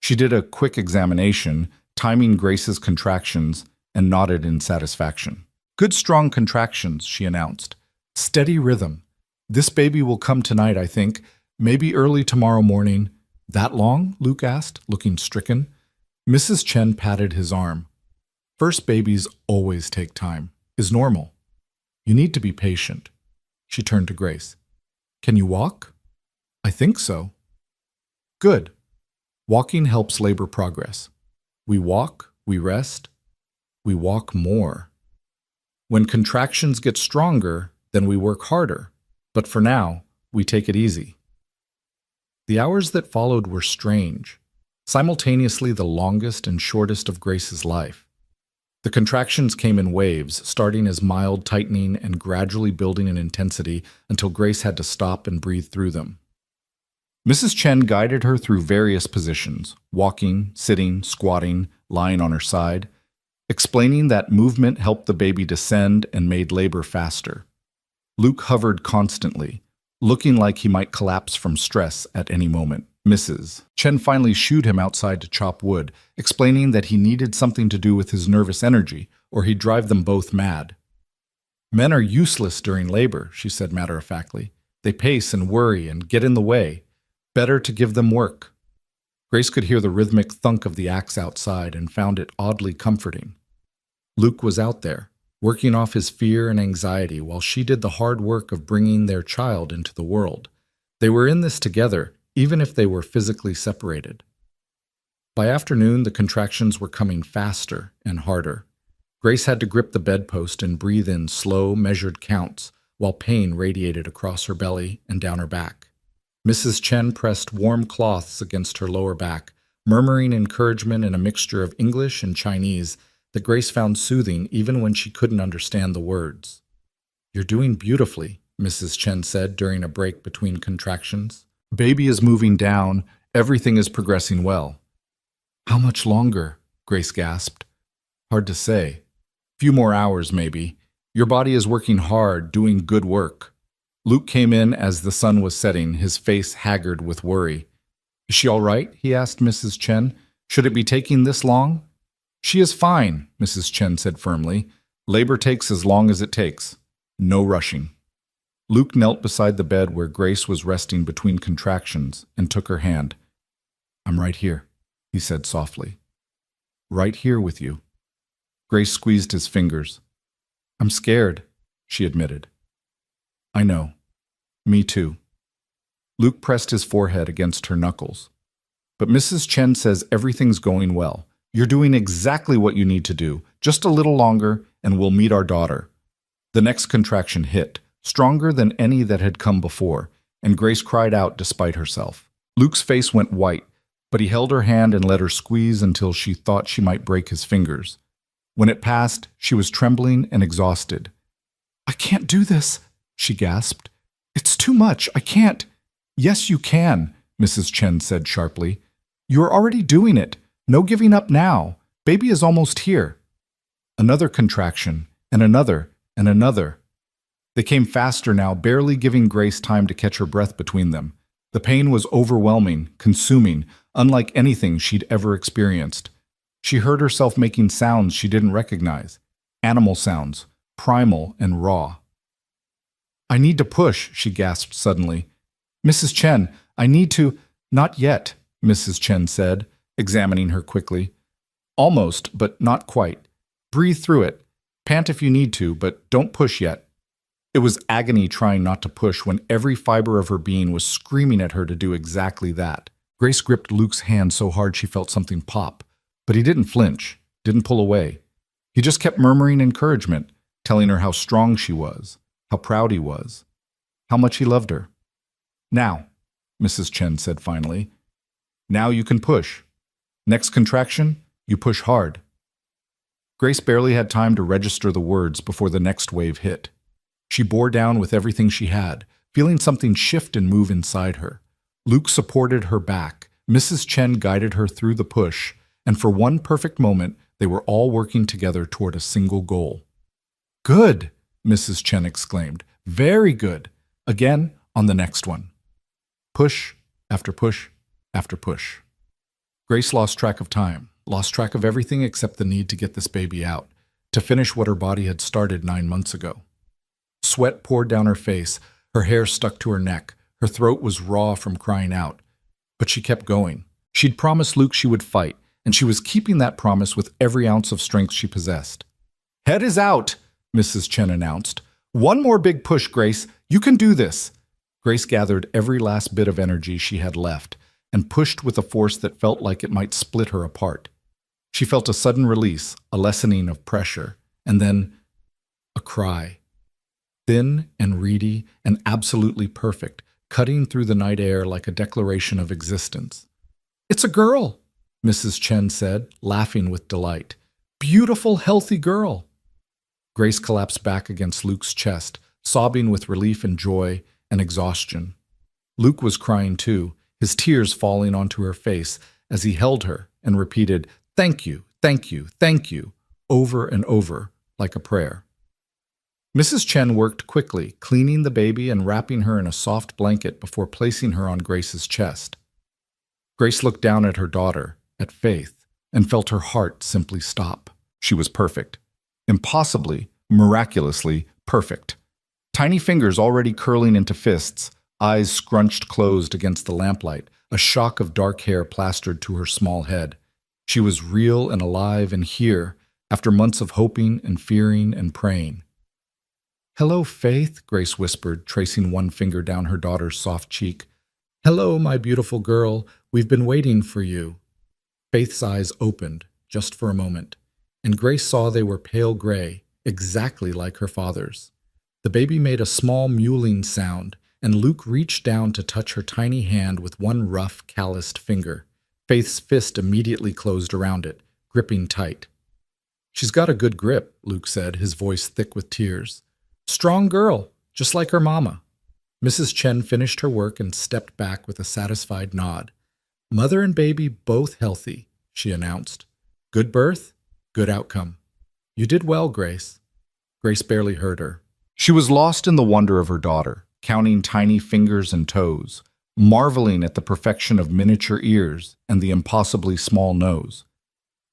She did a quick examination, timing Grace's contractions, and nodded in satisfaction. "Good strong contractions," she announced. "Steady rhythm. This baby will come tonight, I think. Maybe early tomorrow morning." "That long?" Luke asked, looking stricken. Mrs. Chen patted his arm. "First babies always take time. Is normal. You need to be patient." She turned to Grace. "Can you walk?" "I think so." "Good. Walking helps labor progress. We walk, we rest, we walk more. When contractions get stronger, then we work harder. But for now, we take it easy." The hours that followed were strange, simultaneously the longest and shortest of Grace's life. The contractions came in waves, starting as mild tightening and gradually building in intensity until Grace had to stop and breathe through them. Mrs. Chen guided her through various positions, walking, sitting, squatting, lying on her side, explaining that movement helped the baby descend and made labor faster. Luke hovered constantly, looking like he might collapse from stress at any moment. Mrs. Chen finally shooed him outside to chop wood, explaining that he needed something to do with his nervous energy, or he'd drive them both mad. Men are useless during labor, she said matter-of-factly. They pace and worry and get in the way. Better to give them work. Grace could hear the rhythmic thunk of the axe outside and found it oddly comforting. Luke was out there, working off his fear and anxiety while she did the hard work of bringing their child into the world. They were in this together, even if they were physically separated. By afternoon, the contractions were coming faster and harder. Grace had to grip the bedpost and breathe in slow, measured counts while pain radiated across her belly and down her back. Mrs. Chen pressed warm cloths against her lower back, murmuring encouragement in a mixture of English and Chinese that Grace found soothing even when she couldn't understand the words. "You're doing beautifully," Mrs. Chen said during a break between contractions. "Baby is moving down. Everything is progressing well." "How much longer?" Grace gasped. "Hard to say. Few more hours, maybe. Your body is working hard, doing good work." Luke came in as the sun was setting, his face haggard with worry. "Is she all right?" he asked Mrs. Chen. "Should it be taking this long?" "She is fine," Mrs. Chen said firmly. "Labor takes as long as it takes. No rushing." Luke knelt beside the bed where Grace was resting between contractions and took her hand. "I'm right here," he said softly. "Right here with you." Grace squeezed his fingers. "I'm scared," she admitted. "I know. Me too." Luke pressed his forehead against her knuckles. "But Mrs. Chen says everything's going well. You're doing exactly what you need to do. Just a little longer, and we'll meet our daughter." The next contraction hit, stronger than any that had come before, and Grace cried out despite herself. Luke's face went white, but he held her hand and let her squeeze until she thought she might break his fingers. When it passed, she was trembling and exhausted. "I can't do this," she gasped. "It's too much. I can't." "Yes, you can," Mrs. Chen said sharply. "You're already doing it. No giving up now. Baby is almost here." Another contraction, and another, and another. They came faster now, barely giving Grace time to catch her breath between them. The pain was overwhelming, consuming, unlike anything she'd ever experienced. She heard herself making sounds she didn't recognize. Animal sounds, primal and raw. "I need to push," she gasped suddenly. "Mrs. Chen, I need to—" "Not yet," Mrs. Chen said, examining her quickly. "Almost, but not quite. Breathe through it. Pant if you need to, but don't push yet." It was agony trying not to push when every fiber of her being was screaming at her to do exactly that. Grace gripped Luke's hand so hard she felt something pop, but he didn't flinch, didn't pull away. He just kept murmuring encouragement, telling her how strong she was, how proud he was, how much he loved her. "Now," Mrs. Chen said finally. "Now you can push. Next contraction, you push hard." Grace barely had time to register the words before the next wave hit. She bore down with everything she had, feeling something shift and move inside her. Luke supported her back. Mrs. Chen guided her through the push, and for one perfect moment, they were all working together toward a single goal. "Good!" Mrs. Chen exclaimed. "Very good! Again on the next one." Push after push after push. Grace lost track of time, lost track of everything except the need to get this baby out, to finish what her body had started 9 months ago. Sweat poured down her face, her hair stuck to her neck, her throat was raw from crying out. But she kept going. She'd promised Luke she would fight, and she was keeping that promise with every ounce of strength she possessed. "Head is out," Mrs. Chen announced. "One more big push, Grace. You can do this." Grace gathered every last bit of energy she had left and pushed with a force that felt like it might split her apart. She felt a sudden release, a lessening of pressure, and then a cry. Thin and reedy and absolutely perfect, cutting through the night air like a declaration of existence. "It's a girl," Mrs. Chen said, laughing with delight. "Beautiful, healthy girl." Grace collapsed back against Luke's chest, sobbing with relief and joy and exhaustion. Luke was crying too, his tears falling onto her face as he held her and repeated, "Thank you, thank you, thank you," over and over, like a prayer. Mrs. Chen worked quickly, cleaning the baby and wrapping her in a soft blanket before placing her on Grace's chest. Grace looked down at her daughter, at Faith, and felt her heart simply stop. She was perfect. Impossibly, miraculously perfect. Tiny fingers already curling into fists, eyes scrunched closed against the lamplight, a shock of dark hair plastered to her small head. She was real and alive and here, after months of hoping and fearing and praying. "Hello, Faith," Grace whispered, tracing one finger down her daughter's soft cheek. "Hello, my beautiful girl. We've been waiting for you." Faith's eyes opened, just for a moment, and Grace saw they were pale gray, exactly like her father's. The baby made a small mewling sound, and Luke reached down to touch her tiny hand with one rough, calloused finger. Faith's fist immediately closed around it, gripping tight. "She's got a good grip," Luke said, his voice thick with tears. "Strong girl, just like her mama." Mrs. Chen finished her work and stepped back with a satisfied nod. "Mother and baby both healthy," she announced. "Good birth, good outcome. You did well, Grace." Grace barely heard her. She was lost in the wonder of her daughter, counting tiny fingers and toes, marveling at the perfection of miniature ears and the impossibly small nose.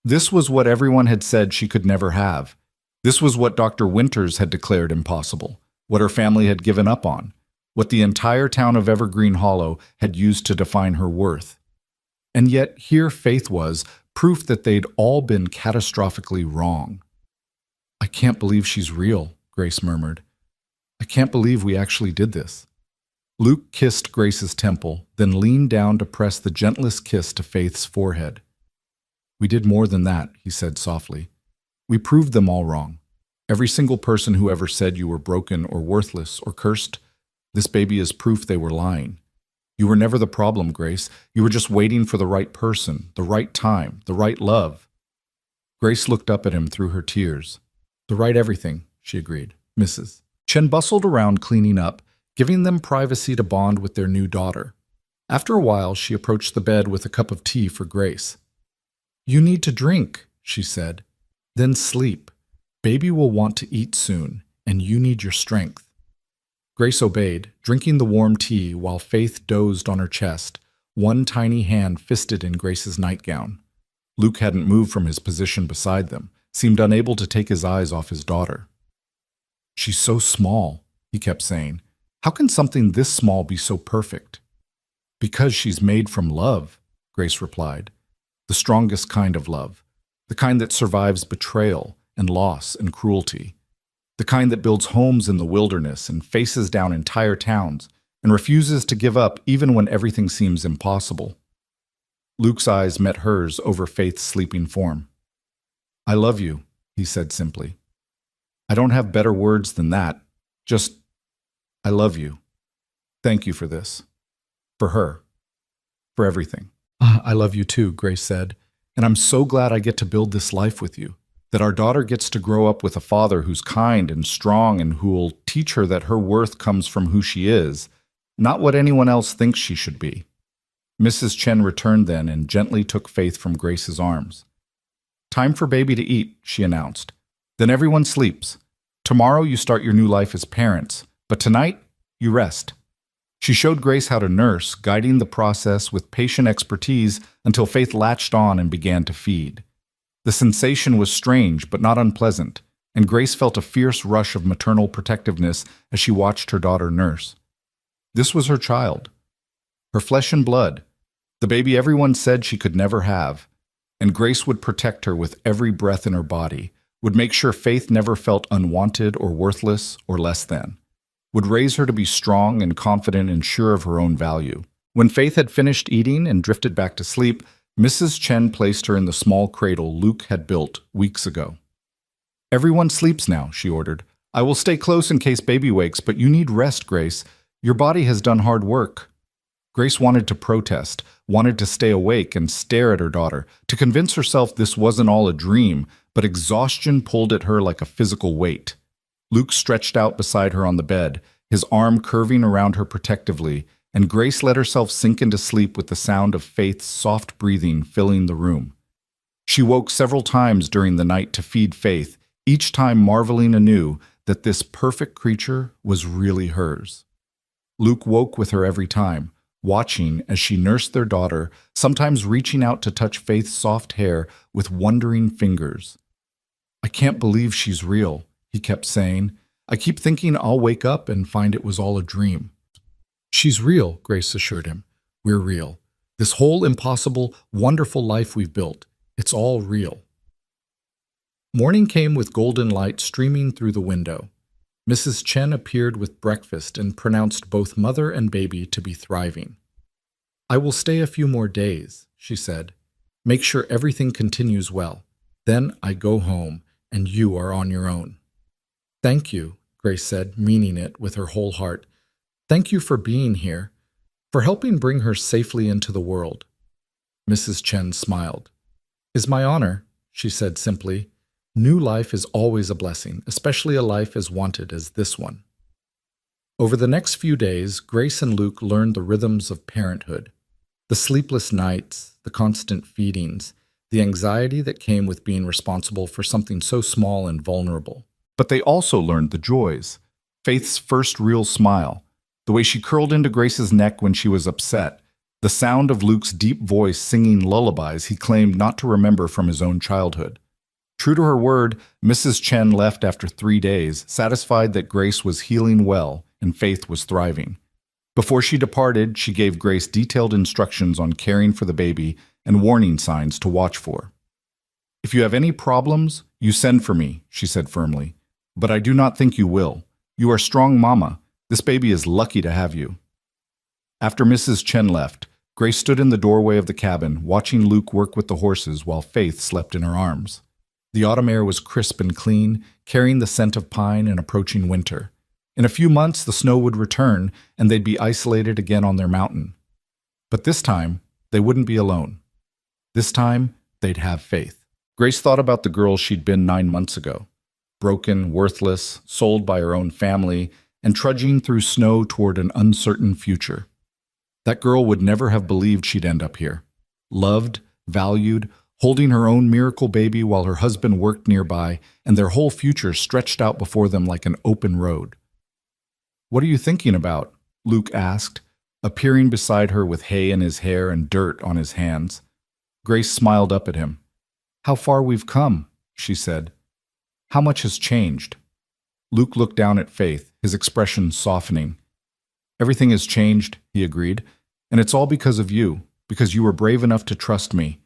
This was what everyone had said she could never have. This was what Dr. Winters had declared impossible, what her family had given up on, what the entire town of Evergreen Hollow had used to define her worth. And yet here Faith was, proof that they'd all been catastrophically wrong. "I can't believe she's real," Grace murmured. "I can't believe we actually did this." Luke kissed Grace's temple, then leaned down to press the gentlest kiss to Faith's forehead. "We did more than that," he said softly. "We proved them all wrong. Every single person who ever said you were broken or worthless or cursed, this baby is proof they were lying. You were never the problem, Grace. You were just waiting for the right person, the right time, the right love." Grace looked up at him through her tears. "The right everything," she agreed. "Mrs." Chen bustled around cleaning up, giving them privacy to bond with their new daughter. After a while, she approached the bed with a cup of tea for Grace. "You need to drink," she said. "Then sleep. Baby will want to eat soon, and you need your strength." Grace obeyed, drinking the warm tea while Faith dozed on her chest, one tiny hand fisted in Grace's nightgown. Luke hadn't moved from his position beside them, seemed unable to take his eyes off his daughter. "She's so small," he kept saying. "How can something this small be so perfect?" "Because she's made from love," Grace replied. "The strongest kind of love. The kind that survives betrayal and loss and cruelty. The kind that builds homes in the wilderness and faces down entire towns and refuses to give up even when everything seems impossible." Luke's eyes met hers over Faith's sleeping form. "I love you," he said simply. "I don't have better words than that. Just, I love you. Thank you for this. For her. For everything." "I love you too," Grace said. "And I'm so glad I get to build this life with you. That our daughter gets to grow up with a father who's kind and strong and who'll teach her that her worth comes from who she is, not what anyone else thinks she should be." Mrs. Chen returned then and gently took Faith from Grace's arms. "Time for baby to eat," she announced. "Then everyone sleeps. Tomorrow you start your new life as parents, but tonight you rest." She showed Grace how to nurse, guiding the process with patient expertise until Faith latched on and began to feed. The sensation was strange but not unpleasant, and Grace felt a fierce rush of maternal protectiveness as she watched her daughter nurse. This was her child, her flesh and blood, the baby everyone said she could never have, and Grace would protect her with every breath in her body, would make sure Faith never felt unwanted or worthless or less than, would raise her to be strong and confident and sure of her own value. When Faith had finished eating and drifted back to sleep, Mrs. Chen placed her in the small cradle Luke had built weeks ago. "Everyone sleeps now," she ordered. "I will stay close in case baby wakes, but you need rest, Grace. Your body has done hard work." Grace wanted to protest, wanted to stay awake and stare at her daughter, to convince herself this wasn't all a dream, but exhaustion pulled at her like a physical weight. Luke stretched out beside her on the bed, his arm curving around her protectively, and Grace let herself sink into sleep with the sound of Faith's soft breathing filling the room. She woke several times during the night to feed Faith, each time marveling anew that this perfect creature was really hers. Luke woke with her every time, watching as she nursed their daughter, sometimes reaching out to touch Faith's soft hair with wondering fingers. "I can't believe she's real," he kept saying. "I keep thinking I'll wake up and find it was all a dream." "She's real," Grace assured him. "We're real. This whole impossible, wonderful life we've built, it's all real." Morning came with golden light streaming through the window. Mrs. Chen appeared with breakfast and pronounced both mother and baby to be thriving. "I will stay a few more days," she said. "Make sure everything continues well. Then I go home, and you are on your own." "Thank you," Grace said, meaning it with her whole heart. "Thank you for being here, for helping bring her safely into the world." Mrs. Chen smiled. "It's my honor," she said simply. "New life is always a blessing, especially a life as wanted as this one." Over the next few days, Grace and Luke learned the rhythms of parenthood. The sleepless nights, the constant feedings, the anxiety that came with being responsible for something so small and vulnerable. But they also learned the joys. Faith's first real smile, the way she curled into Grace's neck when she was upset, the sound of Luke's deep voice singing lullabies he claimed not to remember from his own childhood. True to her word, Mrs. Chen left after 3 days, satisfied that Grace was healing well and Faith was thriving. Before she departed, she gave Grace detailed instructions on caring for the baby and warning signs to watch for. "If you have any problems, you send for me," she said firmly. "But I do not think you will. You are strong, Mama. This baby is lucky to have you." After Mrs. Chen left, Grace stood in the doorway of the cabin, watching Luke work with the horses while Faith slept in her arms. The autumn air was crisp and clean, carrying the scent of pine and approaching winter. In a few months, the snow would return, and they'd be isolated again on their mountain. But this time, they wouldn't be alone. This time, they'd have Faith. Grace thought about the girl she'd been 9 months ago. Broken, worthless, sold by her own family, and trudging through snow toward an uncertain future. That girl would never have believed she'd end up here. Loved, valued, holding her own miracle baby while her husband worked nearby, and their whole future stretched out before them like an open road. "What are you thinking about?" Luke asked, appearing beside her with hay in his hair and dirt on his hands. Grace smiled up at him. "How far we've come," she said. "How much has changed?" Luke looked down at Faith, his expression softening. "Everything has changed," he agreed, "and it's all because of you, because you were brave enough to trust me,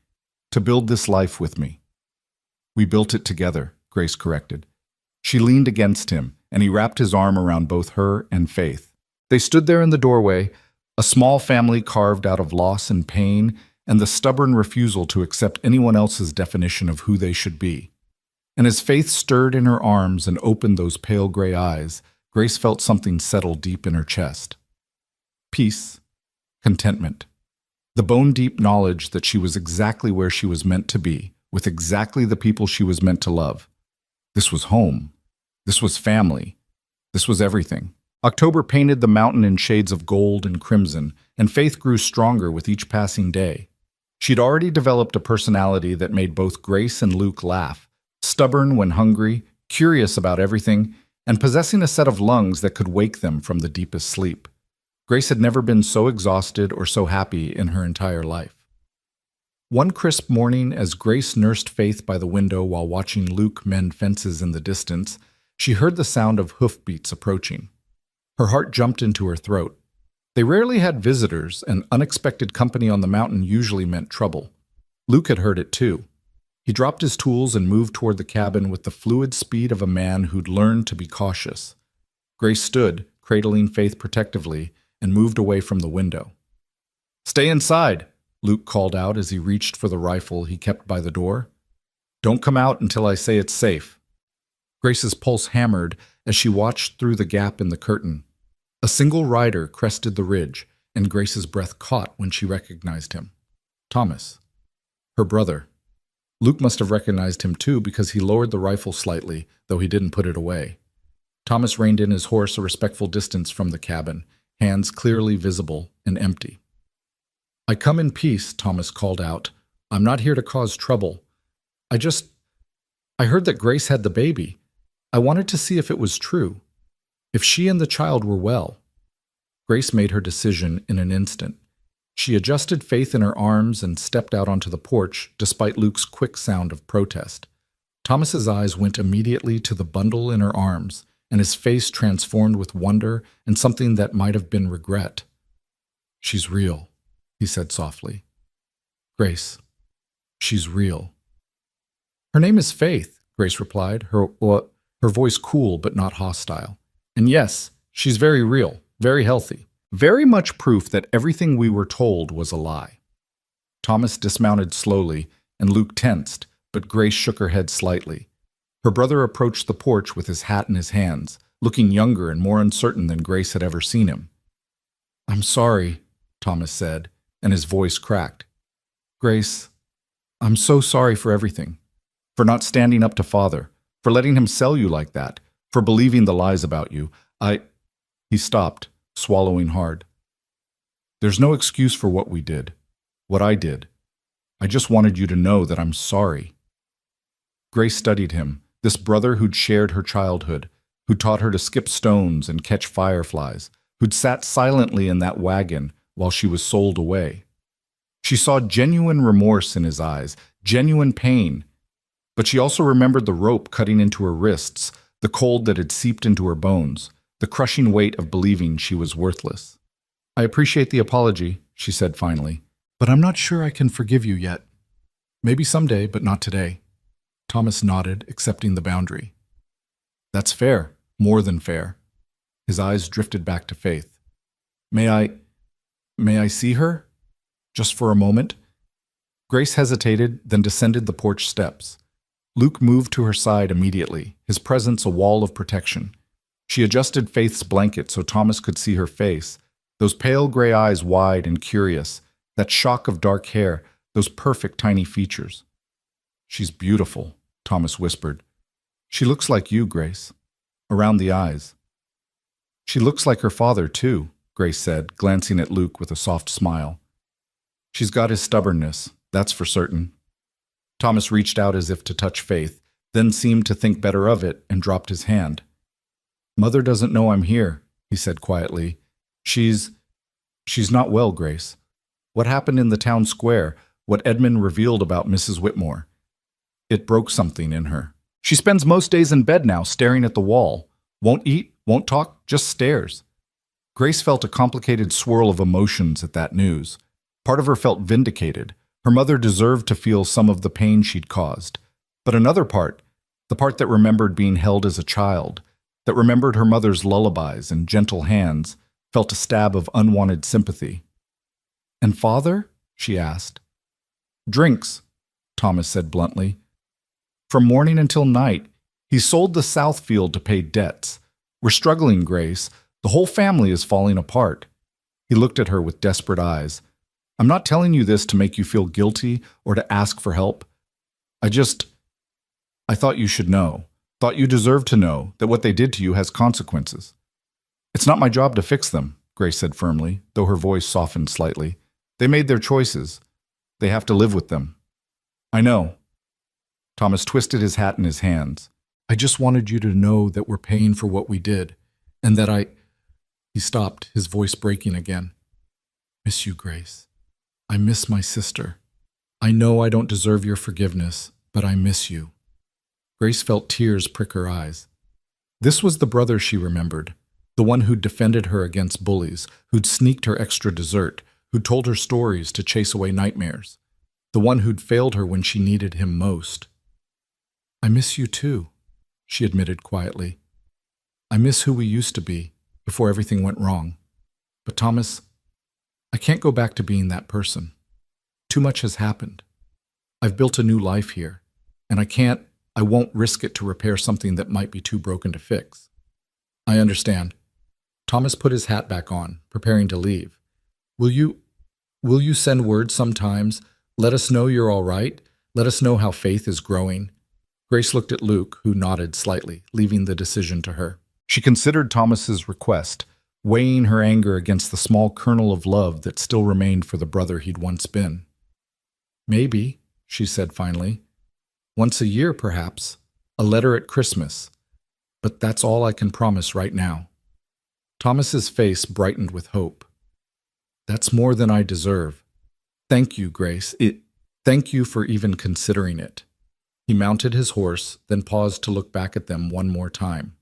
to build this life with me." "We built it together," Grace corrected. She leaned against him, and he wrapped his arm around both her and Faith. They stood there in the doorway, a small family carved out of loss and pain, and the stubborn refusal to accept anyone else's definition of who they should be. And as Faith stirred in her arms and opened those pale gray eyes, Grace felt something settle deep in her chest. Peace, contentment, the bone-deep knowledge that she was exactly where she was meant to be, with exactly the people she was meant to love. This was home. This was family. This was everything. October painted the mountain in shades of gold and crimson, and Faith grew stronger with each passing day. She'd already developed a personality that made both Grace and Luke laugh, stubborn when hungry, curious about everything, and possessing a set of lungs that could wake them from the deepest sleep. Grace had never been so exhausted or so happy in her entire life. One crisp morning, as Grace nursed Faith by the window while watching Luke mend fences in the distance, she heard the sound of hoofbeats approaching. Her heart jumped into her throat. They rarely had visitors, and unexpected company on the mountain usually meant trouble. Luke had heard it too. He dropped his tools and moved toward the cabin with the fluid speed of a man who'd learned to be cautious. Grace stood, cradling Faith protectively, and moved away from the window. "Stay inside," Luke called out as he reached for the rifle he kept by the door. "Don't come out until I say it's safe." Grace's pulse hammered as she watched through the gap in the curtain. A single rider crested the ridge, and Grace's breath caught when she recognized him. Thomas. Her brother. Luke must have recognized him too because he lowered the rifle slightly, though he didn't put it away. Thomas reined in his horse a respectful distance from the cabin, hands clearly visible and empty. "I come in peace," Thomas called out. "I'm not here to cause trouble. I heard that Grace had the baby. I wanted to see if it was true, if she and the child were well." Grace made her decision in an instant. She adjusted Faith in her arms and stepped out onto the porch, despite Luke's quick sound of protest. Thomas's eyes went immediately to the bundle in her arms, and his face transformed with wonder and something that might have been regret. "She's real," he said softly. "Grace, she's real." "Her name is Faith," Grace replied, her voice cool but not hostile. "And yes, she's very real, very healthy. Very much proof that everything we were told was a lie." Thomas dismounted slowly, and Luke tensed, but Grace shook her head slightly. Her brother approached the porch with his hat in his hands, looking younger and more uncertain than Grace had ever seen him. "I'm sorry," Thomas said, and his voice cracked. "Grace, I'm so sorry for everything. For not standing up to Father, for letting him sell you like that, for believing the lies about you. He stopped, swallowing hard. "There's no excuse for what we did, what I did. I just wanted you to know that I'm sorry." Grace studied him, this brother who'd shared her childhood, who taught her to skip stones and catch fireflies, who'd sat silently in that wagon while she was sold away. She saw genuine remorse in his eyes, genuine pain, but she also remembered the rope cutting into her wrists, the cold that had seeped into her bones, the crushing weight of believing she was worthless. "I appreciate the apology," she said finally, "but I'm not sure I can forgive you yet. Maybe someday, but not today." Thomas nodded, accepting the boundary. "That's fair, more than fair." His eyes drifted back to Faith. May I see her? Just for a moment?" Grace hesitated, then descended the porch steps. Luke moved to her side immediately, his presence a wall of protection. She adjusted Faith's blanket so Thomas could see her face, those pale gray eyes wide and curious, that shock of dark hair, those perfect tiny features. "She's beautiful," Thomas whispered. "She looks like you, Grace. Around the eyes." "She looks like her father, too," Grace said, glancing at Luke with a soft smile. "She's got his stubbornness, that's for certain." Thomas reached out as if to touch Faith, then seemed to think better of it and dropped his hand. "Mother doesn't know I'm here," he said quietly. She's not well, Grace. What happened in the town square, what Edmund revealed about Mrs. Whitmore. It broke something in her. She spends most days in bed now, staring at the wall. Won't eat, won't talk, just stares." Grace felt a complicated swirl of emotions at that news. Part of her felt vindicated. Her mother deserved to feel some of the pain she'd caused. But another part, the part that remembered being held as a child, that remembered her mother's lullabies and gentle hands, felt a stab of unwanted sympathy. "And Father?" she asked. "Drinks," Thomas said bluntly. "From morning until night. He sold the Southfield to pay debts. We're struggling, Grace. The whole family is falling apart." He looked at her with desperate eyes. "I'm not telling you this to make you feel guilty or to ask for help. I thought you should know, thought you deserved to know that what they did to you has consequences." "It's not my job to fix them," Grace said firmly, though her voice softened slightly. "They made their choices. They have to live with them." "I know." Thomas twisted his hat in his hands. "I just wanted you to know that we're paying for what we did, and that He stopped, his voice breaking again. "Miss you, Grace. I miss my sister. I know I don't deserve your forgiveness, but I miss you." Grace felt tears prick her eyes. This was the brother she remembered, the one who'd defended her against bullies, who'd sneaked her extra dessert, who'd told her stories to chase away nightmares, the one who'd failed her when she needed him most. "I miss you too," she admitted quietly. "I miss who we used to be, before everything went wrong. But Thomas, I can't go back to being that person. Too much has happened. I've built a new life here, and I won't risk it to repair something that might be too broken to fix." "I understand." Thomas put his hat back on, preparing to leave. Will you send word sometimes? Let us know you're all right. Let us know how Faith is growing." Grace looked at Luke, who nodded slightly, leaving the decision to her. She considered Thomas's request, weighing her anger against the small kernel of love that still remained for the brother he'd once been. "Maybe," she said finally. "Once a year, perhaps. A letter at Christmas. But that's all I can promise right now." Thomas's face brightened with hope. That's more than I deserve. Thank you, Grace. Thank you for even considering it. He mounted his horse, then paused to look back at them one more time.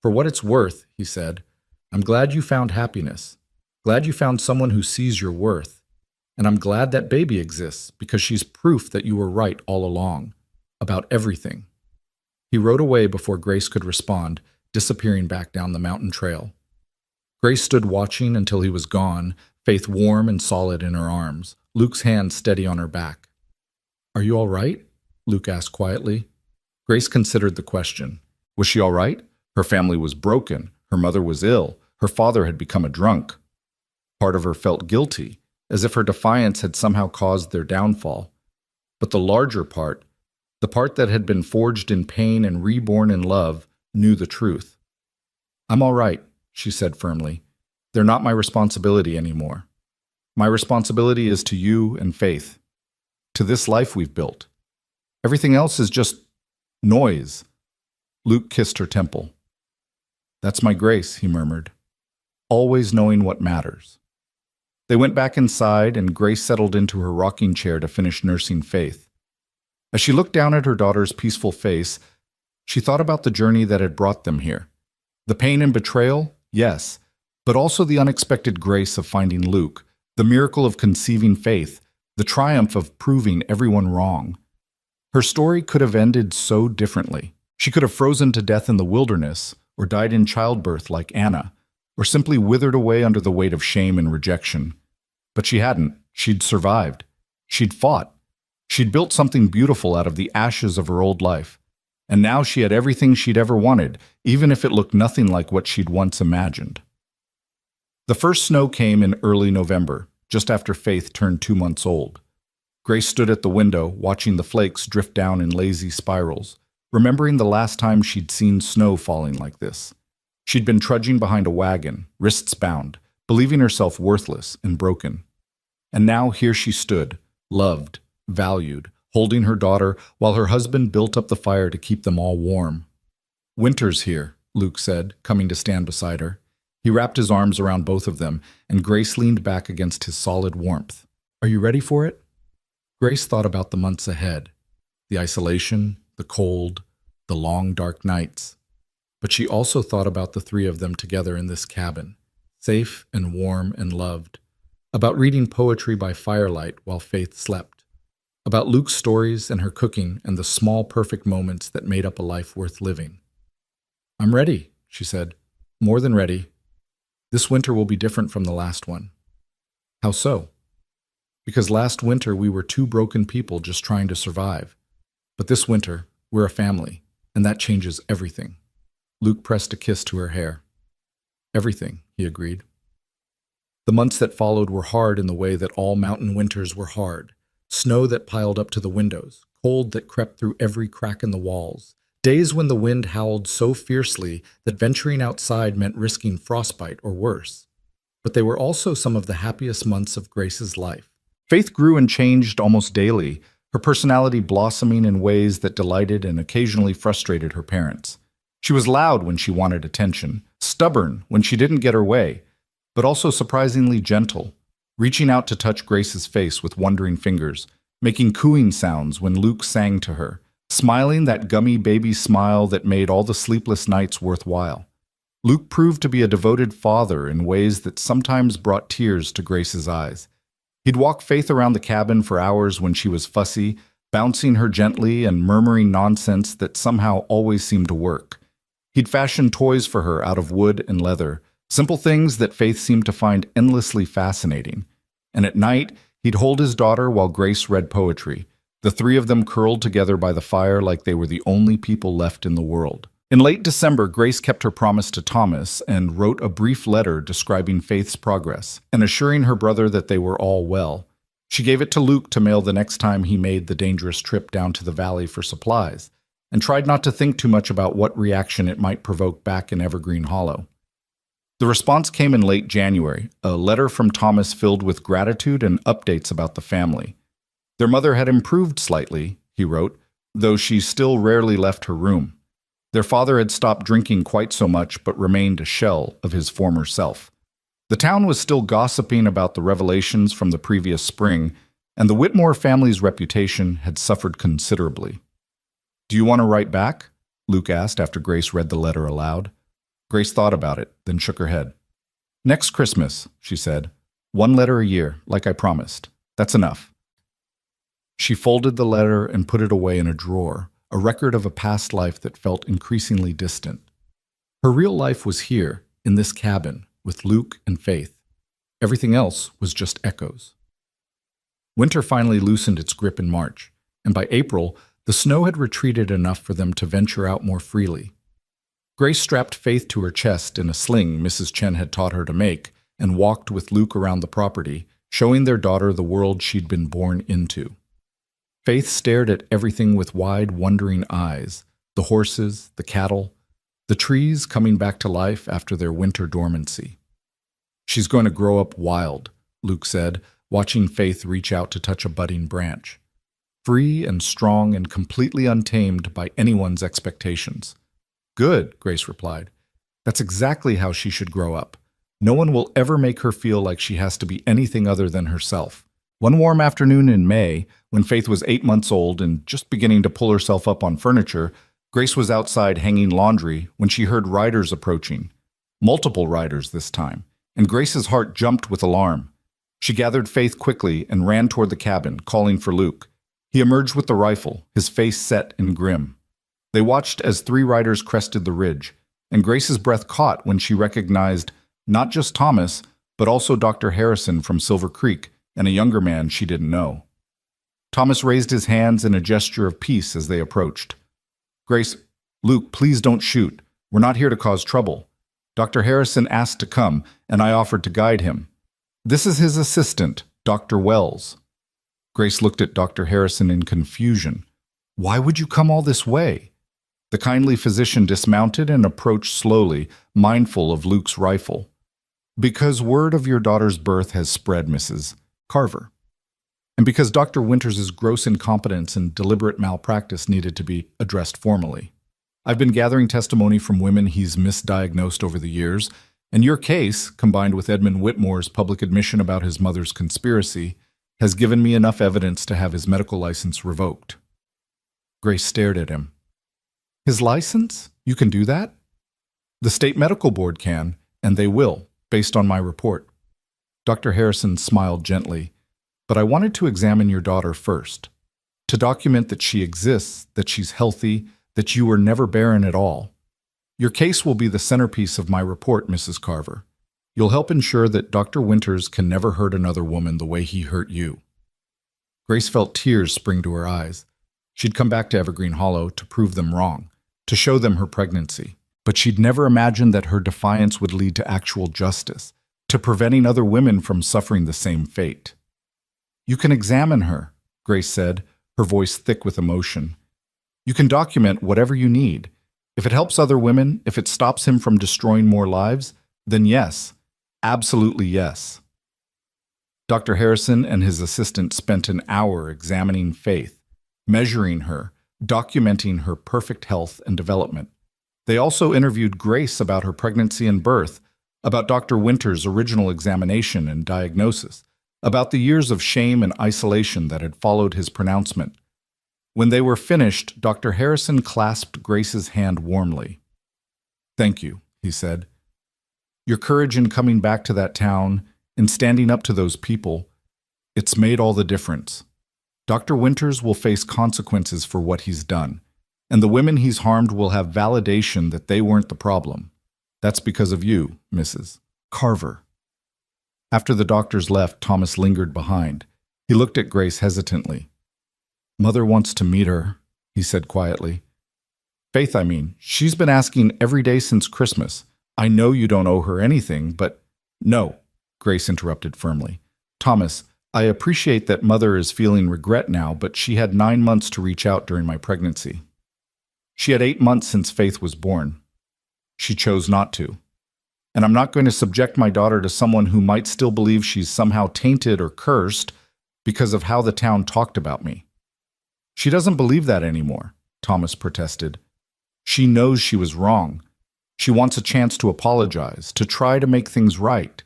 For what it's worth, he said, I'm glad you found happiness. Glad you found someone who sees your worth. And I'm glad that baby exists because she's proof that you were right all along. About everything. He rode away before Grace could respond, disappearing back down the mountain trail. Grace stood watching until he was gone, Faith warm and solid in her arms, Luke's hand steady on her back. Are you all right? Luke asked quietly. Grace considered the question. Was she all right? Her family was broken. Her mother was ill. Her father had become a drunk. Part of her felt guilty, as if her defiance had somehow caused their downfall. But the larger part, the part that had been forged in pain and reborn in love, knew the truth. I'm all right, she said firmly. They're not my responsibility anymore. My responsibility is to you and Faith, to this life we've built. Everything else is just noise. Luke kissed her temple. That's my Grace, he murmured, always knowing what matters. They went back inside, and Grace settled into her rocking chair to finish nursing Faith. As she looked down at her daughter's peaceful face, she thought about the journey that had brought them here. The pain and betrayal, yes, but also the unexpected grace of finding Luke, the miracle of conceiving Faith, the triumph of proving everyone wrong. Her story could have ended so differently. She could have frozen to death in the wilderness, or died in childbirth like Anna, or simply withered away under the weight of shame and rejection. But she hadn't. She'd survived. She'd fought. She'd built something beautiful out of the ashes of her old life. And now she had everything she'd ever wanted, even if it looked nothing like what she'd once imagined. The first snow came in early November, just after Faith turned 2 months old. Grace stood at the window, watching the flakes drift down in lazy spirals, remembering the last time she'd seen snow falling like this. She'd been trudging behind a wagon, wrists bound, believing herself worthless and broken. And now here she stood, loved, valued, holding her daughter while her husband built up the fire to keep them all warm. Winter's here, Luke said, coming to stand beside her. He wrapped his arms around both of them, and Grace leaned back against his solid warmth. Are you ready for it? Grace thought about the months ahead, the isolation, the cold, the long dark nights. But she also thought about the three of them together in this cabin, safe and warm and loved, about reading poetry by firelight while Faith slept, about Luke's stories and her cooking and the small perfect moments that made up a life worth living. I'm ready, she said, more than ready. This winter will be different from the last one. How so? Because last winter we were two broken people just trying to survive. But this winter, we're a family, and that changes everything. Luke pressed a kiss to her hair. Everything, he agreed. The months that followed were hard in the way that all mountain winters were hard. Snow that piled up to the windows, cold that crept through every crack in the walls, days when the wind howled so fiercely that venturing outside meant risking frostbite or worse. But they were also some of the happiest months of Grace's life. Faith grew and changed almost daily, her personality blossoming in ways that delighted and occasionally frustrated her parents. She was loud when she wanted attention, stubborn when she didn't get her way, but also surprisingly gentle, reaching out to touch Grace's face with wondering fingers, making cooing sounds when Luke sang to her, smiling that gummy baby smile that made all the sleepless nights worthwhile. Luke proved to be a devoted father in ways that sometimes brought tears to Grace's eyes. He'd walk Faith around the cabin for hours when she was fussy, bouncing her gently and murmuring nonsense that somehow always seemed to work. He'd fashion toys for her out of wood and leather, simple things that Faith seemed to find endlessly fascinating. And at night, he'd hold his daughter while Grace read poetry, the three of them curled together by the fire like they were the only people left in the world. In late December, Grace kept her promise to Thomas and wrote a brief letter describing Faith's progress and assuring her brother that they were all well. She gave it to Luke to mail the next time he made the dangerous trip down to the valley for supplies, and tried not to think too much about what reaction it might provoke back in Evergreen Hollow. The response came in late January, a letter from Thomas filled with gratitude and updates about the family. Their mother had improved slightly, he wrote, though she still rarely left her room. Their father had stopped drinking quite so much but remained a shell of his former self. The town was still gossiping about the revelations from the previous spring, and the Whitmore family's reputation had suffered considerably. "Do you want to write back?" Luke asked after Grace read the letter aloud. Grace thought about it, then shook her head. "Next Christmas," she said. "One letter a year, like I promised. That's enough." She folded the letter and put it away in a drawer, a record of a past life that felt increasingly distant. Her real life was here, in this cabin, with Luke and Faith. Everything else was just echoes. Winter finally loosened its grip in March, and by April, the snow had retreated enough for them to venture out more freely. Grace strapped Faith to her chest in a sling Mrs. Chen had taught her to make and walked with Luke around the property, showing their daughter the world she'd been born into. Faith stared at everything with wide, wondering eyes, the horses, the cattle, the trees coming back to life after their winter dormancy. "She's going to grow up wild," Luke said, watching Faith reach out to touch a budding branch. "Free and strong and completely untamed by anyone's expectations." "Good," Grace replied. "That's exactly how she should grow up. No one will ever make her feel like she has to be anything other than herself." One warm afternoon in May, when Faith was 8 months old and just beginning to pull herself up on furniture, Grace was outside hanging laundry when she heard riders approaching. Multiple riders this time, and Grace's heart jumped with alarm. She gathered Faith quickly and ran toward the cabin, calling for Luke. He emerged with the rifle, his face set and grim. They watched as 3 riders crested the ridge, and Grace's breath caught when she recognized not just Thomas, but also Dr. Harrison from Silver Creek, and a younger man she didn't know. Thomas raised his hands in a gesture of peace as they approached. "Grace, Luke, please don't shoot. We're not here to cause trouble. Dr. Harrison asked to come, and I offered to guide him. This is his assistant, Dr. Wells." Grace looked at Dr. Harrison in confusion. "Why would you come all this way?" The kindly physician dismounted and approached slowly, mindful of Luke's rifle. "Because word of your daughter's birth has spread, Mrs. Carver. And because Dr. Winters' gross incompetence and deliberate malpractice needed to be addressed formally. I've been gathering testimony from women he's misdiagnosed over the years, and your case, combined with Edmund Whitmore's public admission about his mother's conspiracy, has given me enough evidence to have his medical license revoked." Grace stared at him. "His license? You can do that?" "The state medical board can, and they will, based on my report." Dr. Harrison smiled gently. "But I wanted to examine your daughter first, to document that she exists, that she's healthy, that you were never barren at all. Your case will be the centerpiece of my report, Mrs. Carver. You'll help ensure that Dr. Winters can never hurt another woman the way he hurt you." Grace felt tears spring to her eyes. She'd come back to Evergreen Hollow to prove them wrong, to show them her pregnancy. But she'd never imagined that her defiance would lead to actual justice, to preventing other women from suffering the same fate. "You can examine her," Grace said, her voice thick with emotion. "You can document whatever you need. If it helps other women, if it stops him from destroying more lives, then yes, absolutely yes." Dr. Harrison and his assistant spent an hour examining Faith, measuring her, documenting her perfect health and development. They also interviewed Grace about her pregnancy and birth, about Dr. Winters' original examination and diagnosis, about the years of shame and isolation that had followed his pronouncement. When they were finished, Dr. Harrison clasped Grace's hand warmly. "Thank you," he said. "Your courage in coming back to that town, in standing up to those people, it's made all the difference. Dr. Winters will face consequences for what he's done, and the women he's harmed will have validation that they weren't the problem. That's because of you, Mrs. Carver." After the doctors left, Thomas lingered behind. He looked at Grace hesitantly. "Mother wants to meet her," he said quietly. "Faith, I mean, she's been asking every day since Christmas. I know you don't owe her anything, but—" "No," Grace interrupted firmly. "Thomas, I appreciate that Mother is feeling regret now, but she had 9 months to reach out during my pregnancy. She had 8 months since Faith was born. She chose not to. And I'm not going to subject my daughter to someone who might still believe she's somehow tainted or cursed because of how the town talked about me." "She doesn't believe that anymore," Thomas protested. "She knows she was wrong. She wants a chance to apologize, to try to make things right.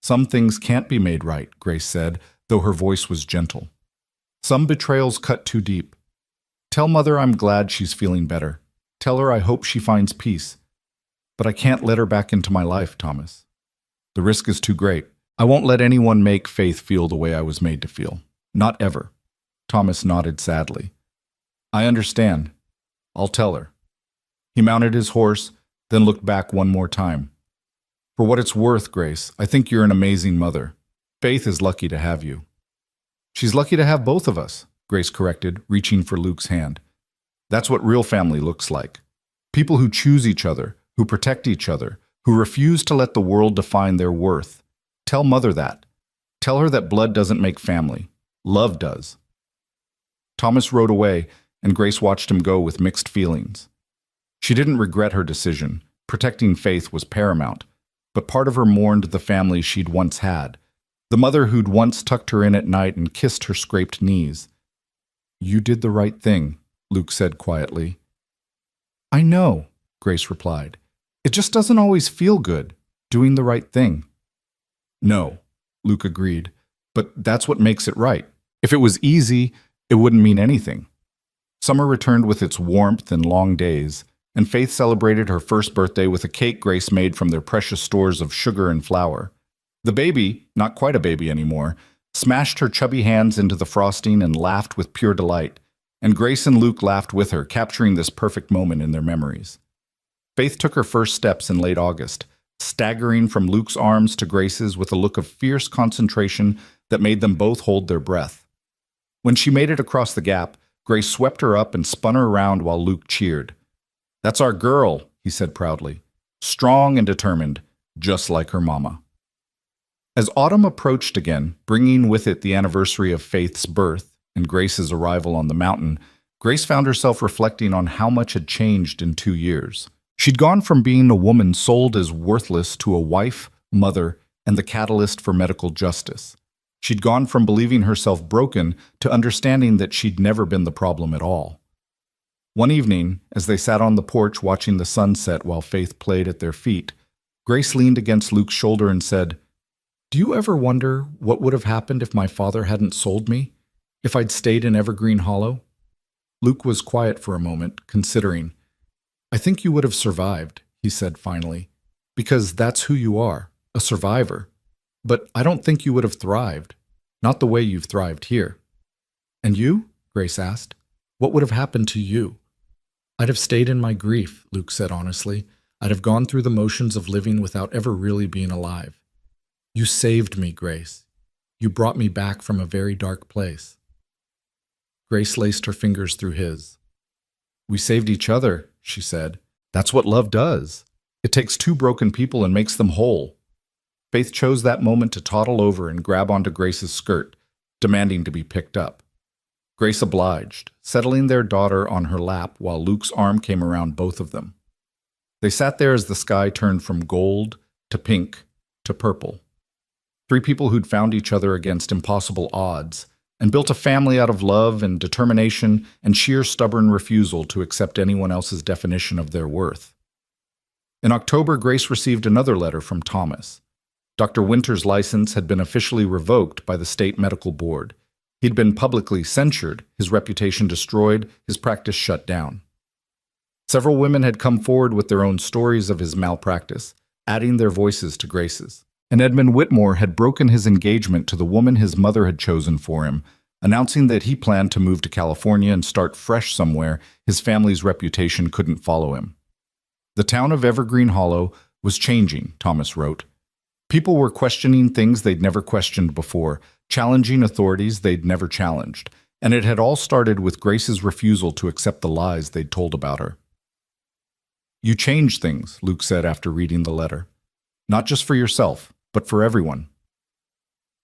Some things can't be made right, Grace said, though her voice was gentle. Some betrayals cut too deep. Tell Mother I'm glad she's feeling better. Tell her I hope she finds peace. But I can't let her back into my life, Thomas. The risk is too great. I won't let anyone make Faith feel the way I was made to feel. Not ever. Thomas nodded sadly. I understand. I'll tell her. He mounted his horse, then looked back one more time. For what it's worth, Grace, I think you're an amazing mother. Faith is lucky to have you. She's lucky to have both of us, Grace corrected, reaching for Luke's hand. That's what real family looks like. People who choose each other, who protect each other, who refuse to let the world define their worth. Tell Mother that. Tell her that blood doesn't make family. Love does. Thomas rode away, and Grace watched him go with mixed feelings. She didn't regret her decision. Protecting Faith was paramount. But part of her mourned the family she'd once had, the mother who'd once tucked her in at night and kissed her scraped knees. You did the right thing, Luke said quietly. I know, Grace replied. It just doesn't always feel good, doing the right thing. No, Luke agreed, but that's what makes it right. If it was easy, it wouldn't mean anything. Summer returned with its warmth and long days, and Faith celebrated her first birthday with a cake Grace made from their precious stores of sugar and flour. The baby, not quite a baby anymore, smashed her chubby hands into the frosting and laughed with pure delight, and Grace and Luke laughed with her, capturing this perfect moment in their memories. Faith took her first steps in late August, staggering from Luke's arms to Grace's with a look of fierce concentration that made them both hold their breath. When she made it across the gap, Grace swept her up and spun her around while Luke cheered. That's our girl, he said proudly. Strong and determined, just like her mama. As autumn approached again, bringing with it the anniversary of Faith's birth and Grace's arrival on the mountain, Grace found herself reflecting on how much had changed in 2 years. She'd gone from being a woman sold as worthless to a wife, mother, and the catalyst for medical justice. She'd gone from believing herself broken to understanding that she'd never been the problem at all. One evening, as they sat on the porch watching the sunset while Faith played at their feet, Grace leaned against Luke's shoulder and said, Do you ever wonder what would have happened if my father hadn't sold me? If I'd stayed in Evergreen Hollow? Luke was quiet for a moment, considering. I think you would have survived, he said finally, because that's who you are, a survivor. But I don't think you would have thrived, not the way you've thrived here. And you? Grace asked. What would have happened to you? I'd have stayed in my grief, Luke said honestly. I'd have gone through the motions of living without ever really being alive. You saved me, Grace. You brought me back from a very dark place. Grace laced her fingers through his. We saved each other, she said. That's what love does. It takes two broken people and makes them whole. Faith chose that moment to toddle over and grab onto Grace's skirt, demanding to be picked up. Grace obliged, settling their daughter on her lap while Luke's arm came around both of them. They sat there as the sky turned from gold to pink to purple. Three people who'd found each other against impossible odds and built a family out of love and determination and sheer stubborn refusal to accept anyone else's definition of their worth. In October, Grace received another letter from Thomas. Dr. Winter's license had been officially revoked by the state medical board. He'd been publicly censured, his reputation destroyed, his practice shut down. Several women had come forward with their own stories of his malpractice, adding their voices to Grace's. And Edmund Whitmore had broken his engagement to the woman his mother had chosen for him, announcing that he planned to move to California and start fresh somewhere his family's reputation couldn't follow him. The town of Evergreen Hollow was changing, Thomas wrote. People were questioning things they'd never questioned before, challenging authorities they'd never challenged, and it had all started with Grace's refusal to accept the lies they'd told about her. You changed things, Luke said after reading the letter. Not just for yourself, but for everyone.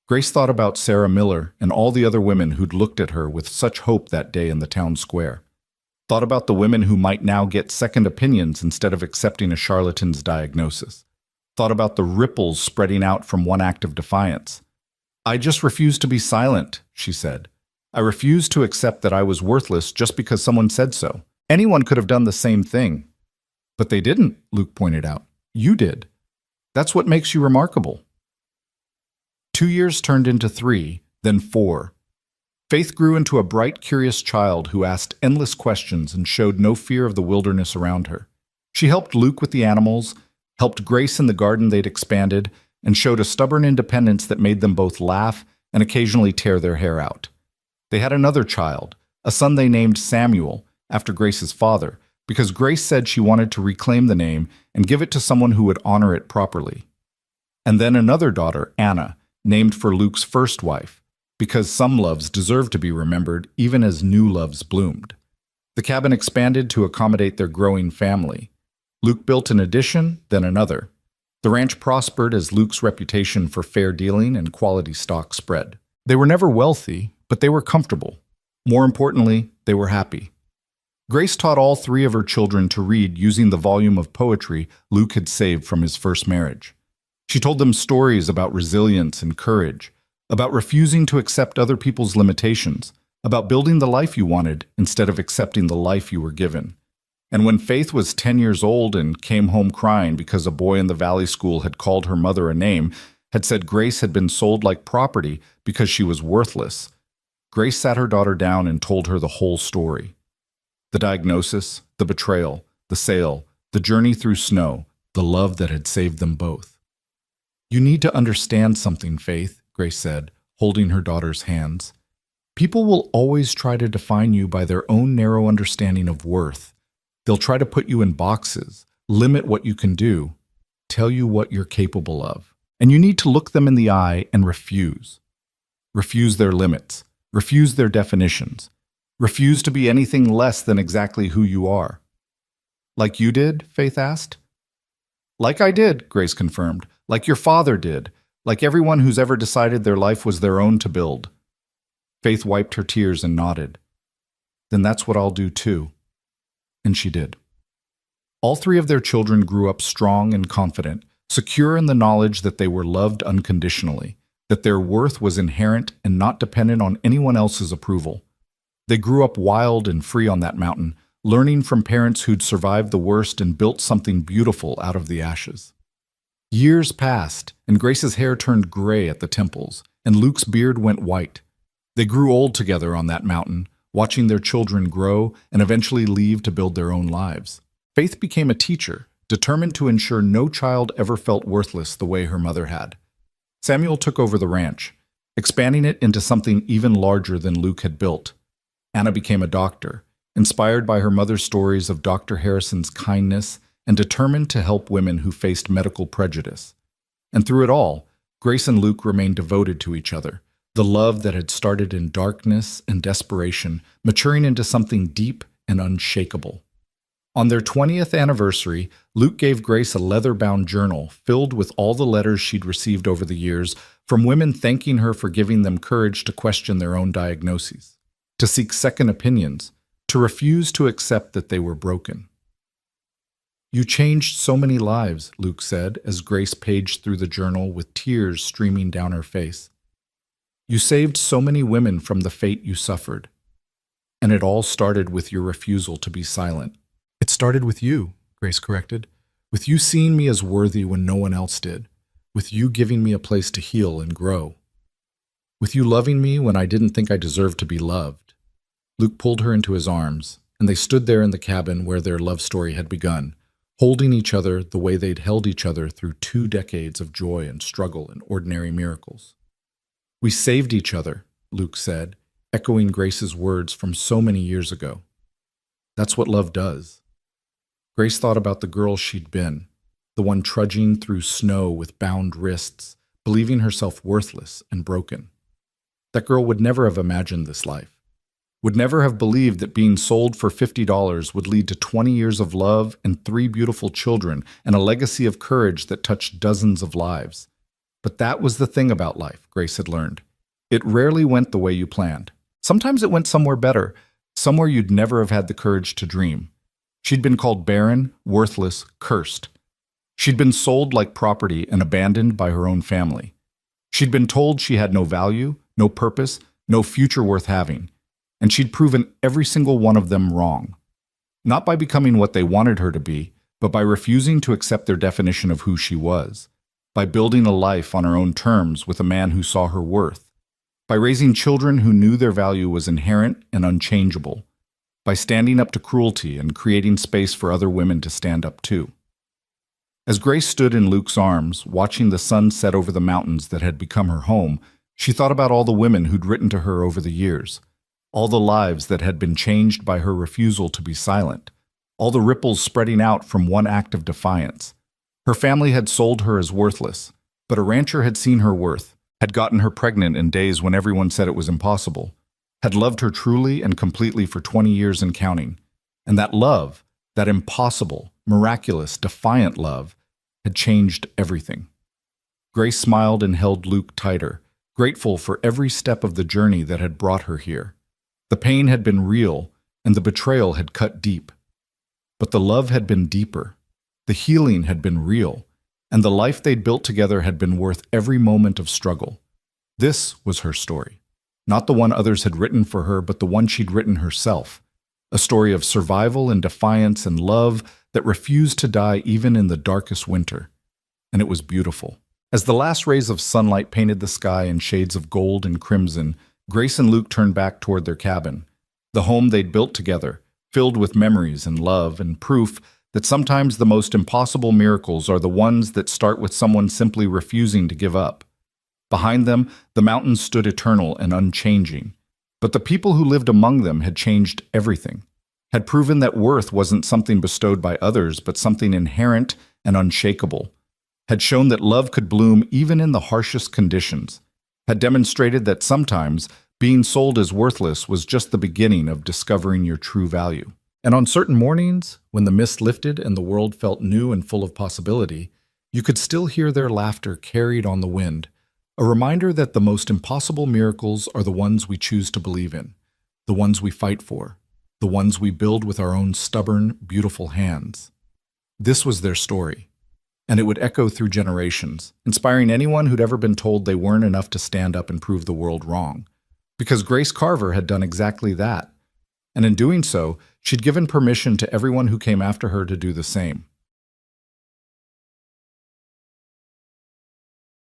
Grace thought about Sarah Miller and all the other women who'd looked at her with such hope that day in the town square. Thought about the women who might now get second opinions instead of accepting a charlatan's diagnosis. Thought about the ripples spreading out from one act of defiance. I just refused to be silent, she said. I refused to accept that I was worthless just because someone said so. Anyone could have done the same thing. But they didn't, Luke pointed out. You did. That's what makes you remarkable. 2 years turned into 3, then 4. Faith grew into a bright, curious child who asked endless questions and showed no fear of the wilderness around her. She helped Luke with the animals, helped Grace in the garden they'd expanded, and showed a stubborn independence that made them both laugh and occasionally tear their hair out. They had another child, a son they named Samuel, after Grace's father, because Grace said she wanted to reclaim the name and give it to someone who would honor it properly. And then another daughter, Anna, named for Luke's first wife, because some loves deserve to be remembered even as new loves bloomed. The cabin expanded to accommodate their growing family. Luke built an addition, then another. The ranch prospered as Luke's reputation for fair dealing and quality stock spread. They were never wealthy, but they were comfortable. More importantly, they were happy. Grace taught all 3 of her children to read using the volume of poetry Luke had saved from his first marriage. She told them stories about resilience and courage, about refusing to accept other people's limitations, about building the life you wanted instead of accepting the life you were given. And when Faith was 10 years old and came home crying because a boy in the Valley School had called her mother a name, had said Grace had been sold like property because she was worthless, Grace sat her daughter down and told her the whole story. The diagnosis, the betrayal, the sale, the journey through snow, the love that had saved them both. "You need to understand something, Faith," Grace said, holding her daughter's hands. "People will always try to define you by their own narrow understanding of worth. They'll try to put you in boxes, limit what you can do, tell you what you're capable of. And you need to look them in the eye and refuse. Refuse their limits. Refuse their definitions. Refuse to be anything less than exactly who you are." "Like you did?" Faith asked. "Like I did," Grace confirmed. "Like your father did. Like everyone who's ever decided their life was their own to build." Faith wiped her tears and nodded. "Then that's what I'll do too." And she did. All 3 of their children grew up strong and confident, secure in the knowledge that they were loved unconditionally, that their worth was inherent and not dependent on anyone else's approval. They grew up wild and free on that mountain, learning from parents who'd survived the worst and built something beautiful out of the ashes. Years passed, and Grace's hair turned gray at the temples, and Luke's beard went white. They grew old together on that mountain, watching their children grow and eventually leave to build their own lives. Faith became a teacher, determined to ensure no child ever felt worthless the way her mother had. Samuel took over the ranch, expanding it into something even larger than Luke had built. Anna became a doctor, inspired by her mother's stories of Dr. Harrison's kindness and determined to help women who faced medical prejudice. And through it all, Grace and Luke remained devoted to each other, the love that had started in darkness and desperation, maturing into something deep and unshakable. On their 20th anniversary, Luke gave Grace a leather-bound journal filled with all the letters she'd received over the years from women thanking her for giving them courage to question their own diagnoses, to seek second opinions, to refuse to accept that they were broken. "You changed so many lives," Luke said as Grace paged through the journal with tears streaming down her face. "You saved so many women from the fate you suffered. And it all started with your refusal to be silent." "It started with you," Grace corrected. "With you seeing me as worthy when no one else did. With you giving me a place to heal and grow. With you loving me when I didn't think I deserved to be loved." Luke pulled her into his arms, and they stood there in the cabin where their love story had begun, holding each other the way they'd held each other through 2 decades of joy and struggle and ordinary miracles. "We saved each other," Luke said, echoing Grace's words from so many years ago. "That's what love does." Grace thought about the girl she'd been, the one trudging through snow with bound wrists, believing herself worthless and broken. That girl would never have imagined this life, would never have believed that being sold for $50 would lead to 20 years of love and 3 beautiful children and a legacy of courage that touched dozens of lives. But that was the thing about life, Grace had learned. It rarely went the way you planned. Sometimes it went somewhere better, somewhere you'd never have had the courage to dream. She'd been called barren, worthless, cursed. She'd been sold like property and abandoned by her own family. She'd been told she had no value, no purpose, no future worth having. And she'd proven every single one of them wrong. Not by becoming what they wanted her to be, but by refusing to accept their definition of who she was. by building a life on her own terms with a man who saw her worth, by raising children who knew their value was inherent and unchangeable, by standing up to cruelty and creating space for other women to stand up too. As Grace stood in Luke's arms, watching the sun set over the mountains that had become her home, she thought about all the women who'd written to her over the years, all the lives that had been changed by her refusal to be silent, all the ripples spreading out from one act of defiance. Her family had sold her as worthless, but a rancher had seen her worth, had gotten her pregnant in days when everyone said it was impossible, had loved her truly and completely for 20 years and counting. And that love, that impossible, miraculous, defiant love, had changed everything. Grace smiled and held Luke tighter, grateful for every step of the journey that had brought her here. The pain had been real, and the betrayal had cut deep. But the love had been deeper. The healing had been real, and the life they'd built together had been worth every moment of struggle. This was her story. Not the one others had written for her, but the one she'd written herself. A story of survival and defiance and love that refused to die even in the darkest winter. And it was beautiful. As the last rays of sunlight painted the sky in shades of gold and crimson, Grace and Luke turned back toward their cabin, the home they'd built together, filled with memories and love and proof that sometimes the most impossible miracles are the ones that start with someone simply refusing to give up. Behind them, the mountains stood eternal and unchanging, but the people who lived among them had changed everything, had proven that worth wasn't something bestowed by others, but something inherent and unshakable, had shown that love could bloom even in the harshest conditions, had demonstrated that sometimes being sold as worthless was just the beginning of discovering your true value. And on certain mornings, when the mist lifted and the world felt new and full of possibility, you could still hear their laughter carried on the wind, a reminder that the most impossible miracles are the ones we choose to believe in, the ones we fight for, the ones we build with our own stubborn, beautiful hands. This was their story, and it would echo through generations, inspiring anyone who'd ever been told they weren't enough to stand up and prove the world wrong. Because Grace Carver had done exactly that, and in doing so, she'd given permission to everyone who came after her to do the same.